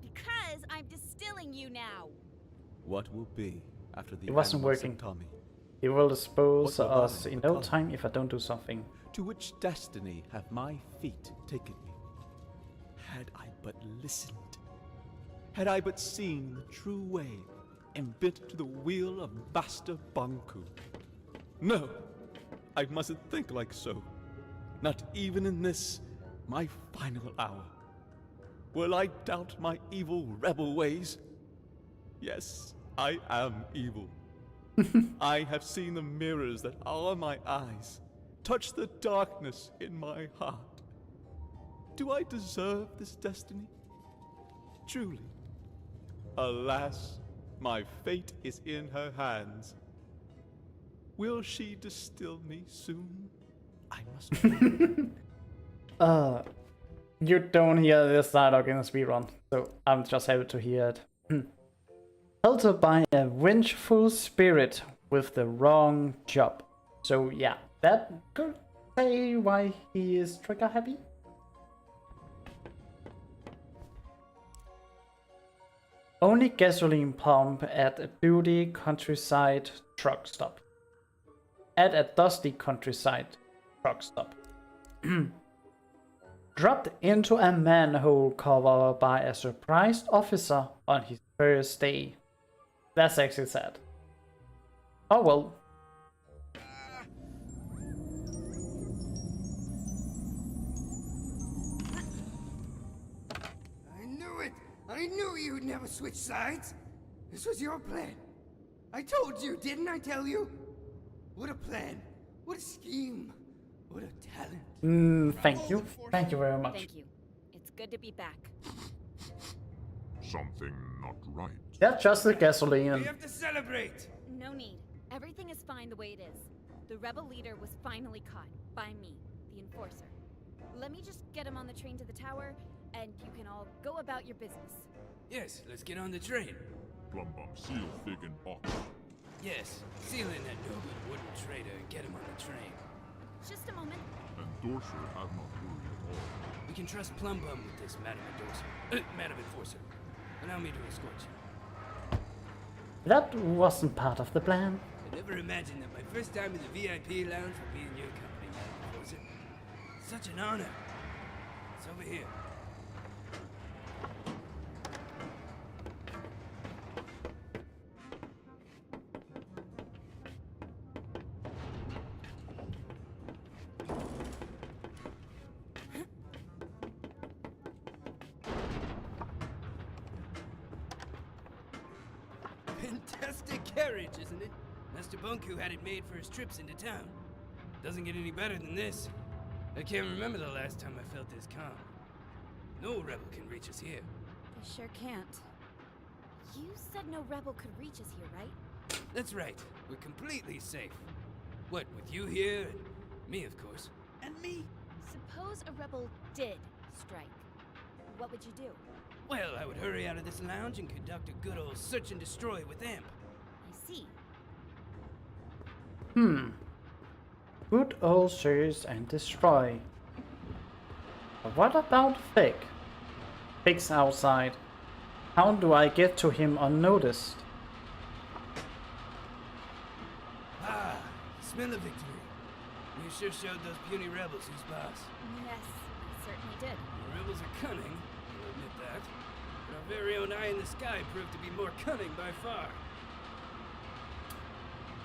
because I'm distilling you now. What will be after the It wasn't working. He will dispose us in no time if I don't do something. To which destiny have my feet taken me? Had I but listened, had I but seen the true way and bent to the wheel of Master Banku. No, I mustn't think like so. Not even in this, my final hour. Will I doubt my evil rebel ways? Yes, I am evil. I have seen the mirrors that are my eyes, touch the darkness in my heart. Do I deserve this destiny? Truly. Alas, my fate is in her hands. Will she distill me soon? I must. You don't hear this dialogue in a speedrun, so I'm just happy to hear it. Held by a vengeful spirit with the wrong job. So yeah, that could say why he is trigger happy. Only gasoline pump at a dirty countryside truck stop. At a dusty countryside truck stop. Dropped into a manhole cover by a surprised officer on his first day. That's actually sad. Oh well. I knew it! I knew you'd never switch sides! This was your plan. I told you, didn't I tell you? What a plan. What a scheme. What a talent. Thank you. Thank you very much. Thank you. It's good to be back. Something not right. That's just the gasoline. We have to celebrate! No need. Everything is fine the way it is. The rebel leader was finally caught by me, the enforcer. Let me just get him on the train to the tower, and you can all go about your business. Yes, let's get on the train. Plum Bum, seal, Fig, and Ox. Yes, seal in that noble wooden traitor and get him on the train. Just a moment. And Dorsher have not worried at all. We can trust Plum Bum with this, Madam Endorser. Madam Enforcer. Allow me to escort you. That wasn't part of the plan. I never imagined that my first time in the VIP lounge would be in your company, Madam Enforcer. Such an honor. It's over here. Fantastic carriage, isn't it? Master Bunku had it made for his trips into town. Doesn't get any better than this. I can't remember the last time I felt this calm. No rebel can reach us here. They sure can't. You said no rebel could reach us here, right? That's right. We're completely safe. What, with you here and me, of course. And me? Suppose a rebel did strike. What would you do? Well, I would hurry out of this lounge and conduct a good old search and destroy with Amp. I see. Good old search and destroy. But what about Fig? Fig's outside. How do I get to him unnoticed? Ah, smell of victory. You sure showed those puny rebels who's boss. Yes, I certainly did. The rebels are cunning, I'll admit that. But our very own eye in the sky proved to be more cunning by far.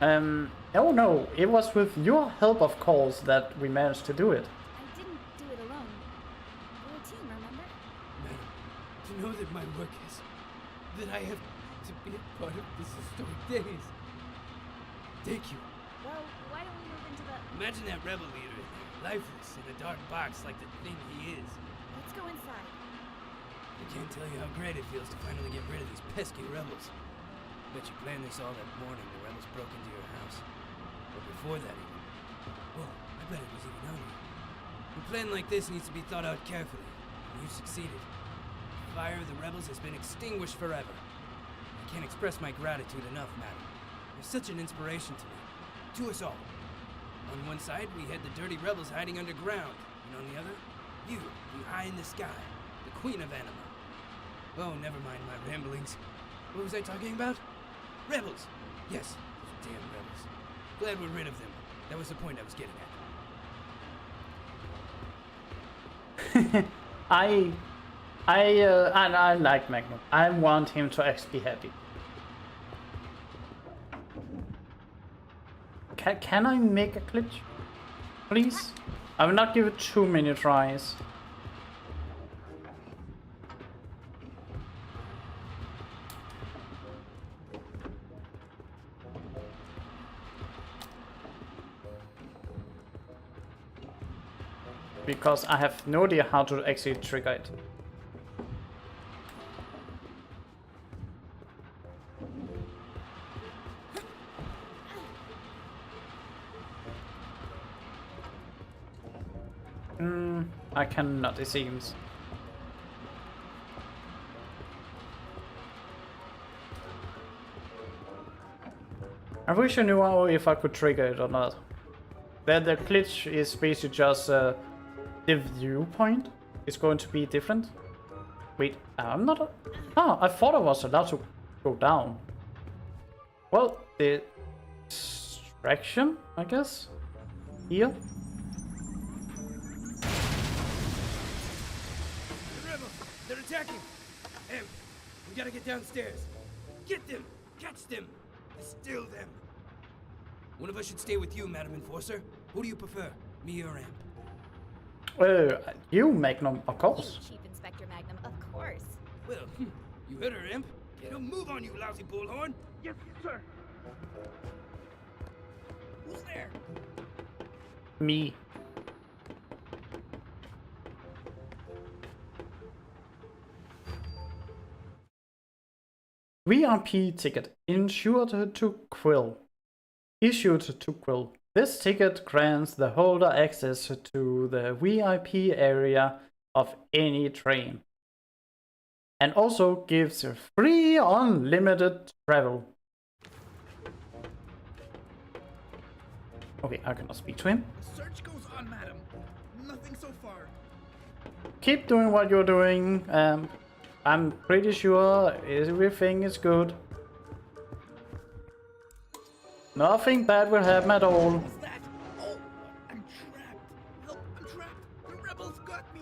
Oh no, it was with your help, of course, that we managed to do it. I didn't do it alone. We're a team, remember? Madam, to know that my work is... that I have to be a part of this historic days. Thank you. Well, why don't we move into the... Imagine that rebel leader in there, lifeless in a dark box like the thing he is. Let's go inside. I can't tell you how great it feels to finally get rid of these pesky rebels. Bet you planned this all that morning the rebels broke into your house. Or before that even. Whoa, I bet it was even earlier. A plan like this needs to be thought out carefully, and you've succeeded. The fire of the rebels has been extinguished forever. I can't express my gratitude enough, madam. You're such an inspiration to me. To us all. On one side, we had the dirty rebels hiding underground, and on the other, you, the eye in the sky, the queen of anima. Oh, never mind my ramblings. What was I talking about? Rebels! Yes, those damn rebels. Glad we're rid of them. That was the point I was getting at. I like Magnum. I want him to actually be happy. Can I make a glitch? Please? I will not give it too many tries. Because I have no idea how to actually trigger it. I cannot, it seems. I wish I knew if I could trigger it or not. Then the glitch is basically just the viewpoint is going to be different. Wait, I'm not. I thought I was allowed to go down. Well, the distraction, I guess. Here. The rebels! They're attacking! Em, we gotta get downstairs. Get them! Catch them! Distill them! One of us should stay with you, Madam Enforcer. Who do you prefer, me or Amp? You, Magnum, of course. Chief Inspector Magnum, of course. Well, you heard her, Imp. Get a move on, you lousy bullhorn. Yes, sir. Who's there? Me. VIP ticket issued to Quill. This ticket grants the holder access to the VIP area of any train. And also gives free unlimited travel. Okay, I cannot speak to him. The search goes on, madam. Nothing so far. Keep doing what you're doing. I'm pretty sure everything is good. Nothing bad will happen at all. What's that? Oh, I'm trapped. Help, I'm trapped. The rebels got me.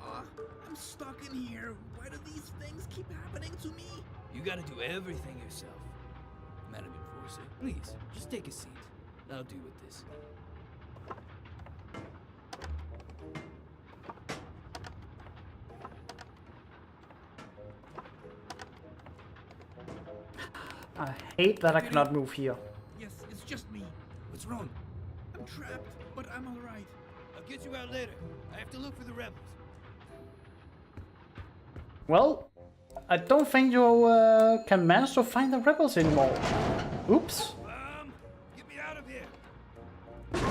I'm stuck in here. Why do these things keep happening to me? You gotta do everything yourself. Madam Enforcer, please, just take a seat. I'll deal with this. I hate that I cannot move here. Yes, it's just me. What's wrong? I'm trapped, but I'm alright. I'll get you out later. I have to look for the rebels. Well, I don't think you can manage to find the rebels anymore. Oops. Get me out of here. Is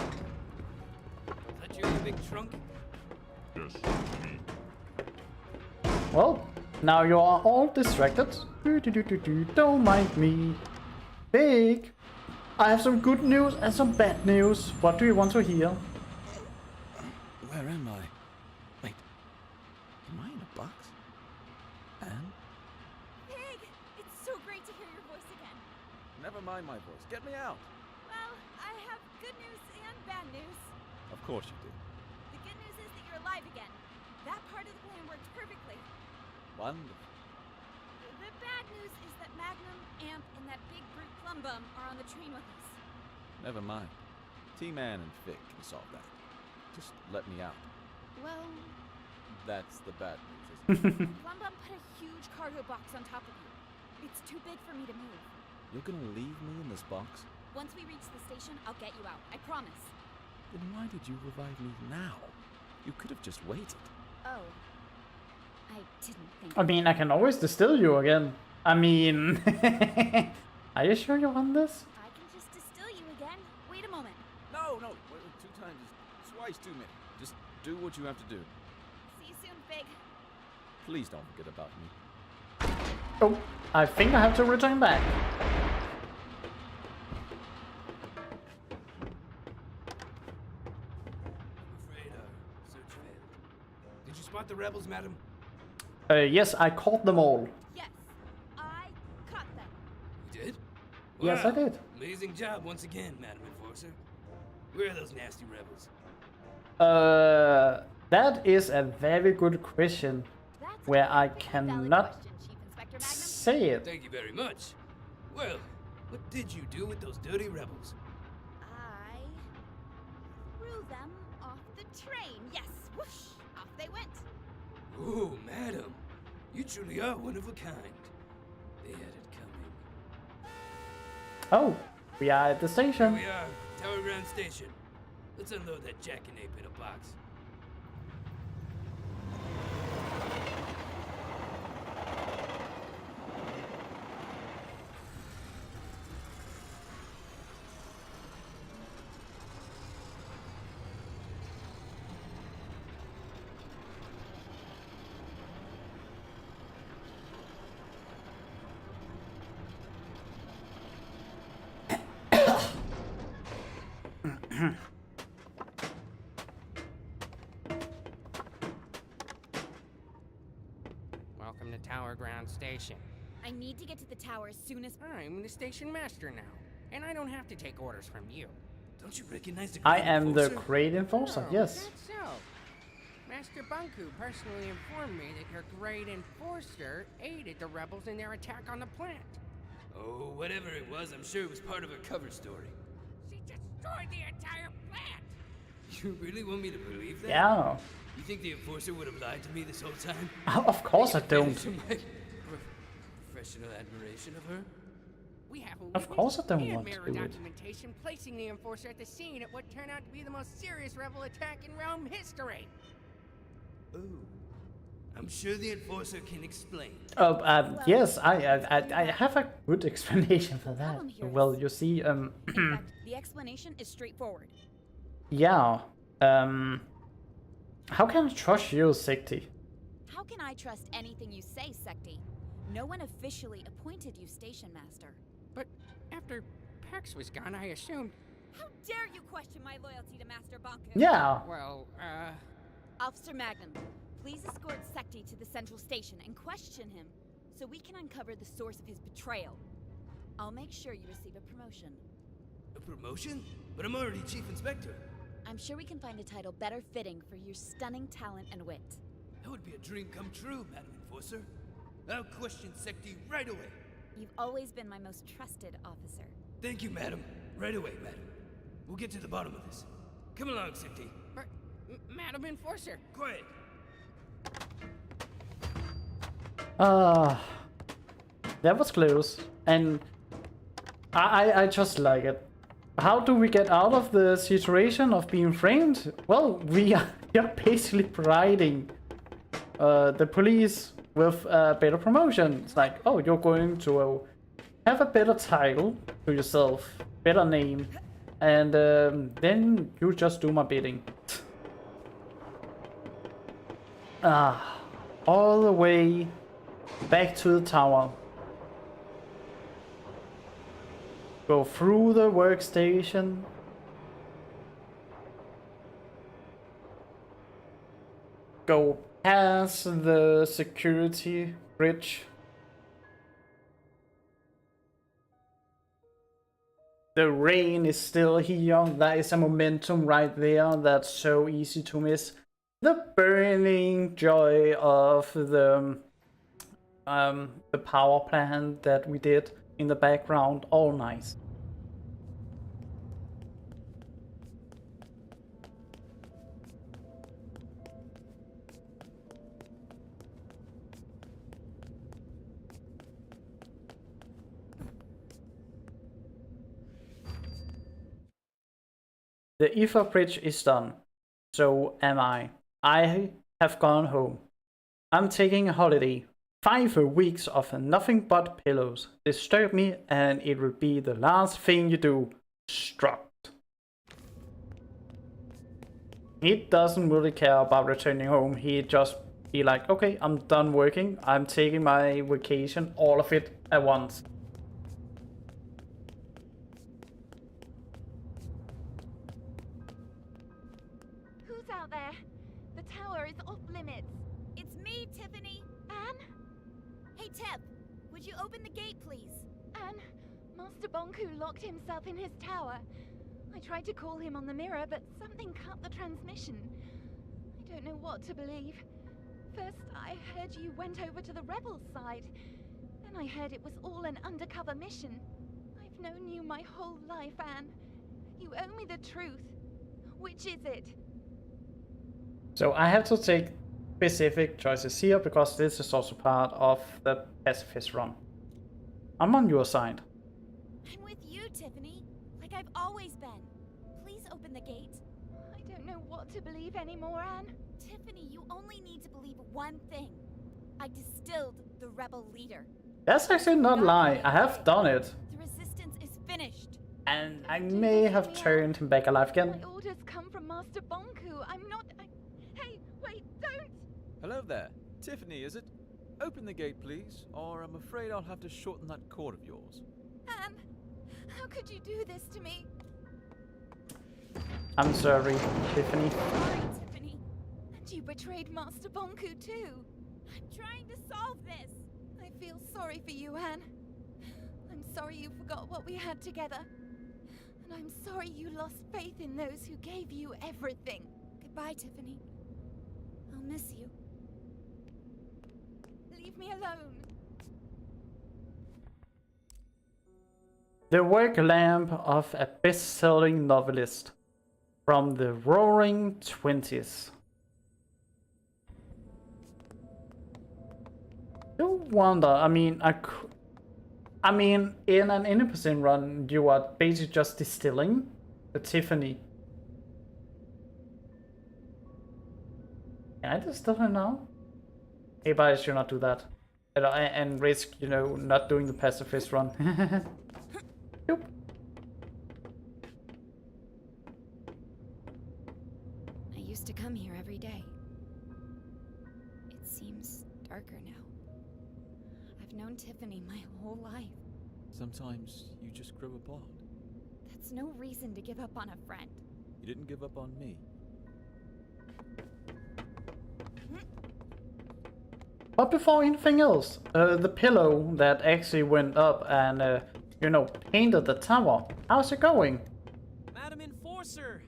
that you, big trunk? Yes, me. Well, now you are all distracted. Don't mind me. Big, I have some good news and some bad news. What do you want to hear? Where am I? Wait, am I in a box? Anne? Pig! It's so great to hear your voice again. Never mind my voice. Get me out. Well, I have good news and bad news. Of course you do. The good news is that you're alive again. That part of the plan worked perfectly. Wonderful. The bad news is that Magnum, Amp, and that big brute Plumbum are on the train with us. Never mind. T-Man and Vic can solve that. Just let me out. Well, That's the bad news, isn't it? Plumbum put a huge cargo box on top of you. It's too big for me to move. You're gonna leave me in this box? Once we reach the station, I'll get you out. I promise. Then why did you revive me now? You could have just waited. Oh. I didn't think. I mean, I can always distill you again. I mean, are you sure you want this? I can just distill you again. Wait a moment. No, wait, 2 times is twice too many. Just do what you have to do. See you soon, Big. Please don't forget about me. Oh, I think I have to return back. Search failed. Did you spot the rebels, madam? Yes, I caught them all. Yes, I caught them. You did? Yes, I did. Amazing job once again, Madam Enforcer. Where are those nasty rebels? That is a very good question. Where I cannot say it. Thank you very much. Well, what did you do with those dirty rebels? I threw them off the train. Yes, whoosh, off they went. Oh, madam, you truly are one of a kind. They had it coming. Oh, we are at the station. Here we are, Tower Ground Station. Let's unload that jackanape in a box. Welcome to Tower Ground Station. I need to get to the tower as soon as. I'm the station master now, and I don't have to take orders from you. Don't you recognize the I am the great enforcer, Oh, yes. That's so. Master Bunku personally informed me that your great enforcer aided the rebels in their attack on the plant. Oh, whatever it was, I'm sure it was part of a cover story. She destroyed the entire plant! You really want me to believe that? Yeah. You think the enforcer would have lied to me this whole time? Of course I don't. To my professional admiration of her? We have a Of course I don't and want to mirror do it. documentation placing the enforcer at the scene at what turned out to be the most serious rebel attack in Rome history. Oh. I'm sure the enforcer can explain. Yes, I have a good explanation for that. Well, you see, In fact, the explanation is straightforward. yeah, how can I trust you, Sekti? How can I trust anything you say, Sekti? No one officially appointed you station master. But after Pax was gone, I assumed. How dare you question my loyalty to Master Banku? Yeah. Well, Officer Magnum, please escort Sekti to the central station and question him so we can uncover the source of his betrayal. I'll make sure you receive a promotion. A promotion? But I'm already Chief Inspector. I'm sure we can find a title better fitting for your stunning talent and wit. That would be a dream come true, Madam Enforcer. I'll question Sekti right away. You've always been my most trusted officer. Thank you, madam. Right away, madam. We'll get to the bottom of this. Come along, Sekti. But, Madam Enforcer. Quiet. That was close. And I just like it. How do we get out of the situation of being framed? Well, we are basically providing the police with a better promotion. It's like, oh, you're going to have a better title to yourself, better name, and then you just do my bidding. All the way back to the tower. Go through the workstation. Go past the security bridge. The rain is still here. That is a momentum right there. That's so easy to miss. The burning joy of the power plant that we did in the background, all nice. The ether bridge is done. So am I. I have gone home. I'm taking a holiday. 5 weeks of nothing but pillows. Disturb me and it will be the last thing you do. Struck. He doesn't really care about returning home. He just be like, okay, I'm done working. I'm taking my vacation, all of it at once. Who's out there? The tower is off limits. It's me, Tiffany. Anne? Hey, Tiff, would you open the gate, please? Anne, Master Bonku locked himself in his tower. I tried to call him on the mirror, but something cut the transmission. I don't know what to believe. First, I heard you went over to the rebels' side. Then I heard it was all an undercover mission. I've known you my whole life, Anne. You owe me the truth. Which is it? So I have to take specific choices here because this is also part of the pacifist run. I'm on your side. I'm with you, Tiffany. Like I've always been. Please open the gate. I don't know what to believe anymore, Anne. Tiffany, you only need to believe one thing. I distilled the rebel leader. That's actually not a lie. I have done it. The resistance is finished. And I may have turned him back alive again. My orders come from Master Bonku. I'm not... Hey, wait, don't! Hello there. Tiffany, is it? Open the gate, please, or I'm afraid I'll have to shorten that cord of yours. Anne, how could you do this to me? I'm sorry, Tiffany. Sorry, Tiffany. And you betrayed Master Bonku too. I'm trying to solve this. I feel sorry for you, Anne. I'm sorry you forgot what we had together. And I'm sorry you lost faith in those who gave you everything. Goodbye, Tiffany. I'll miss you. Leave me alone. The work lamp of a best-selling novelist from the Roaring 20s. No wonder. I mean, in an innocent run, you are basically just distilling the Tiffany. Can I distill her now? Hey, but I should not do that. And risk, you know, not doing the pacifist run. Nope. I used to come here every day. It seems darker now. I've known Tiffany my whole life. Sometimes you just grow apart. That's no reason to give up on a friend. You didn't give up on me. But before anything else, the pillow that actually went up and, you know, painted the tower. How's it going? Madam Enforcer!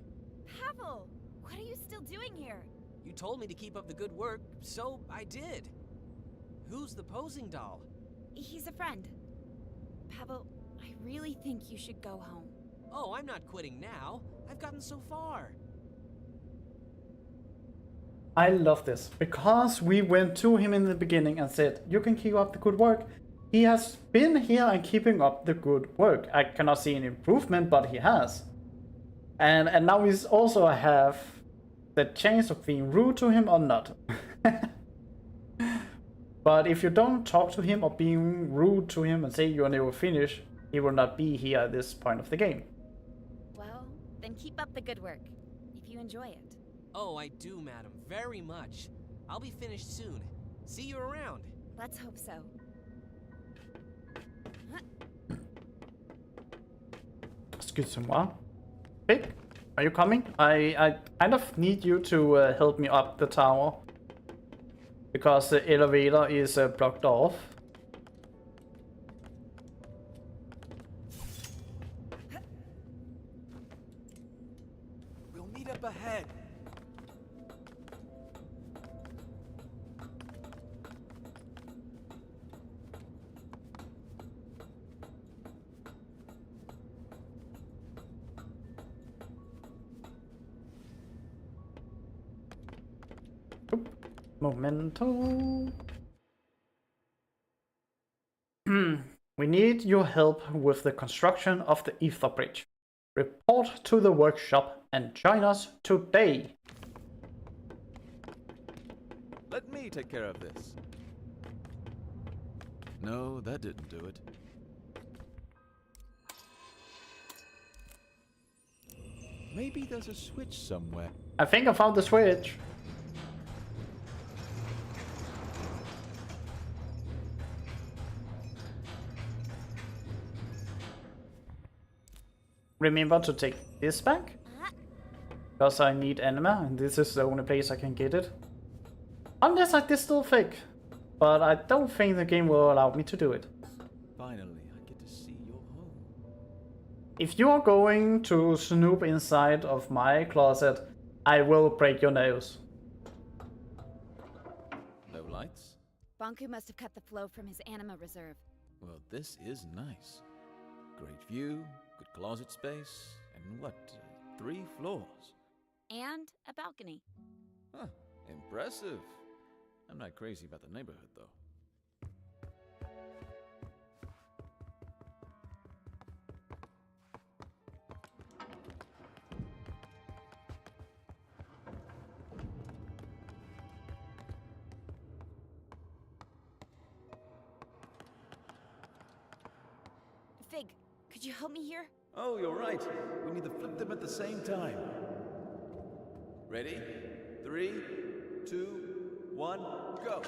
Pavel, what are you still doing here? You told me to keep up the good work, so I did. Who's the posing doll? He's a friend. Pavel, I really think you should go home. Oh, I'm not quitting now. I've gotten so far. I love this, because we went to him in the beginning and said, you can keep up the good work. he has been here and keeping up the good work. I cannot see an improvement, but he has. And now we also have the chance of being rude to him or not. But if you don't talk to him or being rude to him and say you're never finished, he will not be here at this point of the game. Well, then keep up the good work, if you enjoy it. Oh, I do, madam, very much. I'll be finished soon. See you around. Let's hope so. Excuse-moi. Pig, are you coming? I kind of need you to help me up the tower. Because the elevator is blocked off. We'll meet up ahead. Momento. We need your help with the construction of the Ether Bridge. Report to the workshop and join us today. Let me take care of this. No, that didn't do it. Maybe there's a switch somewhere. I think I found the switch. Remember to take this back, because I need anima, and this is the only place I can get it. Unless I distill fake, but I don't think the game will allow me to do it. Finally, I get to see your home. If you are going to snoop inside of my closet, I will break your nose. No lights? Banku must have cut the flow from his anima reserve. Well, this is nice. Great view, good closet space, and what, 3 floors? And a balcony. Huh, impressive. I'm not crazy about the neighborhood, though. Fig, could you help me here? Oh, you're right. We need to flip them at the same time. Ready? 3, 2, 1, go!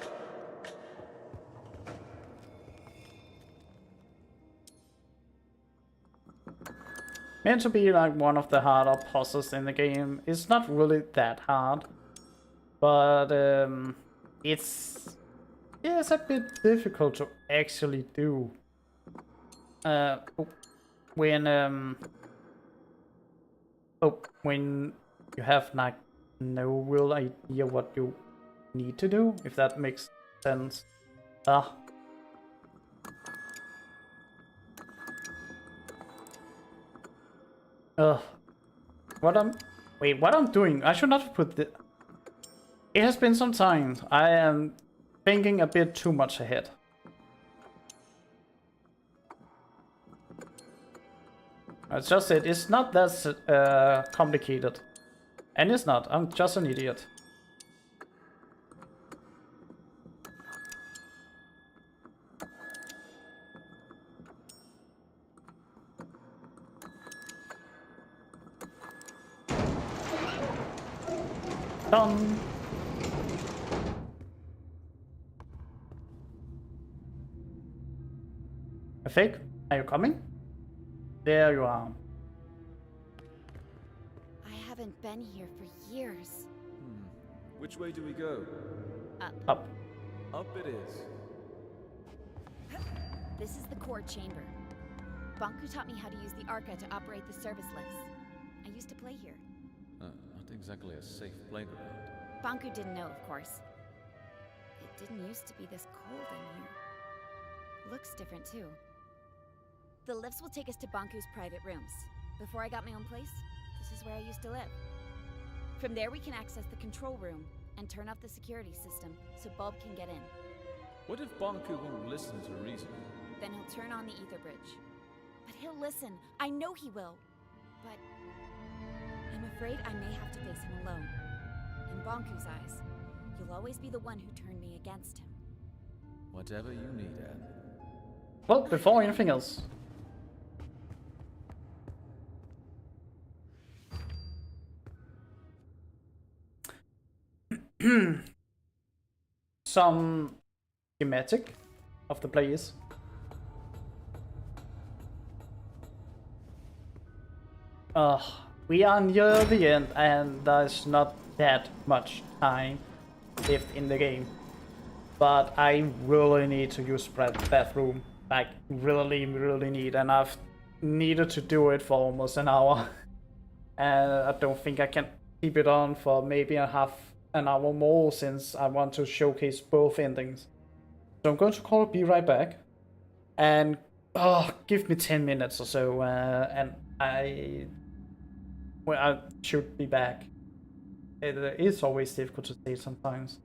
Meant to be like one of the harder puzzles in the game. It's not really that hard, but it's a bit difficult to actually do. When you have like no real idea what you need to do, if that makes sense. What I'm doing? I should not put the. It has been some time. I am thinking a bit too much ahead. It's just it. It's not that complicated, and it's not. I'm just an idiot. Done. Fake, are you coming? There you are. I haven't been here for years. Which way do we go? Up. Up. Up it is. This is the core chamber. Banku taught me how to use the Arca to operate the service lifts. I used to play here. Not exactly a safe playground. Banku didn't know, of course. It didn't used to be this cold in here. Looks different, too. The lifts will take us to Banku's private rooms. Before I got my own place, this is where I used to live. From there, we can access the control room and turn off the security system so Bulb can get in. What if Banku won't listen to reason? Then he'll turn on the ether bridge. But he'll listen. I know he will. But I'm afraid I may have to face him alone. In Bonku's eyes, you'll always be the one who turned me against him. Whatever you need, Anne. Well, before anything else. Some schematic of the place. We are near the end and there's not that much time left in the game. But I really need to use bathroom. Like, really need, and I've needed to do it for almost an hour. And I don't think I can keep it on for maybe a half an hour more, since I want to showcase both endings. So I'm going to be right back. And give me 10 minutes or so, and I should be back. It is always difficult to say sometimes.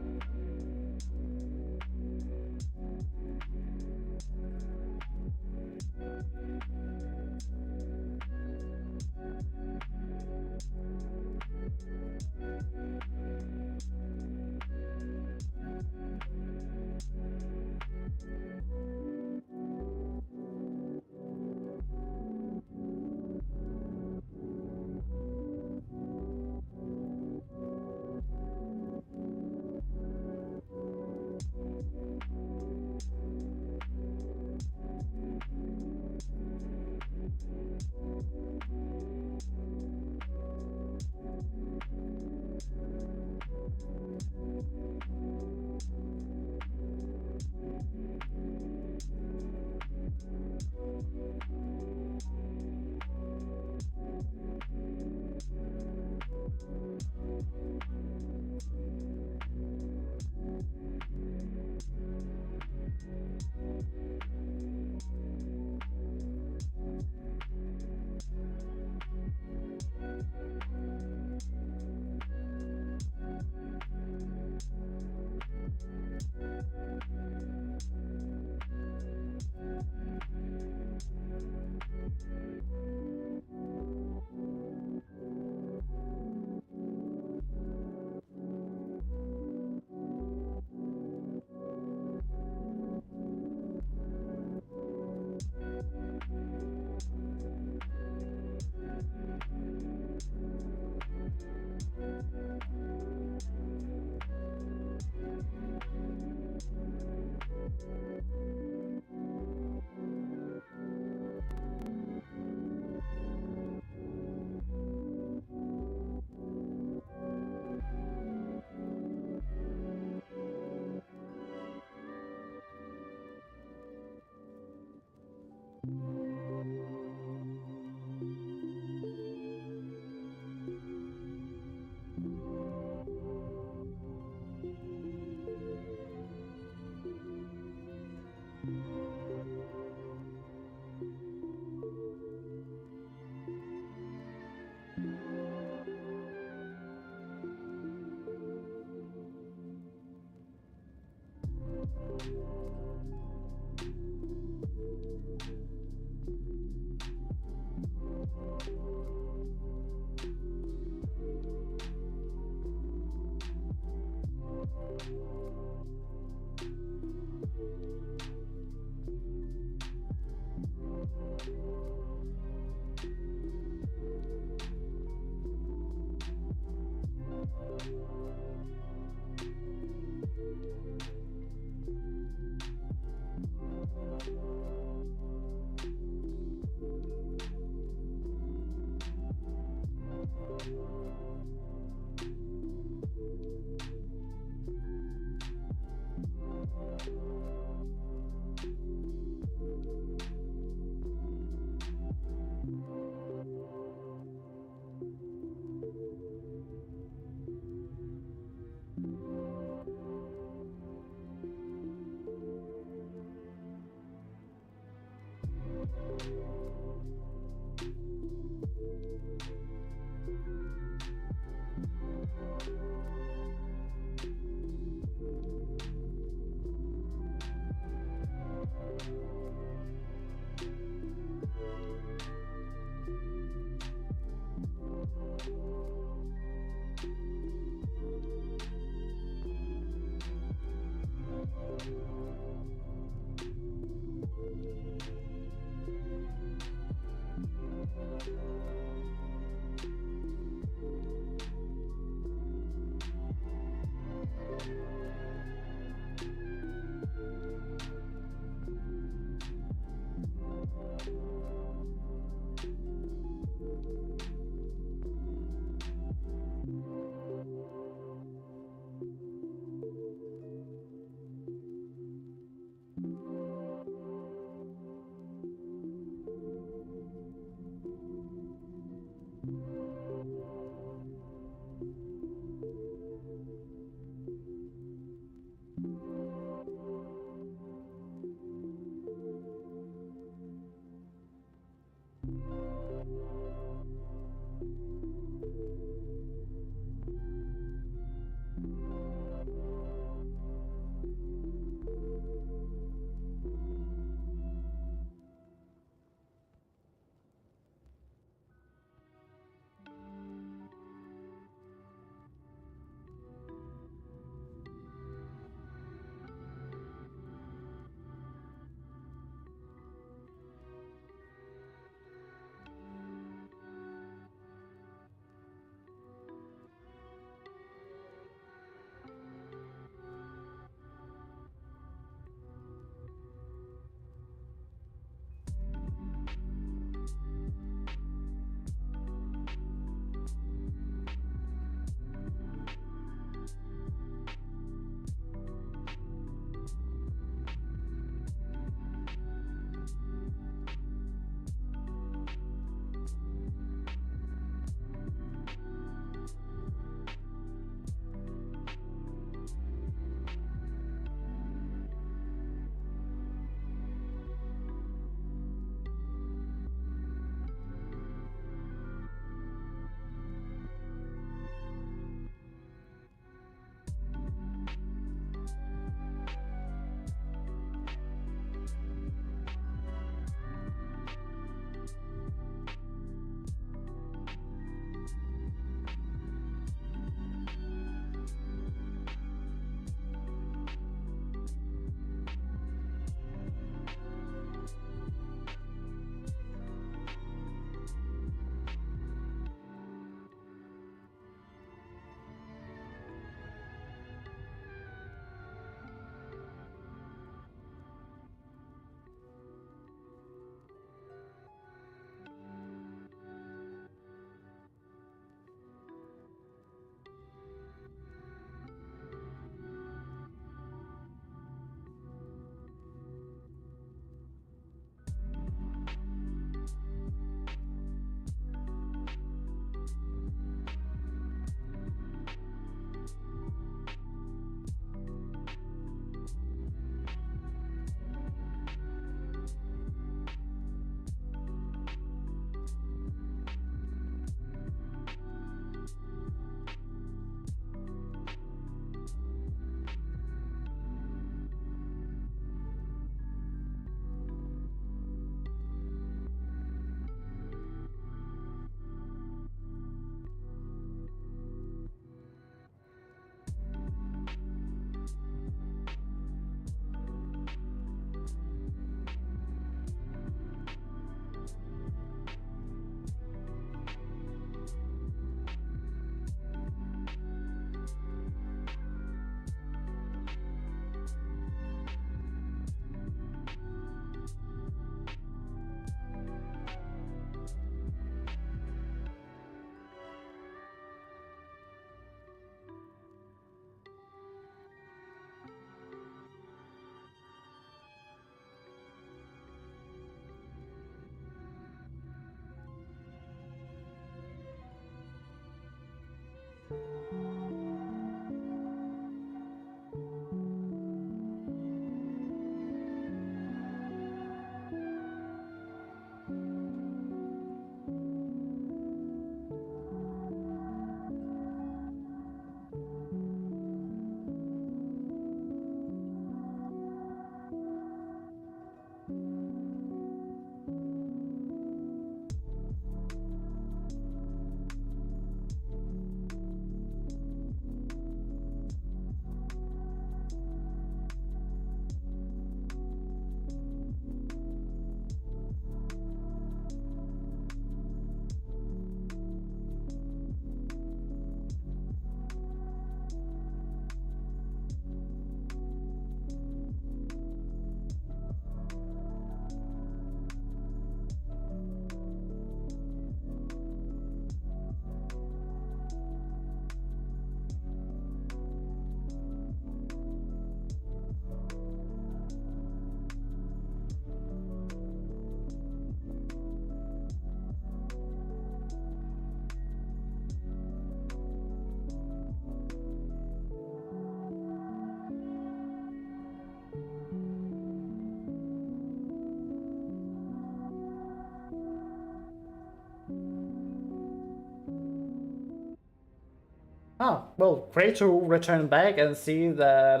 Ah, well, great to return back and see that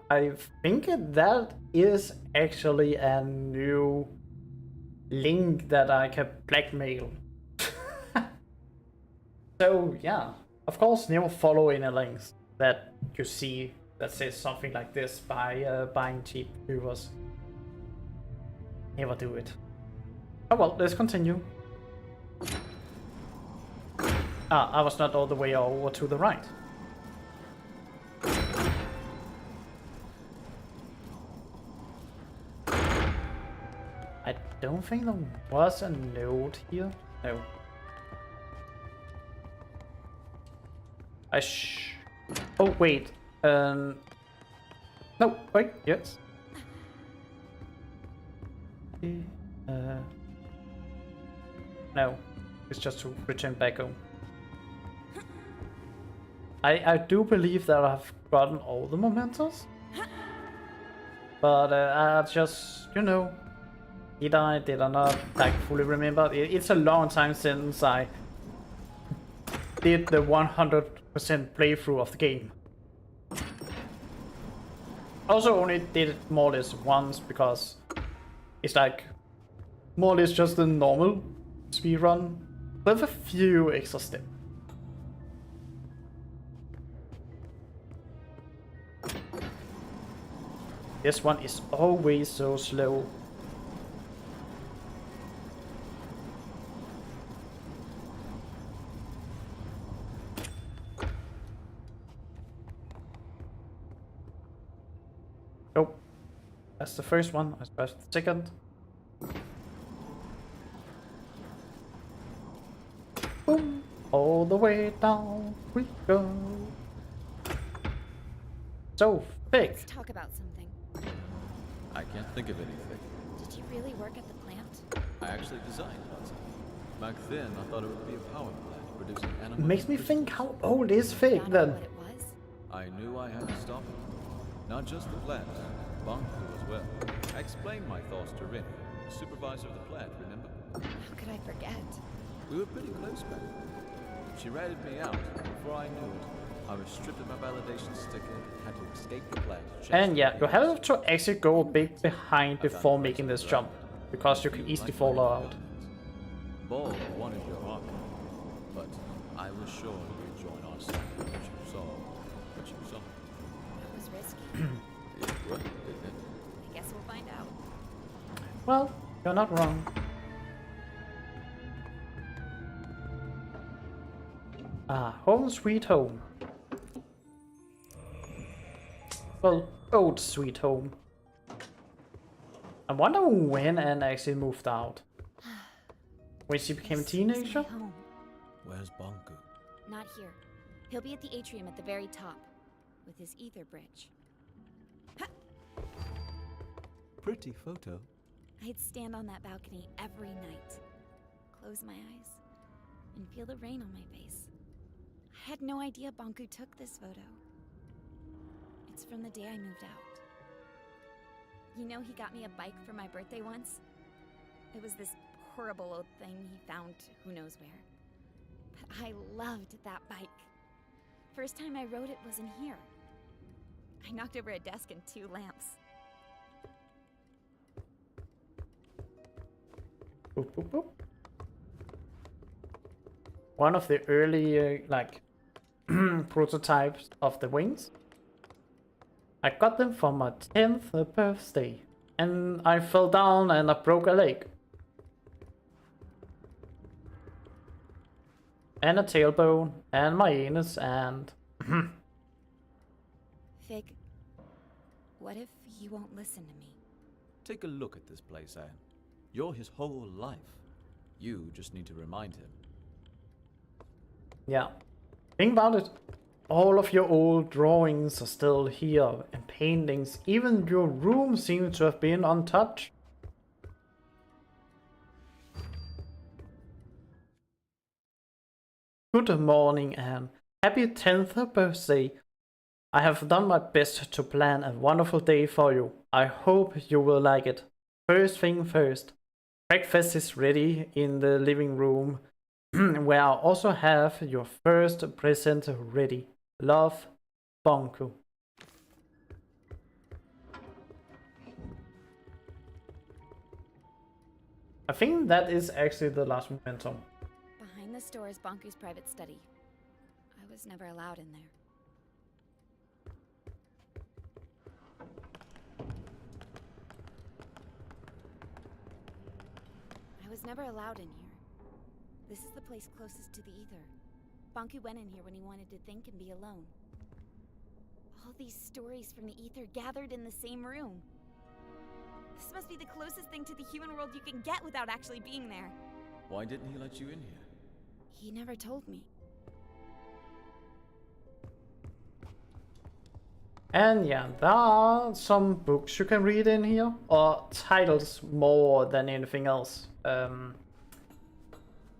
I think that is actually a new link that I can blackmail. So yeah, of course, never follow any links that you see that says something like this by buying cheap viewers. Never do it. Oh well, let's continue. Ah, I was not all the way over to the right. I don't think there was a note here. No. Oh wait. No. Wait. Yes. No. It's just to return back home. I do believe that I've gotten all the mementos. But I just, you know, did I not like fully remember? It's a long time since I did the 100% playthrough of the game. Also only did it more or less once because it's like more or less just a normal speedrun with a few extra steps. This one is always so slow. Oh, that's the first one. I suppose the second. Boom! All the way down we go. So big. Let's talk about something. I can't think of anything. Did you really work at the plant? I actually designed it. Back then, I thought it would be a power plant producing animals. Makes me think, how old is Fig then? What it was? I knew I had to stop it. Not just the plant, Banku as well. I explained my thoughts to Rin, the supervisor of the plant, remember? How could I forget? We were pretty close back then. She ratted me out. Before I knew it, I was stripped of my validation sticker and had to escape the plant. And yeah, you have to actually go a bit behind before making this jump, because you can easily fall out. Ball wanted your arc, but I was sure you'd join our side. What you saw. That was risky. It was, didn't it? I guess we'll find out. Well, you're not wrong. Ah, home sweet home. Well, old sweet home. I wonder when Anne actually moved out. When she became a teenager? Where's Banku? Not here. He'll be at the atrium at the very top, with his ether bridge. Pretty photo. I'd stand on that balcony every night, close my eyes, and feel the rain on my face. I had no idea Banku took this photo. It's from the day I moved out. You know, he got me a bike for my birthday once? It was this horrible old thing he found who knows where. But I loved that bike. First time I rode it was in here. I knocked over a desk and 2 lamps. Boop, boop, boop. One of the early, prototypes of the wings. I got them for my 10th birthday, and I fell down and I broke a leg. And a tailbone, and my anus, and... Fig, what if you won't listen to me? Take a look at this place, Anne. You're his whole life. You just need to remind him. Yeah. Think about it. All of your old drawings are still here, and paintings. Even your room seems to have been untouched. Good morning, Anne. Happy 10th birthday. I have done my best to plan a wonderful day for you. I hope you will like it. First thing first. Breakfast is ready in the living room. where I also have your first present ready. Love, Bonku. I think that is actually the last momentum. Behind the store is Bonku's private study. I was never allowed in there. I was never allowed in here. This is the place closest to the ether. Bonku went in here when he wanted to think and be alone. All these stories from the ether gathered in the same room. This must be the closest thing to the human world you can get without actually being there. Why didn't he let you in here? He never told me. And yeah, there are some books you can read in here, or titles more than anything else.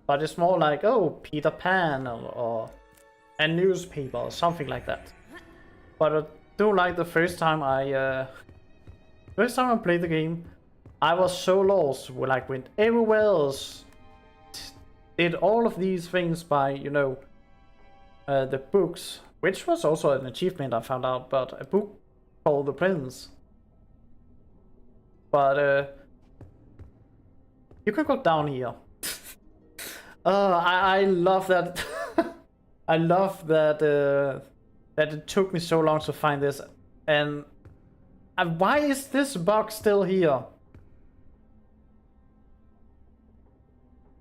But it's more like, oh, Peter Pan or a newspaper or something like that. But I do like the first time I played the game, I was so lost. Like went everywhere else, did all of these things by, you know, the books, which was also an achievement I found out. But a book called The Prince. But you can go down here. I love that. I love that that it took me so long to find this. And why is this box still here?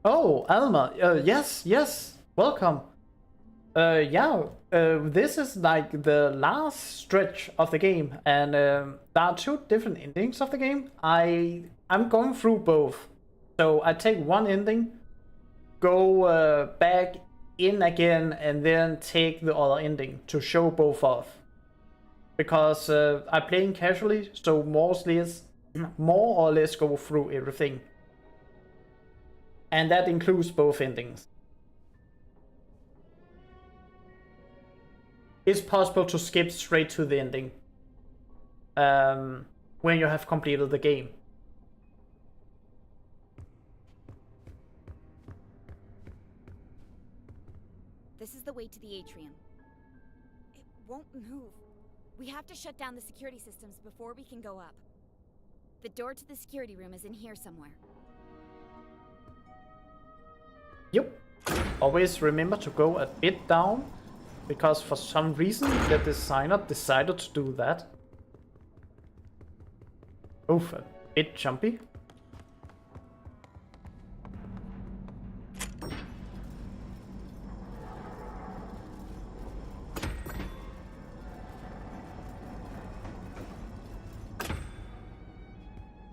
Oh, Alma. Yes. Welcome. This is like the last stretch of the game, and there are two different endings of the game. I'm going through both, so I take one ending, go back in again, and then take the other ending to show both off. Because I'm playing casually, so more or less go through everything, and that includes both endings. It's possible to skip straight to the ending when you have completed the game. This is the way to the atrium. It won't move. We have to shut down the security systems before we can go up. The door to the security room is in here somewhere. Yep. Always remember to go a bit down, because for some reason the designer decided to do that. Oof, a bit jumpy.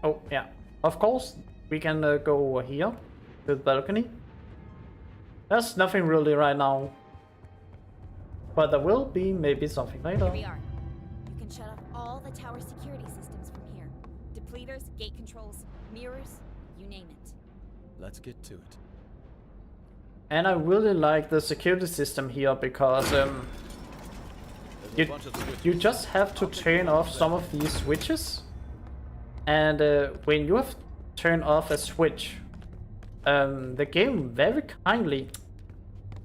Oh, yeah. Of course, we can go over here to the balcony. There's nothing really right now. But there will be maybe something later. Here we are. You can shut off all the tower security systems from here. Depleters, gate controls, mirrors, you name it. Let's get to it. And I really like the security system here because you just have to turn off some of these switches. And when you have turned off a switch, the game very kindly,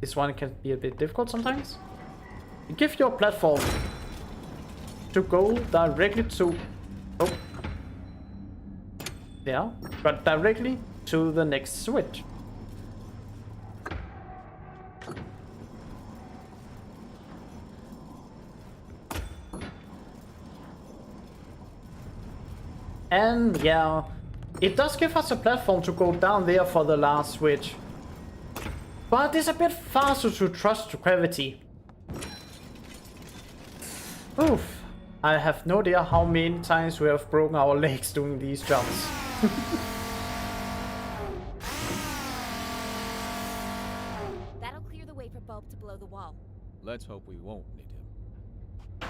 this one can be a bit difficult sometimes, give you a platform to go directly to, but directly to the next switch. And yeah, it does give us a platform to go down there for the last switch. But it's a bit faster to trust gravity. Oof. I have no idea how many times we have broken our legs doing these jumps. That'll clear the way for Bulb to blow the wall. Let's hope we won't need him.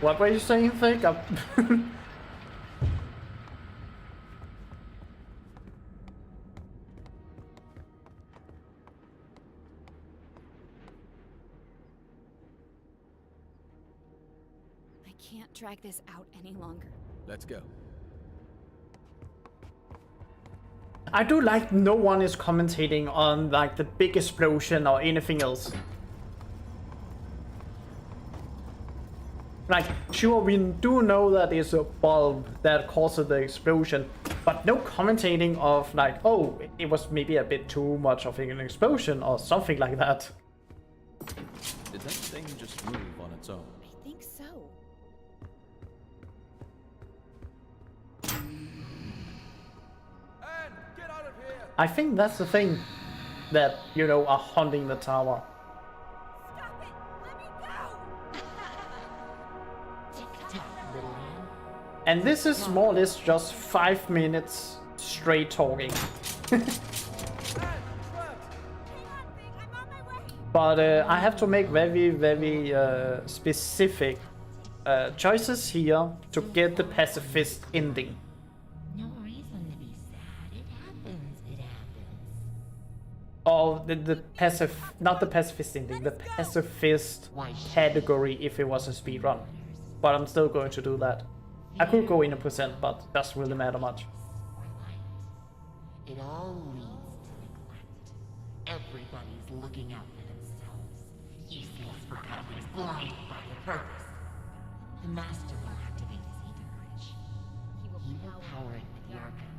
What were you saying, Fake? I can't drag this out any longer. Let's go. I do like no one is commentating on like the big explosion or anything else. Like, sure, we do know that it's a bulb that causes the explosion, but no commentating of like, oh, it was maybe a bit too much of an explosion or something like that. Did that thing just move on its own? I think so. I think that's the thing that, you know, are haunting the tower. And this is more or less just 5 minutes straight talking. But I have to make very specific choices here to get the pacifist ending. No reason to be sad. It happens. It happens. Or the not the pacifist ending, the pacifist category if it was a speedrun. But I'm still going to do that. I could go in a percent, but it doesn't really matter much. It all leads to neglect. Everybody's looking out for themselves. Useless Forgotton's blinded by the purpose. The Master will activate his ether bridge. He will power it with the Arca,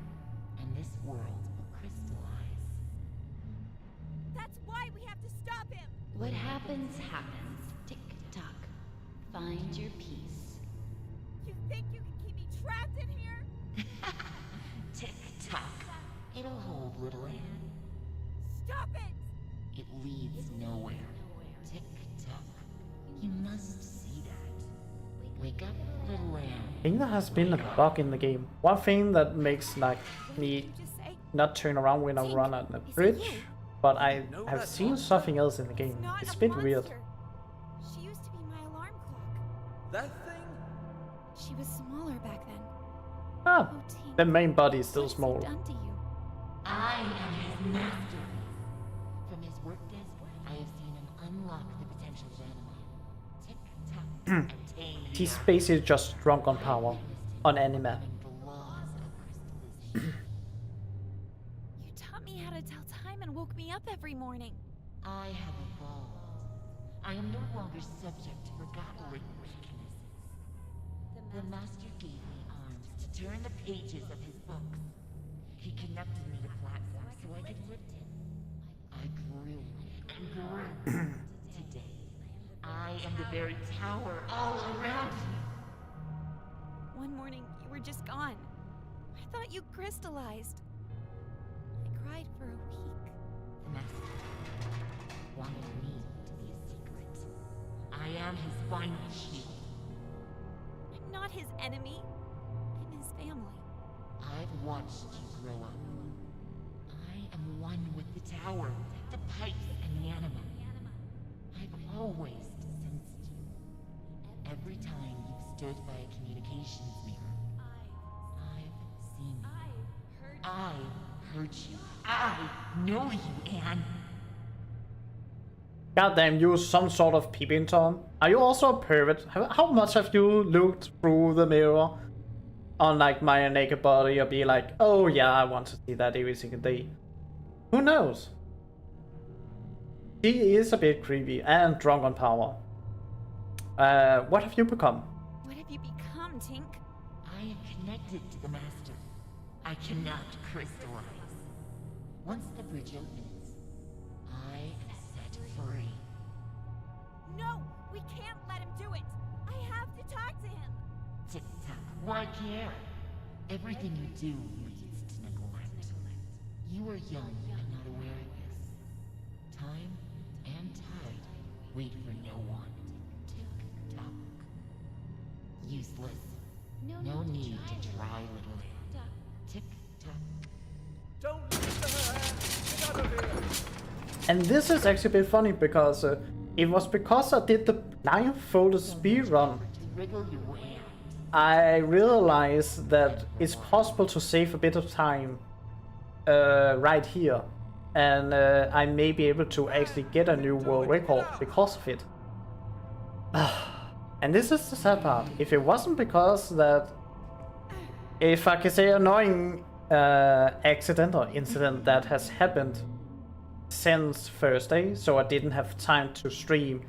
and this world will crystallize. That's why we have to stop him! What happens, happens. Tick-tock. Find your peace. You think you can keep me trapped in here? Tick-tock. It'll hold, little Anne. Stop it! It leads nowhere. Tick-tock. You must see that. Wake up, little Anne. I think there has been a bug in the game. One thing that makes like me not turn around when I run on the bridge, but I have seen something else in the game. It's a bit weird. She used to be my alarm clock. That thing? She was smaller back then. Ah, the main body is still small. Done to you? I am his masterpiece. From his work desk, I have seen him unlock the potential of anima. Tick-tock. Attain He's basically just drunk on power, on anima. the laws of crystallization. You taught me how to tell time and woke me up every morning. I have evolved. I am no longer subject to forgotten weaknesses. The Master gave me arms to turn the pages of his books. He connected me to platforms so I could lift him. I grew and grew. Today, I am the very tower all around you. One morning, you were just gone. I thought you crystallized. I cried for a week. The Master wanted me to be a secret. I am his final shield. I'm not his enemy. I'm his family. I've watched you grow up. I am one with the tower, the pipes, and the anima. I've always sensed you. Every time you've stood by a communications mirror, I've seen you. I've heard you. I know you, Anne. Goddamn, you some sort of peeping Tom. Are you also a pervert? How much have you looked through the mirror on like my naked body or be like, oh yeah, I want to see that every single day? Who knows? She is a bit creepy and drunk on power. What have you become? What have you become, Tink? I am connected to the Master. I cannot crystallize. Once the bridge opens, I am set free. No! We can't let him do it! I have to talk to him! Tick-tock, why care? Everything you do leads to neglect. You are young and not aware of this. Time and tide wait for no one. Tick-tock. Useless. No need to try, little Anne. Tick-tock. Don't listen to her, Anne. Get out of here. And this is actually a bit funny because it was because I did the blindfolded speedrun. Wriggle your way out. I realized that it's possible to save a bit of time right here. And I may be able to actually get a new world record because of it. And this is the sad part. If it wasn't because that, if I can say annoying accident or incident that has happened since Thursday, so I didn't have time to stream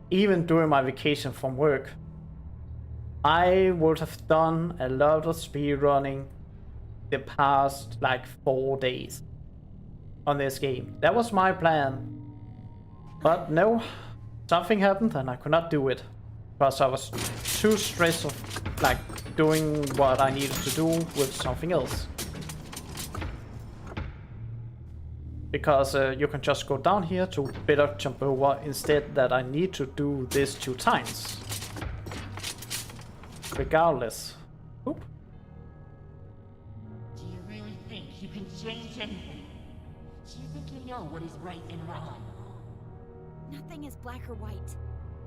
even during my vacation from work. I would have done a lot of speedrunning the past like 4 days on this game. That was my plan. But no, something happened and I could not do it. Because I was too stressed of like doing what I needed to do with something else. Because you can just go down here to better jump over instead that I need to do this 2 times. Regardless. Oop. Do you really think you can change anything? Do you think you know what is right and wrong? Nothing is black or white.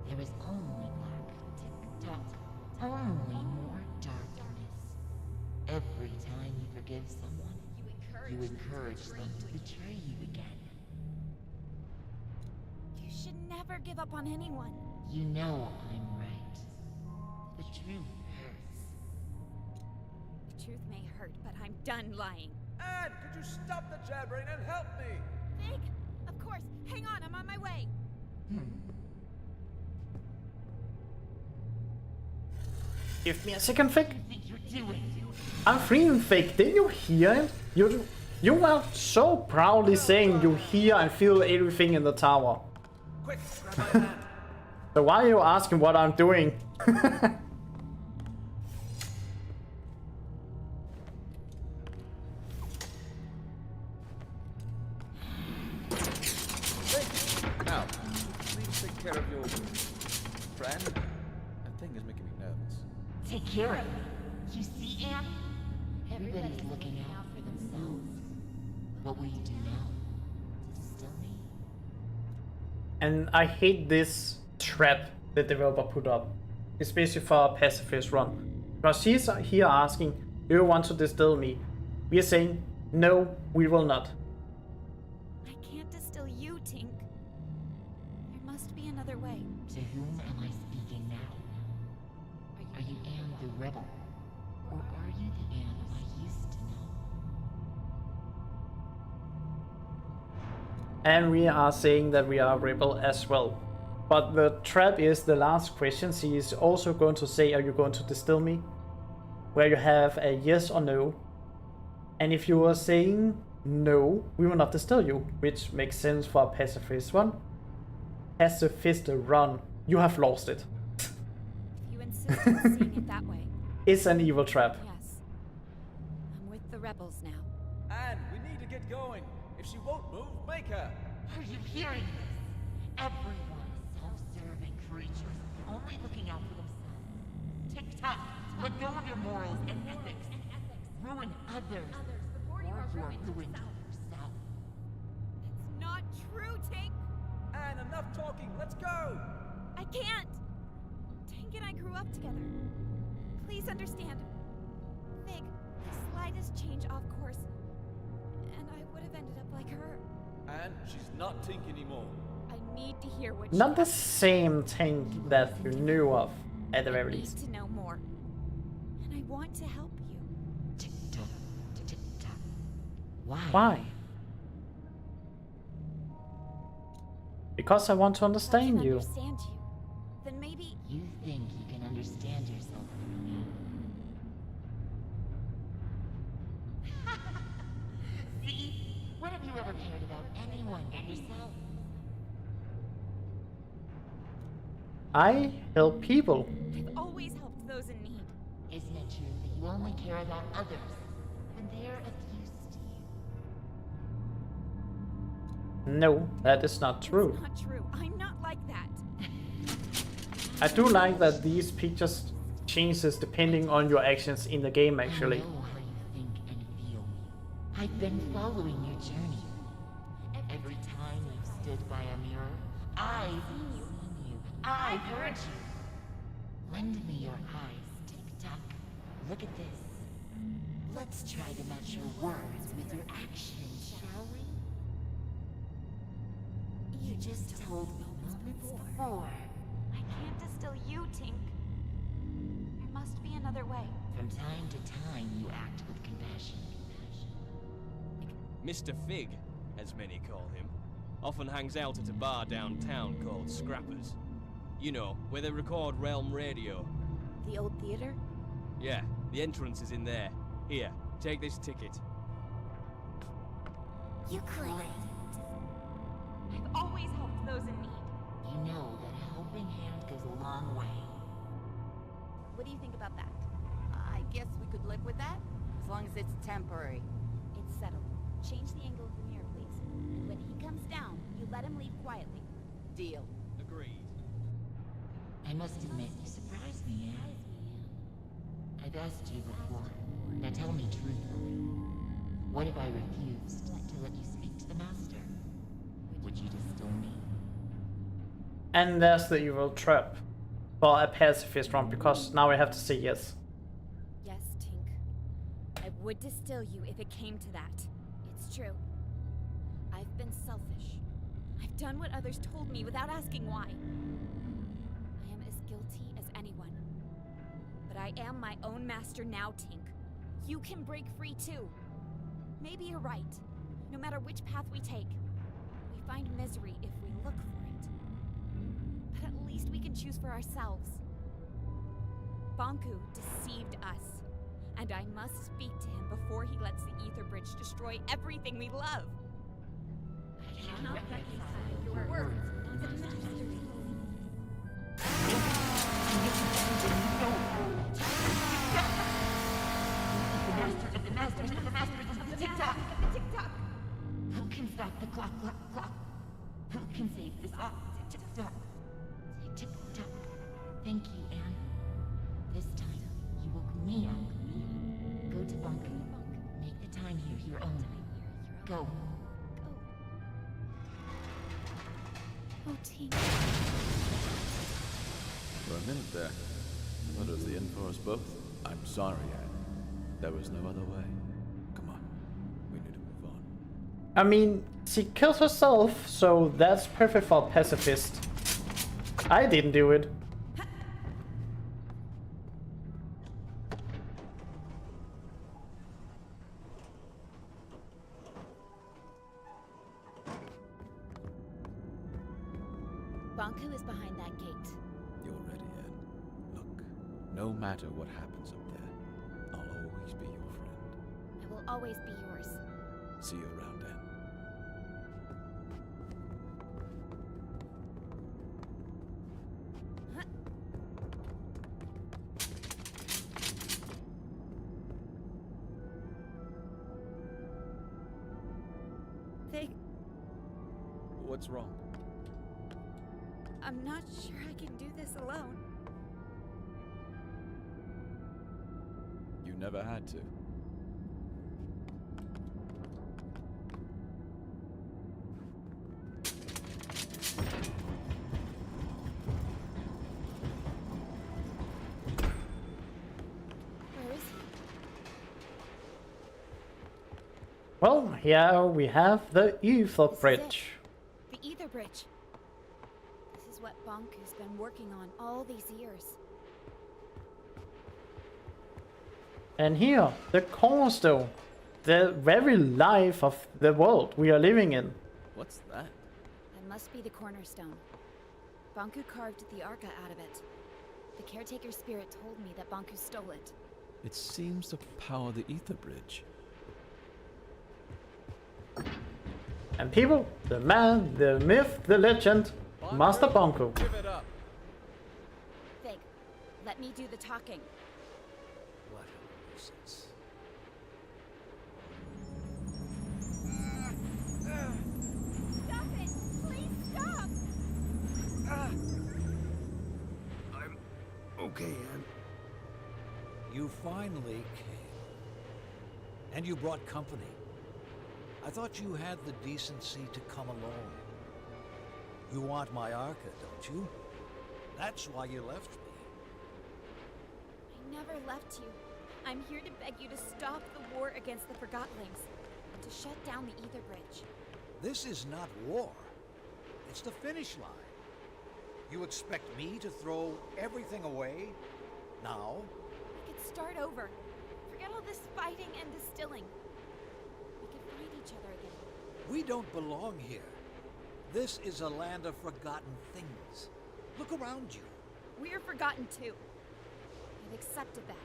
There is only black, tick-tock, only more darkness. Every time you forgive someone, you encourage them to betray you again. You should never give up on anyone. You know I'm right. The truth hurts. The truth may hurt, but I'm done lying. Anne, could you stop the jabbering and help me? Fig? Of course. Hang on, I'm on my way. Give me a second, Fig. I'm freaking Fig. Did you hear it? You were so proudly saying you hear and feel everything in the tower. Quick, grab my hand. So why are you asking what I'm doing? Now, please take care of your friend. That thing is making me nervous. Take care of it. You see, Anne? Everybody's looking out for themselves. What will you do now? Distill me? And I hate this trap the developer put up, especially for a pacifist run. Because she's here asking, do you want to distill me? We are saying, no, we will not. I can't distill you, Tink. There must be another way. To whom am I speaking now? Are you Anne the rebel? Or are you the Anne I used to know? And we are saying that we are a rebel as well. But the trap is the last question. She is also going to say, are you going to distill me? Where you have a yes or no. And if you are saying no, we will not distill you, which makes sense for a pacifist run. Pacifist run. You have lost it. If you insist on seeing it that way. It's an evil trap. Yes. I'm with the rebels now. Anne, we need to get going. If she won't move, make her. Are you hearing this? Everyone is self-serving creatures, only looking out for themselves. Tick-tock, let go of your morals and ethics. Ruin others. Or you are ruined yourself. It's not true, Tink! Anne, enough talking. Let's go. I can't! Tink and I grew up together. Please understand. Fig, the slightest change off course, and I would have ended up like her. Anne, she's not Tink anymore. I need to hear what Not the same thing that you knew of, at the very I least. need to know more. And I want to help you. Tick-tock, tick-tock. Why? Why? Because I want to understand you. Understand you. Then maybe You think you can understand yourself through me? See? When have you ever cared about anyone but yourself? I help people. I've always helped those in need. Isn't it true that you only care about others when they're of use to you? No, that is not true. It's not true. I'm not like that. I do like that these pictures changes depending on your actions in the game actually. I know how you think and feel. I've been following your journey. Every time you've stood by a mirror, I've seen you. I've heard you. Lend me your eyes, Tick-tock. Look at this. Let's try to match your words with your actions, shall we? You just told me moments before. I can't distill you, Tink. There must be another way. From time to time, you act with compassion. Mr. Fig, as many call him, often hangs out at a bar downtown called Scrappers. You know, where they record Realm Radio. The old theater? Yeah, the entrance is in there. Here, take this ticket. You could. I've always helped those in need. You know that a helping hand goes a long way. What do you think about that? I guess we could live with that, as long as it's temporary. It's settled. Change the angle of the mirror, please. And when he comes down, you let him leave quietly. Deal. Agreed. I must admit, you surprised me, Anne. I've asked you before. Now tell me truthfully. What if I refused to let you speak to the Master? Would you distill me? And there's the evil trap. Well, a pacifist one, because now I have to say yes. Yes, Tink. I would distill you if it came to that. It's true. I've been selfish. I've done what others told me without asking why. I am as guilty as anyone. But I am my own master now, Tink. You can break free too. Maybe you're right. No matter which path we take, we find misery if we look for it. But at least we can choose for ourselves. Banku deceived us, and I must speak to him before he lets the Ether Bridge destroy everything we love. I cannot reconcile your words to the Master's. The Master, tick-tock! Tick-tock! Who can stop the clock? Who can save this? Tick-tock! Tick-tock! Thank you, Anne. This time, you woke me up. Go to Banku. Make the time here your own. Go. Oh, Tink. For a minute there, I thought it was the end for us both. I'm sorry, Anne. There was no other way. Come on, we need to move on. I mean, she killed herself, so that's perfect for a pacifist. I didn't do it. Banku is behind that gate. You're ready, Anne. Look, no matter what happens up there, I'll always be your friend. I will always be yours. See you around, Anne. What's wrong? I'm not sure I can do this alone. You never had to. Where is he? Well, here we have the Ether Bridge. The Ether Bridge. This is what Banku's been working on all these years. And here, the cornerstone. The very life of the world we are living in. What's that? That must be the cornerstone. Banku carved the Arca out of it. The caretaker spirit told me that Banku stole it. It seems to power the Ether Bridge. And people, the man, the myth, the legend, Master Banku. Give it up. Fig, let me do the talking. What a nuisance. Stop it! Please stop! I'm okay, Anne. You finally came. And you brought company. I thought you had the decency to come alone. You want my Arca, don't you? That's why you left me. I never left you. I'm here to beg you to stop the war against the Forgottlings and to shut down the Ether Bridge. This is not war. It's the finish line. You expect me to throw everything away? Now? We could start over. Forget all this fighting and distilling. We could find each other again. We don't belong here. This is a land of forgotten things. Look around you. We're forgotten too. I've accepted that.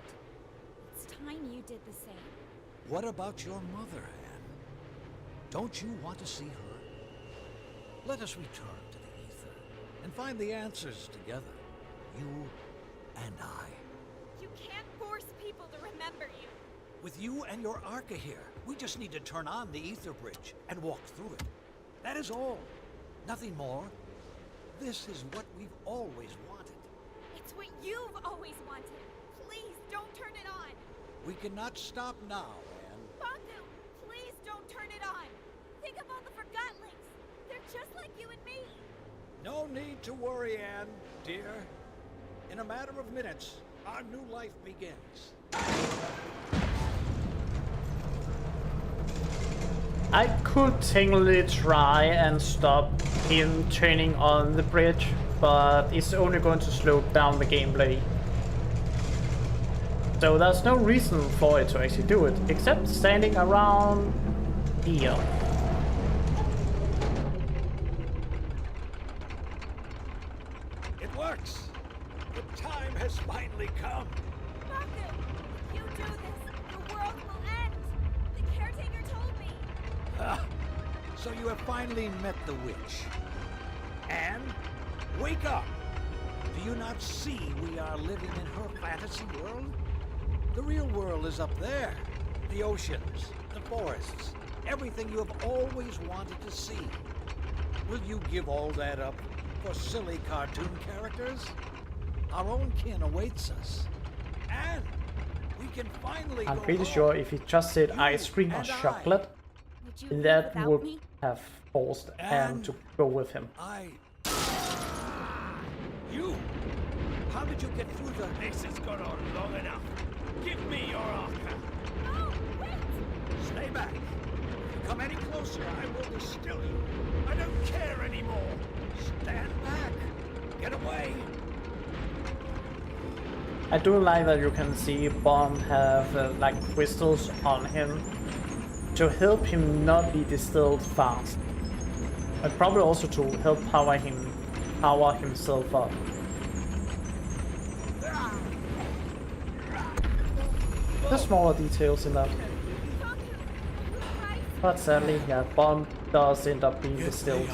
It's time you did the same. What about your mother, Anne? Don't you want to see her? Let us return to the ether and find the answers together. You and I. You can't force people to remember you. With you and your Arca here, we just need to turn on the ether bridge and walk through it. That is all. Nothing more. This is what we've always wanted. It's what you've always wanted. Please don't turn it on. We cannot stop now, Anne. Bonku, please don't turn it on. Think of all the Forgotlings. They're just like you and me. No need to worry, Anne, dear. In a matter of minutes, our new life begins. I could technically try and stop him turning on the bridge, but it's only going to slow down the gameplay. So there's no reason for it to actually do it, except standing around here. It works! The time has finally come! Bonku, if you do this, the world will end. The caretaker told me. So you have finally met the witch. Anne, wake up! Do you not see we are living in her fantasy world? The real world is up there. The oceans, the forests, everything you have always wanted to see. Will you give all that up for silly cartoon characters? Our own kin awaits us. And we can finally I'm go pretty home. sure if he just said ice cream or and I. chocolate, Would you that leave would without me? have forced Anne to go with him. You? How did you get through the... This has gone on long enough. Give me your Arca. No, wait! Stay back. If you come any closer, I will distill you. I don't care anymore. Stand back. Get away. I do like that you can see Bond have like crystals on him to help him not be distilled fast, and probably also to help power himself up. There's smaller details in that, but sadly, yeah, Bond does end up being distilled.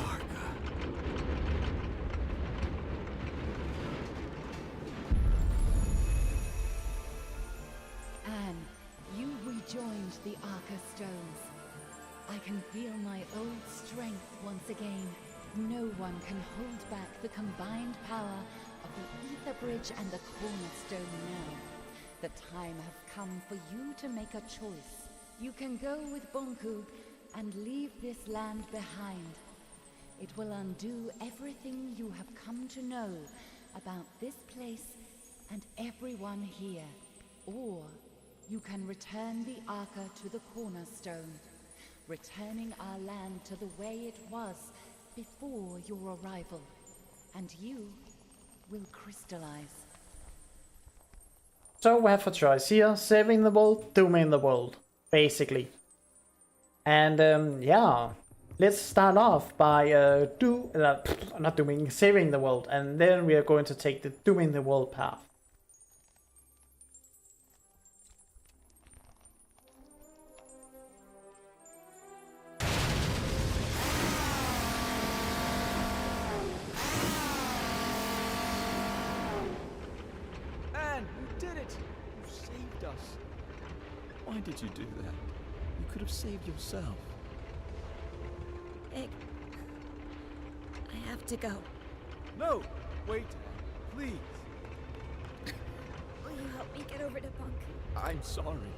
Anne, you rejoined the Arca Stones. I can feel my old strength once again. No one can hold back the combined power of the Ether Bridge and the Cornerstone now. The time has come for you to make a choice. You can go with Bonku and leave this land behind. It will undo everything you have come to know about this place and everyone here. Or you can return the Arca to the Cornerstone, returning our land to the way it was before your arrival, and you will crystallize. So we have a choice here: saving the world, dooming the world, basically. And yeah, let's start off by saving the world, and then we are going to take the dooming the world path. Anne, you did it! You saved us. Why did you do that? You could have saved yourself. Big. I have to go. No! Wait, Anne, please. Will you help me get over to Bonku? I'm sorry.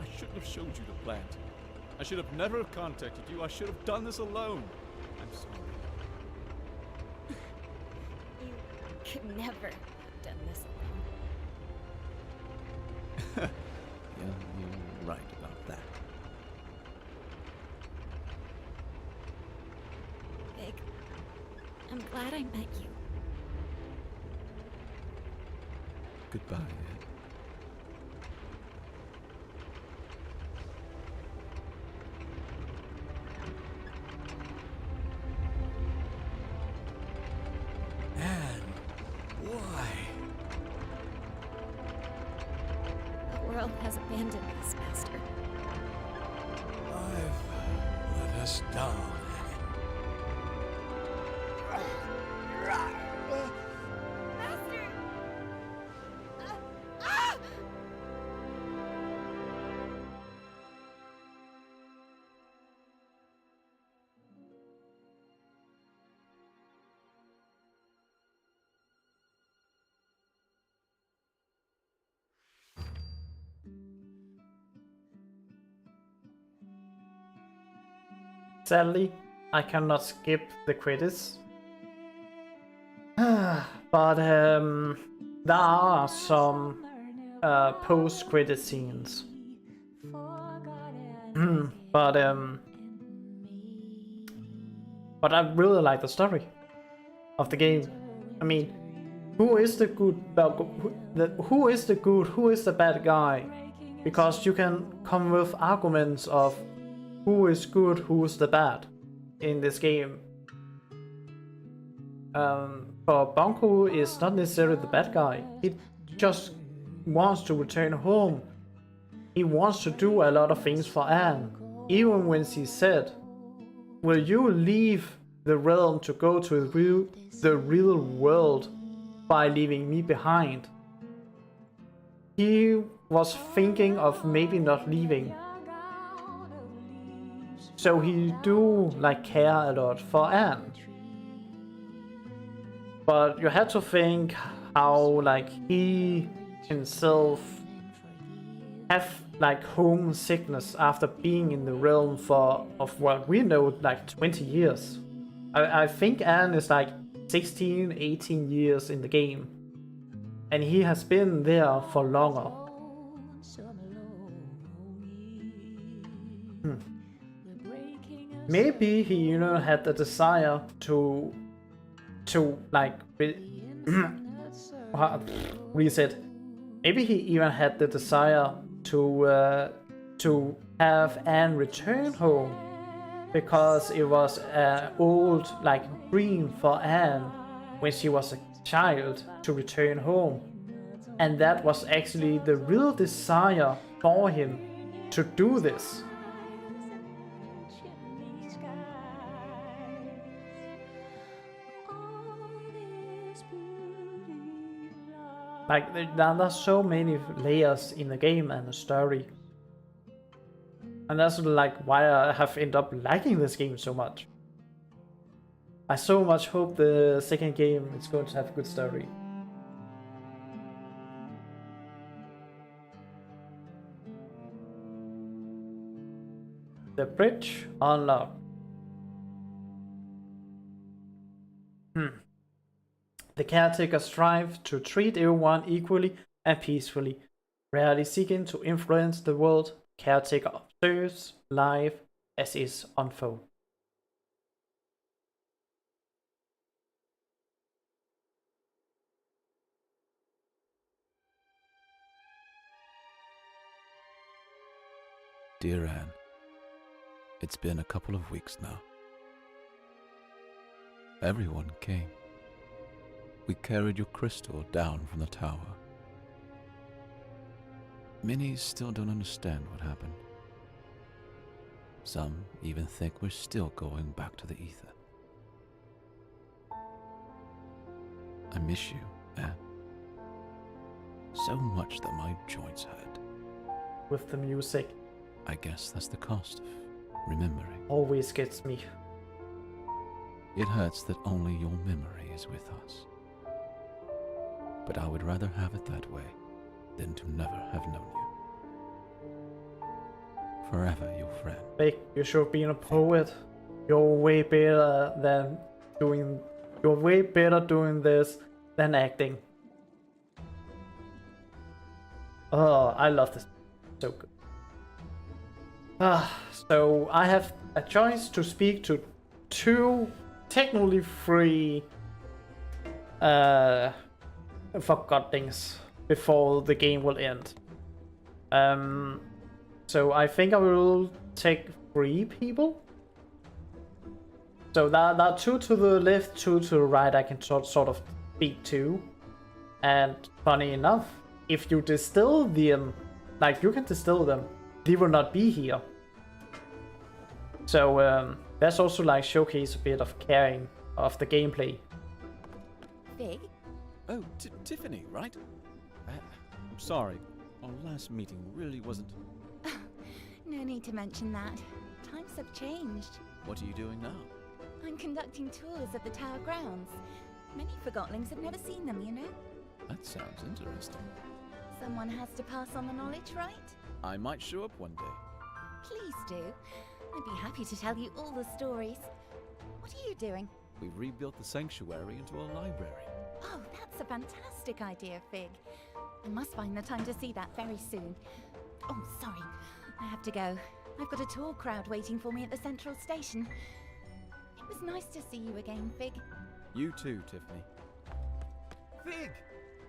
I shouldn't have showed you the plant. I should have never have contacted you. I should have done this alone. I'm sorry. You could never have done this alone. You're right about that. Big. I'm glad I met you. Goodbye, Ed. Why? The world has abandoned us, Master. I've let us down. Master! Sadly, I cannot skip the credits. But there are some post-credit scenes. but I really like the story of the game. I mean, who is the good? Who is the good? Who is the bad guy? Because you can come with arguments of who is good, who is the bad in this game. For Bunko is not necessarily the bad guy. He just wants to return home. He wants to do a lot of things for Anne. Even when she said, "Will you leave the realm to go to the real world by leaving me behind?" He was thinking of maybe not leaving. So he do like care a lot for Anne. But you had to think how like he himself have like homesickness after being in the realm for of what we know like 20 years. I think Anne is like 16, 18 years in the game. And he has been there for longer. Maybe he, you know, had the desire to like reset. Maybe he even had the desire to have Anne return home because it was an old like dream for Anne when she was a child to return home, and that was actually the real desire for him to do this. Like, there's so many layers in the game and the story. And that's like why I have ended up liking this game so much. I so much hope the second game is going to have a good story. The bridge unlocked. The caretakers strive to treat everyone equally and peacefully, rarely seeking to influence the world. Caretaker observes life as is unfold. Dear Anne, it's been a couple of weeks now. Everyone came. We carried your crystal down from the tower. Many still don't understand what happened. Some even think we're still going back to the ether. I miss you, Anne. So much that my joints hurt. With the music. I guess that's the cost of remembering. Always gets me. It hurts that only your memory is with us. But I would rather have it that way than to never have known you. Forever your friend. Hey, you should be a poet. You're way better doing this than acting. Oh, I love this. So good. So I have a choice to speak to two, technically three Forgottons before the game will end. So I think I will take 3 people. So there are 2 to the left, 2 to the right I can sort of speak to. And funny enough, if you distill them, like you can distill them, they will not be here. So that's also like showcase a bit of caring of the gameplay. Fig? Oh, Tiffany, right? I'm sorry. Our last meeting really wasn't... No need to mention that. Times have changed. What are you doing now? I'm conducting tours of the tower grounds. Many Forgottlings have never seen them, you know? That sounds interesting. Someone has to pass on the knowledge, right? I might show up one day. Please do. I'd be happy to tell you all the stories. What are you doing? We rebuilt the sanctuary into a library. Oh, that's a fantastic idea, Fig. I must find the time to see that very soon. Oh, sorry. I have to go. I've got a tour crowd waiting for me at the central station. It was nice to see you again, Fig. You too, Tiffany. Fig!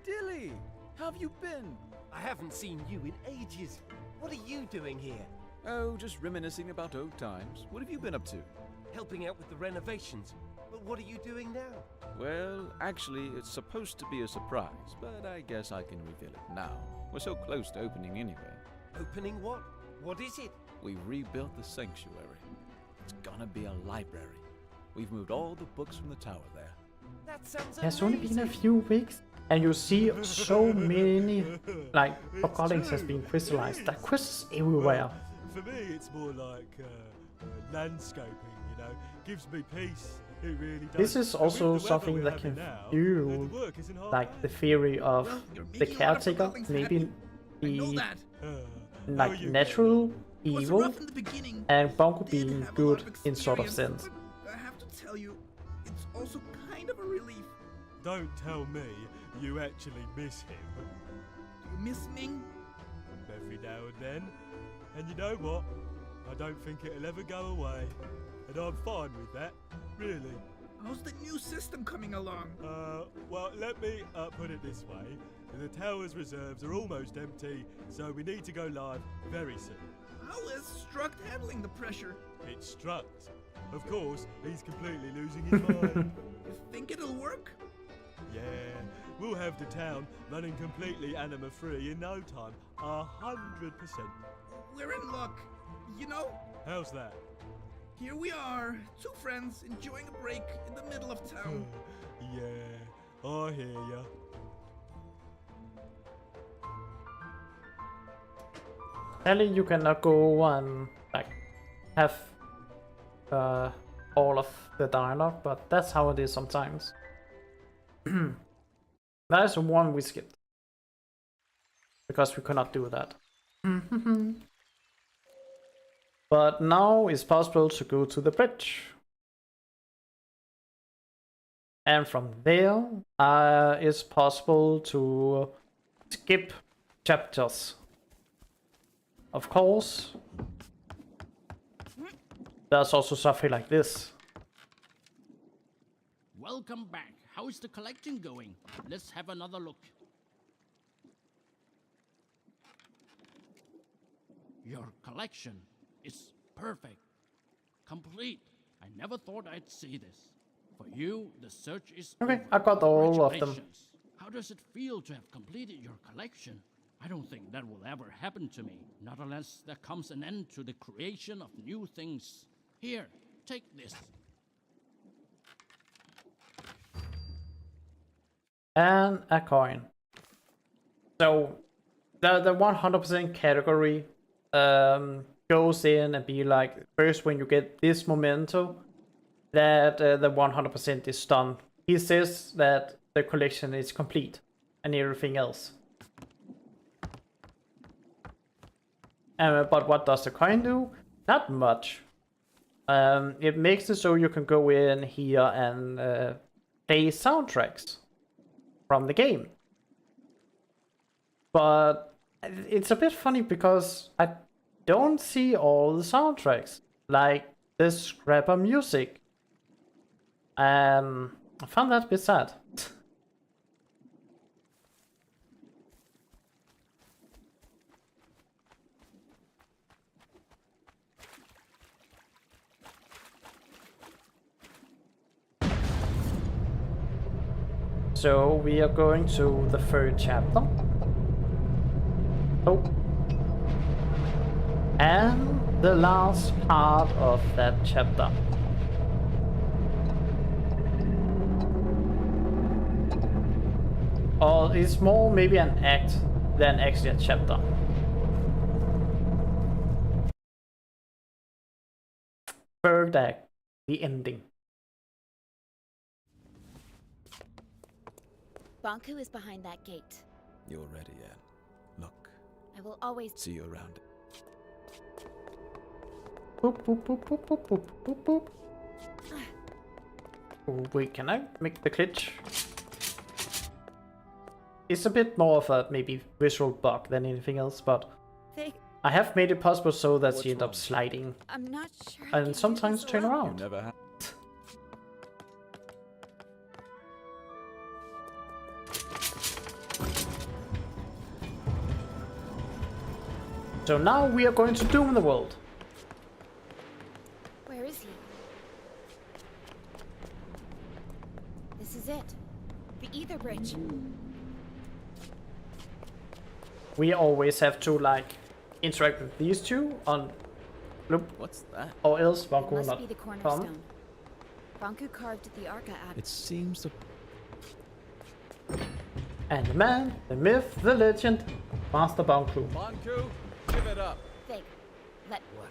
Dilly! How have you been? I haven't seen you in ages. What are you doing here? Oh, just reminiscing about old times. What have you been up to? Helping out with the renovations. But what are you doing now? Well, actually, it's supposed to be a surprise, but I guess I can reveal it now. We're so close to opening anyway. Opening what? What is it? We rebuilt the sanctuary. It's gonna be a library. We've moved all the books from the tower there. That sounds It's only been a few weeks, and you see so many, like, Forgottlings has been crystallized. There are crystals everywhere. For me, it's more like landscaping, you know. Gives me peace. It really does. This is also something that can fuel, like, the theory of the caretaker maybe be like natural evil, and Bunko being good in sort of sense. I have to tell you, it's also kind of a relief. Don't tell me you actually miss him. Do you miss Ming? Every now and then. And you know what? I don't think it'll ever go away. And I'm fine with that, really. How's the new system coming along? Well, let me put it this way. The tower's reserves are almost empty, so we need to go live very soon. How is Struct handling the pressure? It's Struct. Of course, he's completely losing his mind. You think it'll work? Yeah, we'll have the town running completely anima-free in no time. 100%. We're in luck. You know? How's that? Here we are, two friends enjoying a break in the middle of town. Yeah, I hear ya. Apparently you cannot go and like have all of the dialogue, but that's how it is sometimes. That is one we skipped because we cannot do that. But now it's possible to go to the bridge, and from there it's possible to skip chapters. Of course, there's also something like this. Welcome back. How is the collection going? Let's have another look. Your collection is perfect. Complete. I never thought I'd see this. For you, the search is Okay, over. I got all of them. Congratulations. How does it feel to have completed your collection? I don't think that will ever happen to me, not unless there comes an end to the creation of new things. Here, take this. And a coin. So the 100% category goes in and be like, first when you get this memento, that the 100% is done. He says that the collection is complete and everything else. But what does the coin do? Not much. It makes it so you can go in here and play soundtracks from the game. But it's a bit funny because I don't see all the soundtracks, like this scrapper music. I found that a bit sad. So we are going to the third chapter. Oh. And the last part of that chapter. Or it's more maybe an act than actually a chapter. Third act, the ending. Banku is behind that gate. You're ready, Anne. Look. I will always see you around. Boop, boop, boop, boop, boop, boop, boop, boop. Oh, wait, can I make the glitch? It's a bit more of a maybe visual bug than anything else, but I have made it possible so that she ends up sliding. I'm not sure. I And sometimes turn around. You never have. So now we are going to doom the world. Where is he? This is it. The Ether Bridge. We always have to like interact with these two on loop. What's that? Or else Banku will Must not be the come. cornerstone. Banku carved the Arca out. It seems to. And the man, the myth, the legend, Master Banku. Banku, give it up. Fake. Let. What?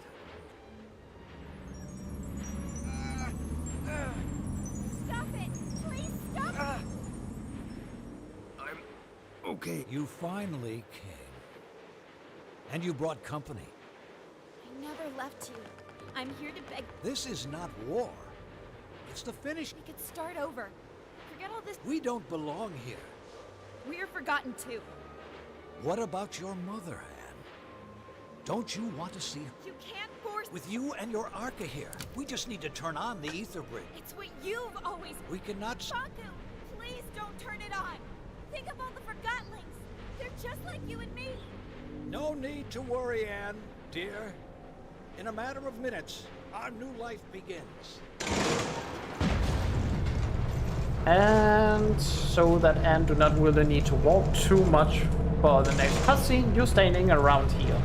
Stop it! Please stop it! Okay. You finally came. And you brought company. I never left you. I'm here to beg. This is not war. It's the finish. We could start over. Forget all this. We don't belong here. We're forgotten too. What about your mother, Anne? Don't you want to see her? You can't force. With you and your Arca here, we just need to turn on the Ether Bridge. It's what you've always. We cannot. Banku, please don't turn it on. Think of all the Forgotlings. They're just like you and me. No need to worry, Anne, dear. In a matter of minutes, our new life begins. And so that Anne do not really need to walk too much for the next cutscene, you're standing around here.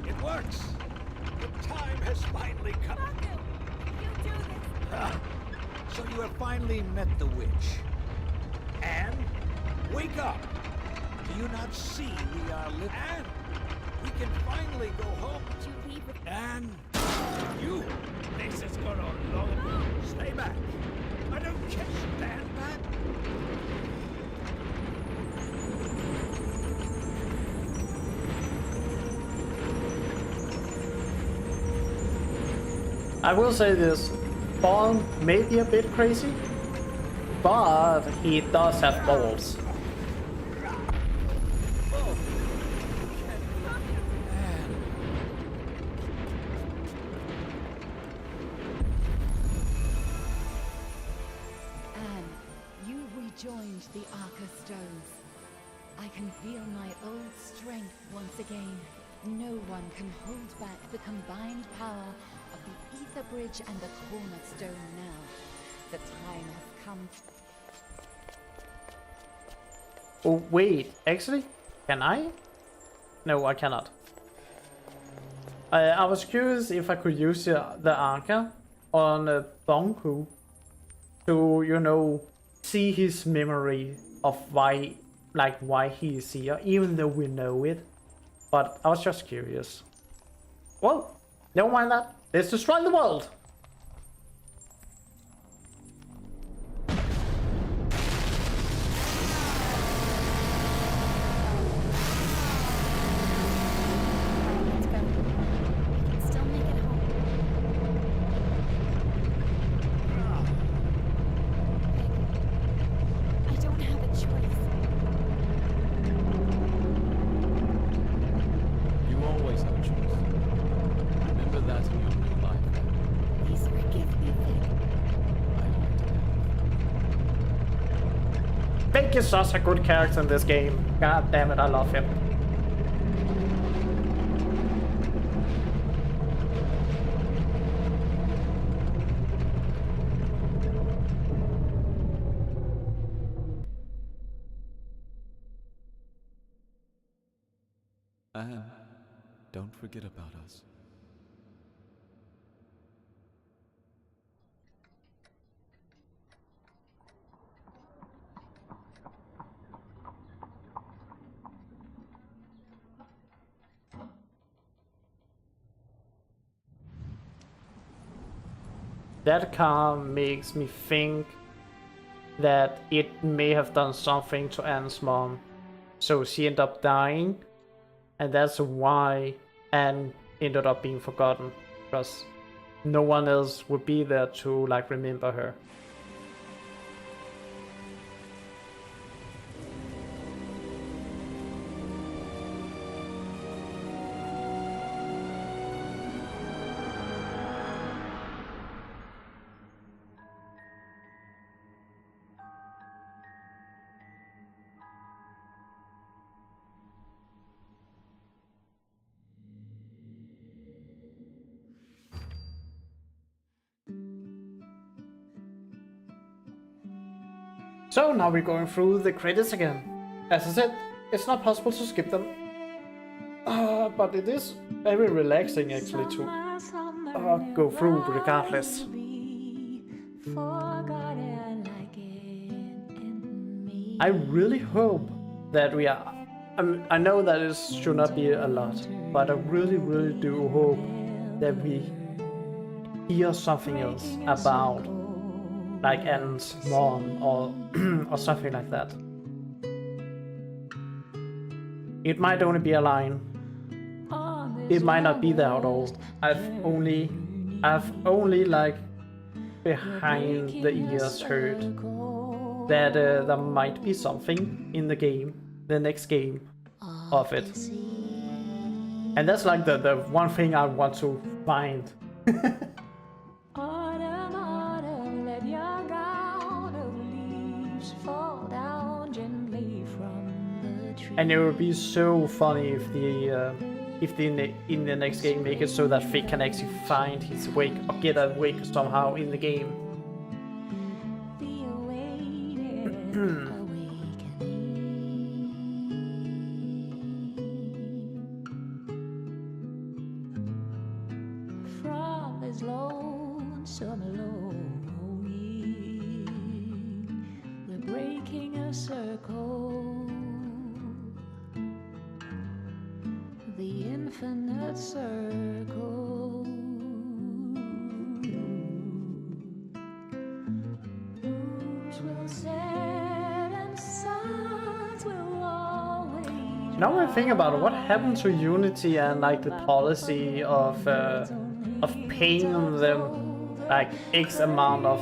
It works. The time has finally come. Banku, you do this. So you have finally met the witch. Anne, wake up! Do you not see we are living? Anne, we can finally go home. Did you leave with Anne, you! This has gone on long enough. Stay back. I don't care. Stand back. I will say this, Bond may be a bit crazy, but he does have balls. Anne, you rejoined the Arca Stones. I can feel my old strength once again. No one can hold back the combined power of the Ether Bridge and the Cornerstone now. The time has come. Oh wait, actually, can I? No, I cannot. I was curious if I could use the Arca on Banku to, you know, see his memory of why he is here, even though we know it. But I was just curious. Well, never mind that. Let's destroy the world! Let's go. We can still make it home. I don't have a choice. You always have a choice. Remember that in your new life. Fink is such a good character in this game. God damn it, I love him. And don't forget about us. That car makes me think that it may have done something to Anne's mom. So she ended up dying, and that's why Anne ended up being forgotten, because no one else would be there to like remember her. So now we're going through the credits again. As I said, it's not possible to skip them. But it is very relaxing actually to go through regardless. I really hope that we are... I know that it should not be a lot, but I really do hope that we hear something else about like Anne's mom or or something like that. It might only be a line. It might not be there at all. I've only like behind the ears heard that there might be something in the game, the next game of it. And that's like the one thing I want to find. And it would be so funny if in the next game make it so that Fig can actually find his wake or get a wake somehow in the game. From his lonesome longing, we're breaking a circle. The infinite circle. Moons will set and suns will always. Now I think about it, what happened to Unity and like the policy of paying them like X amount of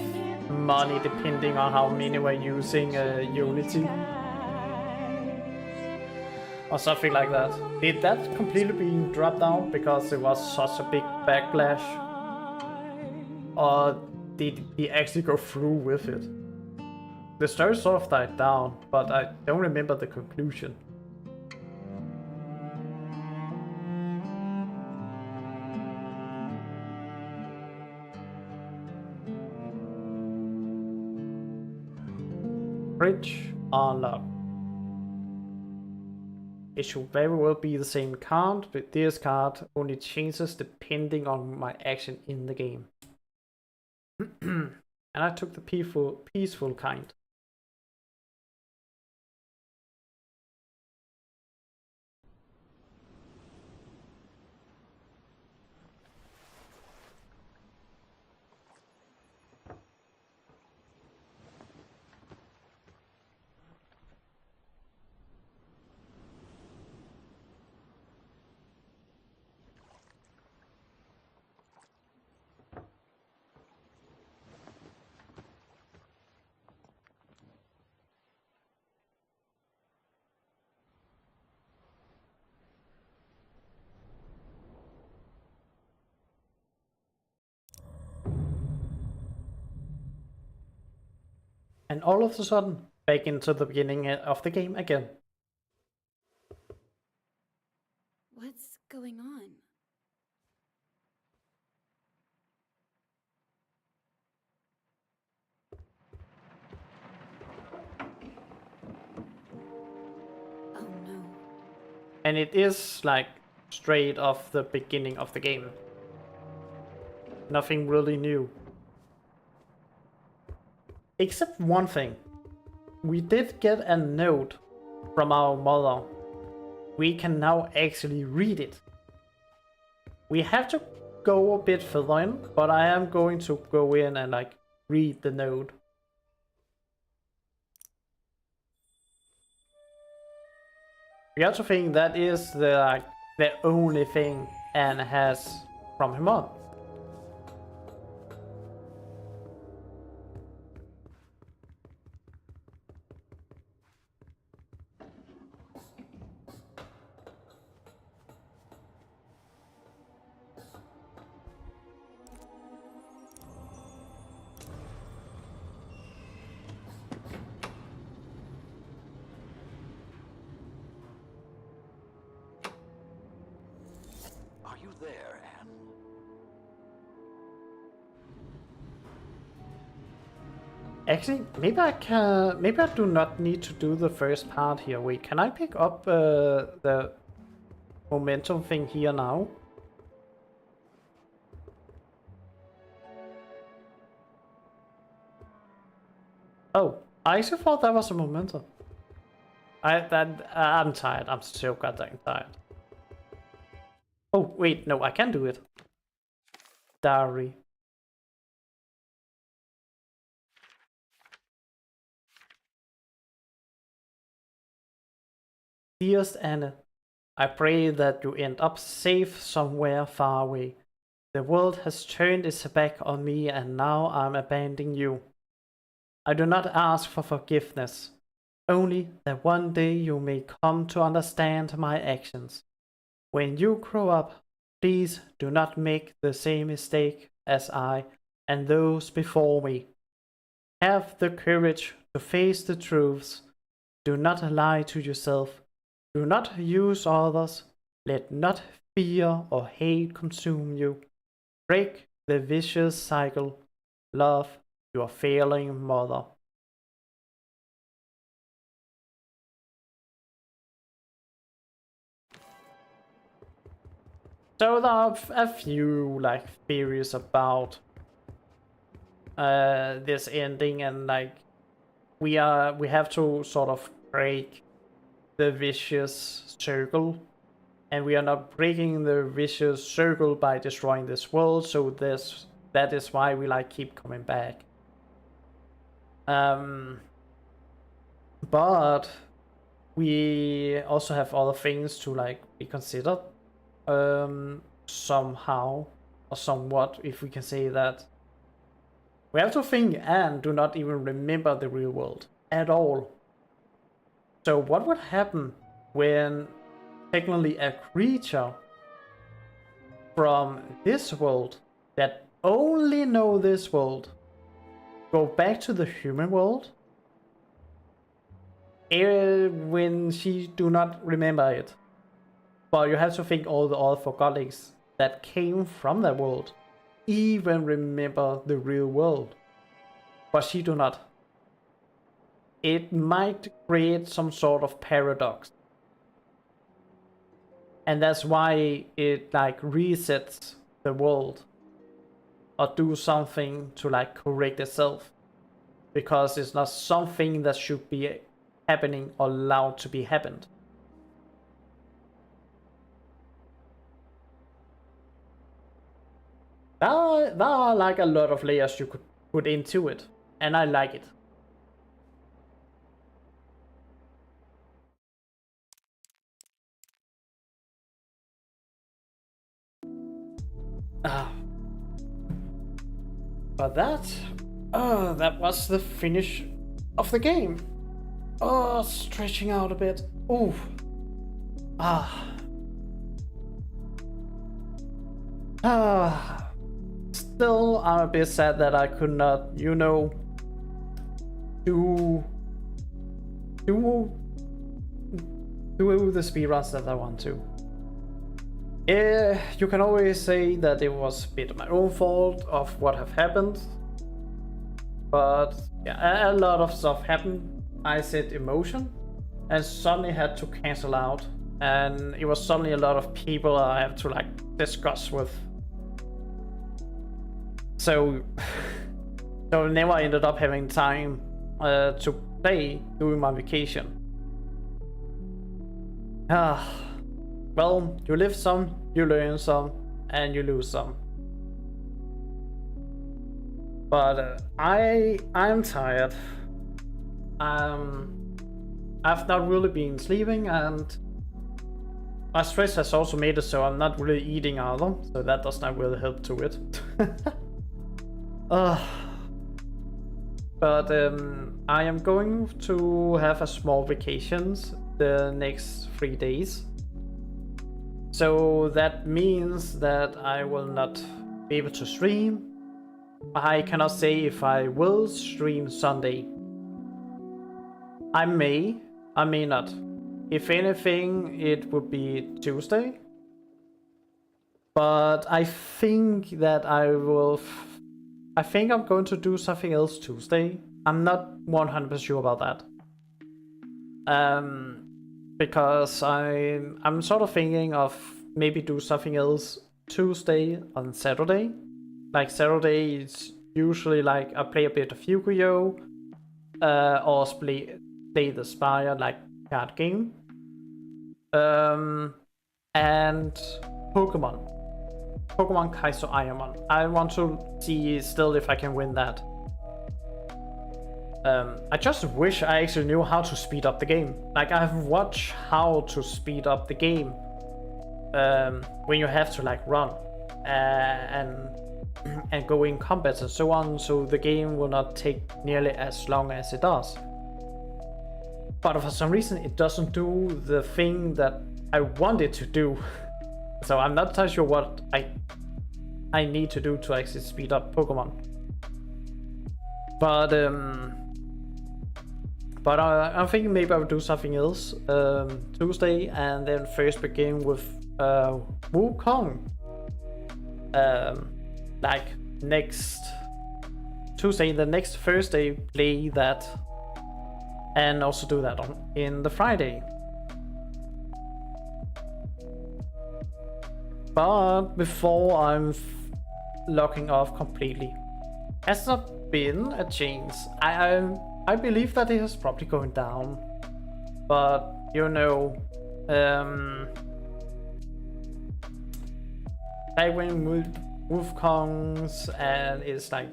money depending on how many were using Unity? Or something like that. Did that completely be dropped out because it was such a big backlash? Or did he actually go through with it? The story sort of died down, but I don't remember the conclusion. Bridge unlocked. It should very well be the same card, but this card only changes depending on my action in the game. And I took the peaceful kind. And all of a sudden, back into the beginning of the game again. What's going on? Oh no. And it is like straight off the beginning of the game. Nothing really new. Except one thing. We did get a note from our mother. We can now actually read it. We have to go a bit further in, but I am going to go in and like read the note. You have to think that is the only thing Anne has from her mom. Are you there, Anne? Actually, maybe I do not need to do the first part here. Wait, can I pick up the momentum thing here now? Oh, I actually thought that was a momentum. I'm tired. I'm so goddamn tired. Oh wait, no, I can do it. Diary. Dearest Anna, I pray that you end up safe somewhere far away. The world has turned its back on me and now I'm abandoning you. I do not ask for forgiveness, only that one day you may come to understand my actions. When you grow up, please do not make the same mistake as I and those before me. Have the courage to face the truths. Do not lie to yourself. Do not use others. Let not fear or hate consume you. Break the vicious cycle. Love your failing mother. So there are a few like theories about this ending, and like we have to sort of break the vicious circle, and we are not breaking the vicious circle by destroying this world, so that is why we like keep coming back. But we also have other things to like be considered somehow or somewhat, if we can say that. We have to think Anne do not even remember the real world at all. So what would happen when technically a creature from this world that only know this world go back to the human world when she do not remember it? But you have to think all the other Forgottlings that came from that world even remember the real world, but she do not. It might create some sort of paradox, and that's why it like resets the world or do something to like correct itself, because it's not something that should be happening or allowed to be happened. There are like a lot of layers you could put into it, and I like it. But that was the finish of the game. Stretching out a bit. Ooh. Still, I'm a bit sad that I could not, do do the speedruns that I want to. You can always say that it was a bit of my own fault of what have happened, but yeah, a lot of stuff happened. I set emotion and suddenly had to cancel out, and it was suddenly a lot of people I have to like discuss with. So so never ended up having time to play during my vacation. Well, you live some, you learn some, and you lose some. But I'm tired. I've not really been sleeping, and my stress has also made it so I'm not really eating either, so that does not really help to it. But I am going to have a small vacations the next 3 days. So that means that I will not be able to stream. I cannot say if I will stream Sunday. I may not. If anything, it would be Tuesday. But I think that I think I'm going to do something else Tuesday. I'm not 100% sure about that. Because I'm sort of thinking of maybe do something else Tuesday on Saturday. Like Saturday is usually like I play a bit of Yu-Gi-Oh! Or play the Spire like card game. And Pokemon Kaizo Ironman. I want to see still if I can win that. I just wish I actually knew how to speed up the game. Like I've watched how to speed up the game when you have to like run and go in combat and so on, so the game will not take nearly as long as it does. But for some reason it doesn't do the thing that I want it to do. So I'm not entirely sure what I need to do to actually speed up Pokemon. But I'm thinking maybe I will do something else Tuesday, and then first begin with Wukong. Like next Tuesday, the next Thursday, play that, and also do that in the Friday. But before I'm locking off completely, has there been a change? I believe that it is probably going down, but you know, like when Wolfkongs and it's like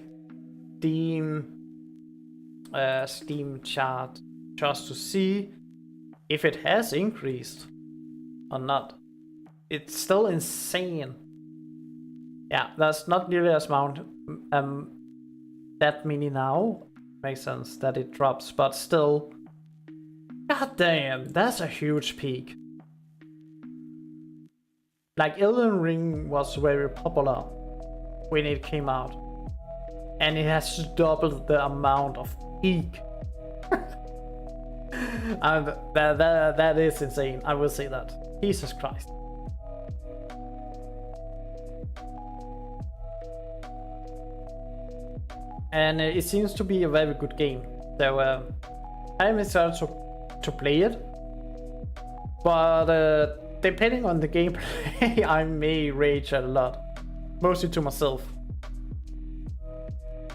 Steam chart just to see if it has increased or not. It's still insane. Yeah, that's not nearly as amount that many now. Makes sense that it drops, but still, god damn, that's a huge peak. Like Elden Ring was very popular when it came out, and it has doubled the amount of peak. And that is insane. I will say that. Jesus Christ. And it seems to be a very good game, so I am excited to play it. But depending on the gameplay, I may rage a lot, mostly to myself.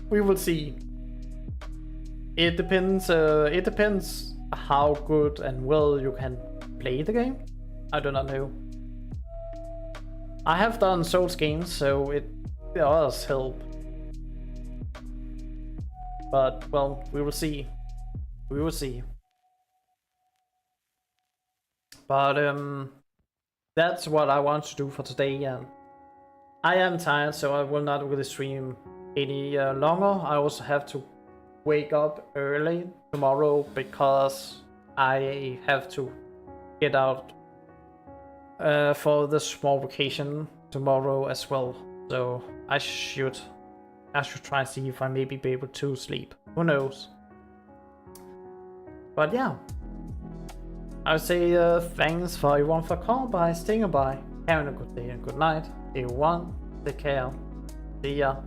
We will see. It depends. It depends how good and well you can play the game. I do not know. I have done Souls games, so it does help. But, well, we will see. We will see. But, that's what I want to do for today, and I am tired, so I will not really stream any longer. I also have to wake up early tomorrow because I have to get out for the small vacation tomorrow as well. So I should try and see if I maybe be able to sleep. Who knows? But yeah, I would say thanks for everyone for calling by, staying by, having a good day and good night. Everyone, take care. See ya.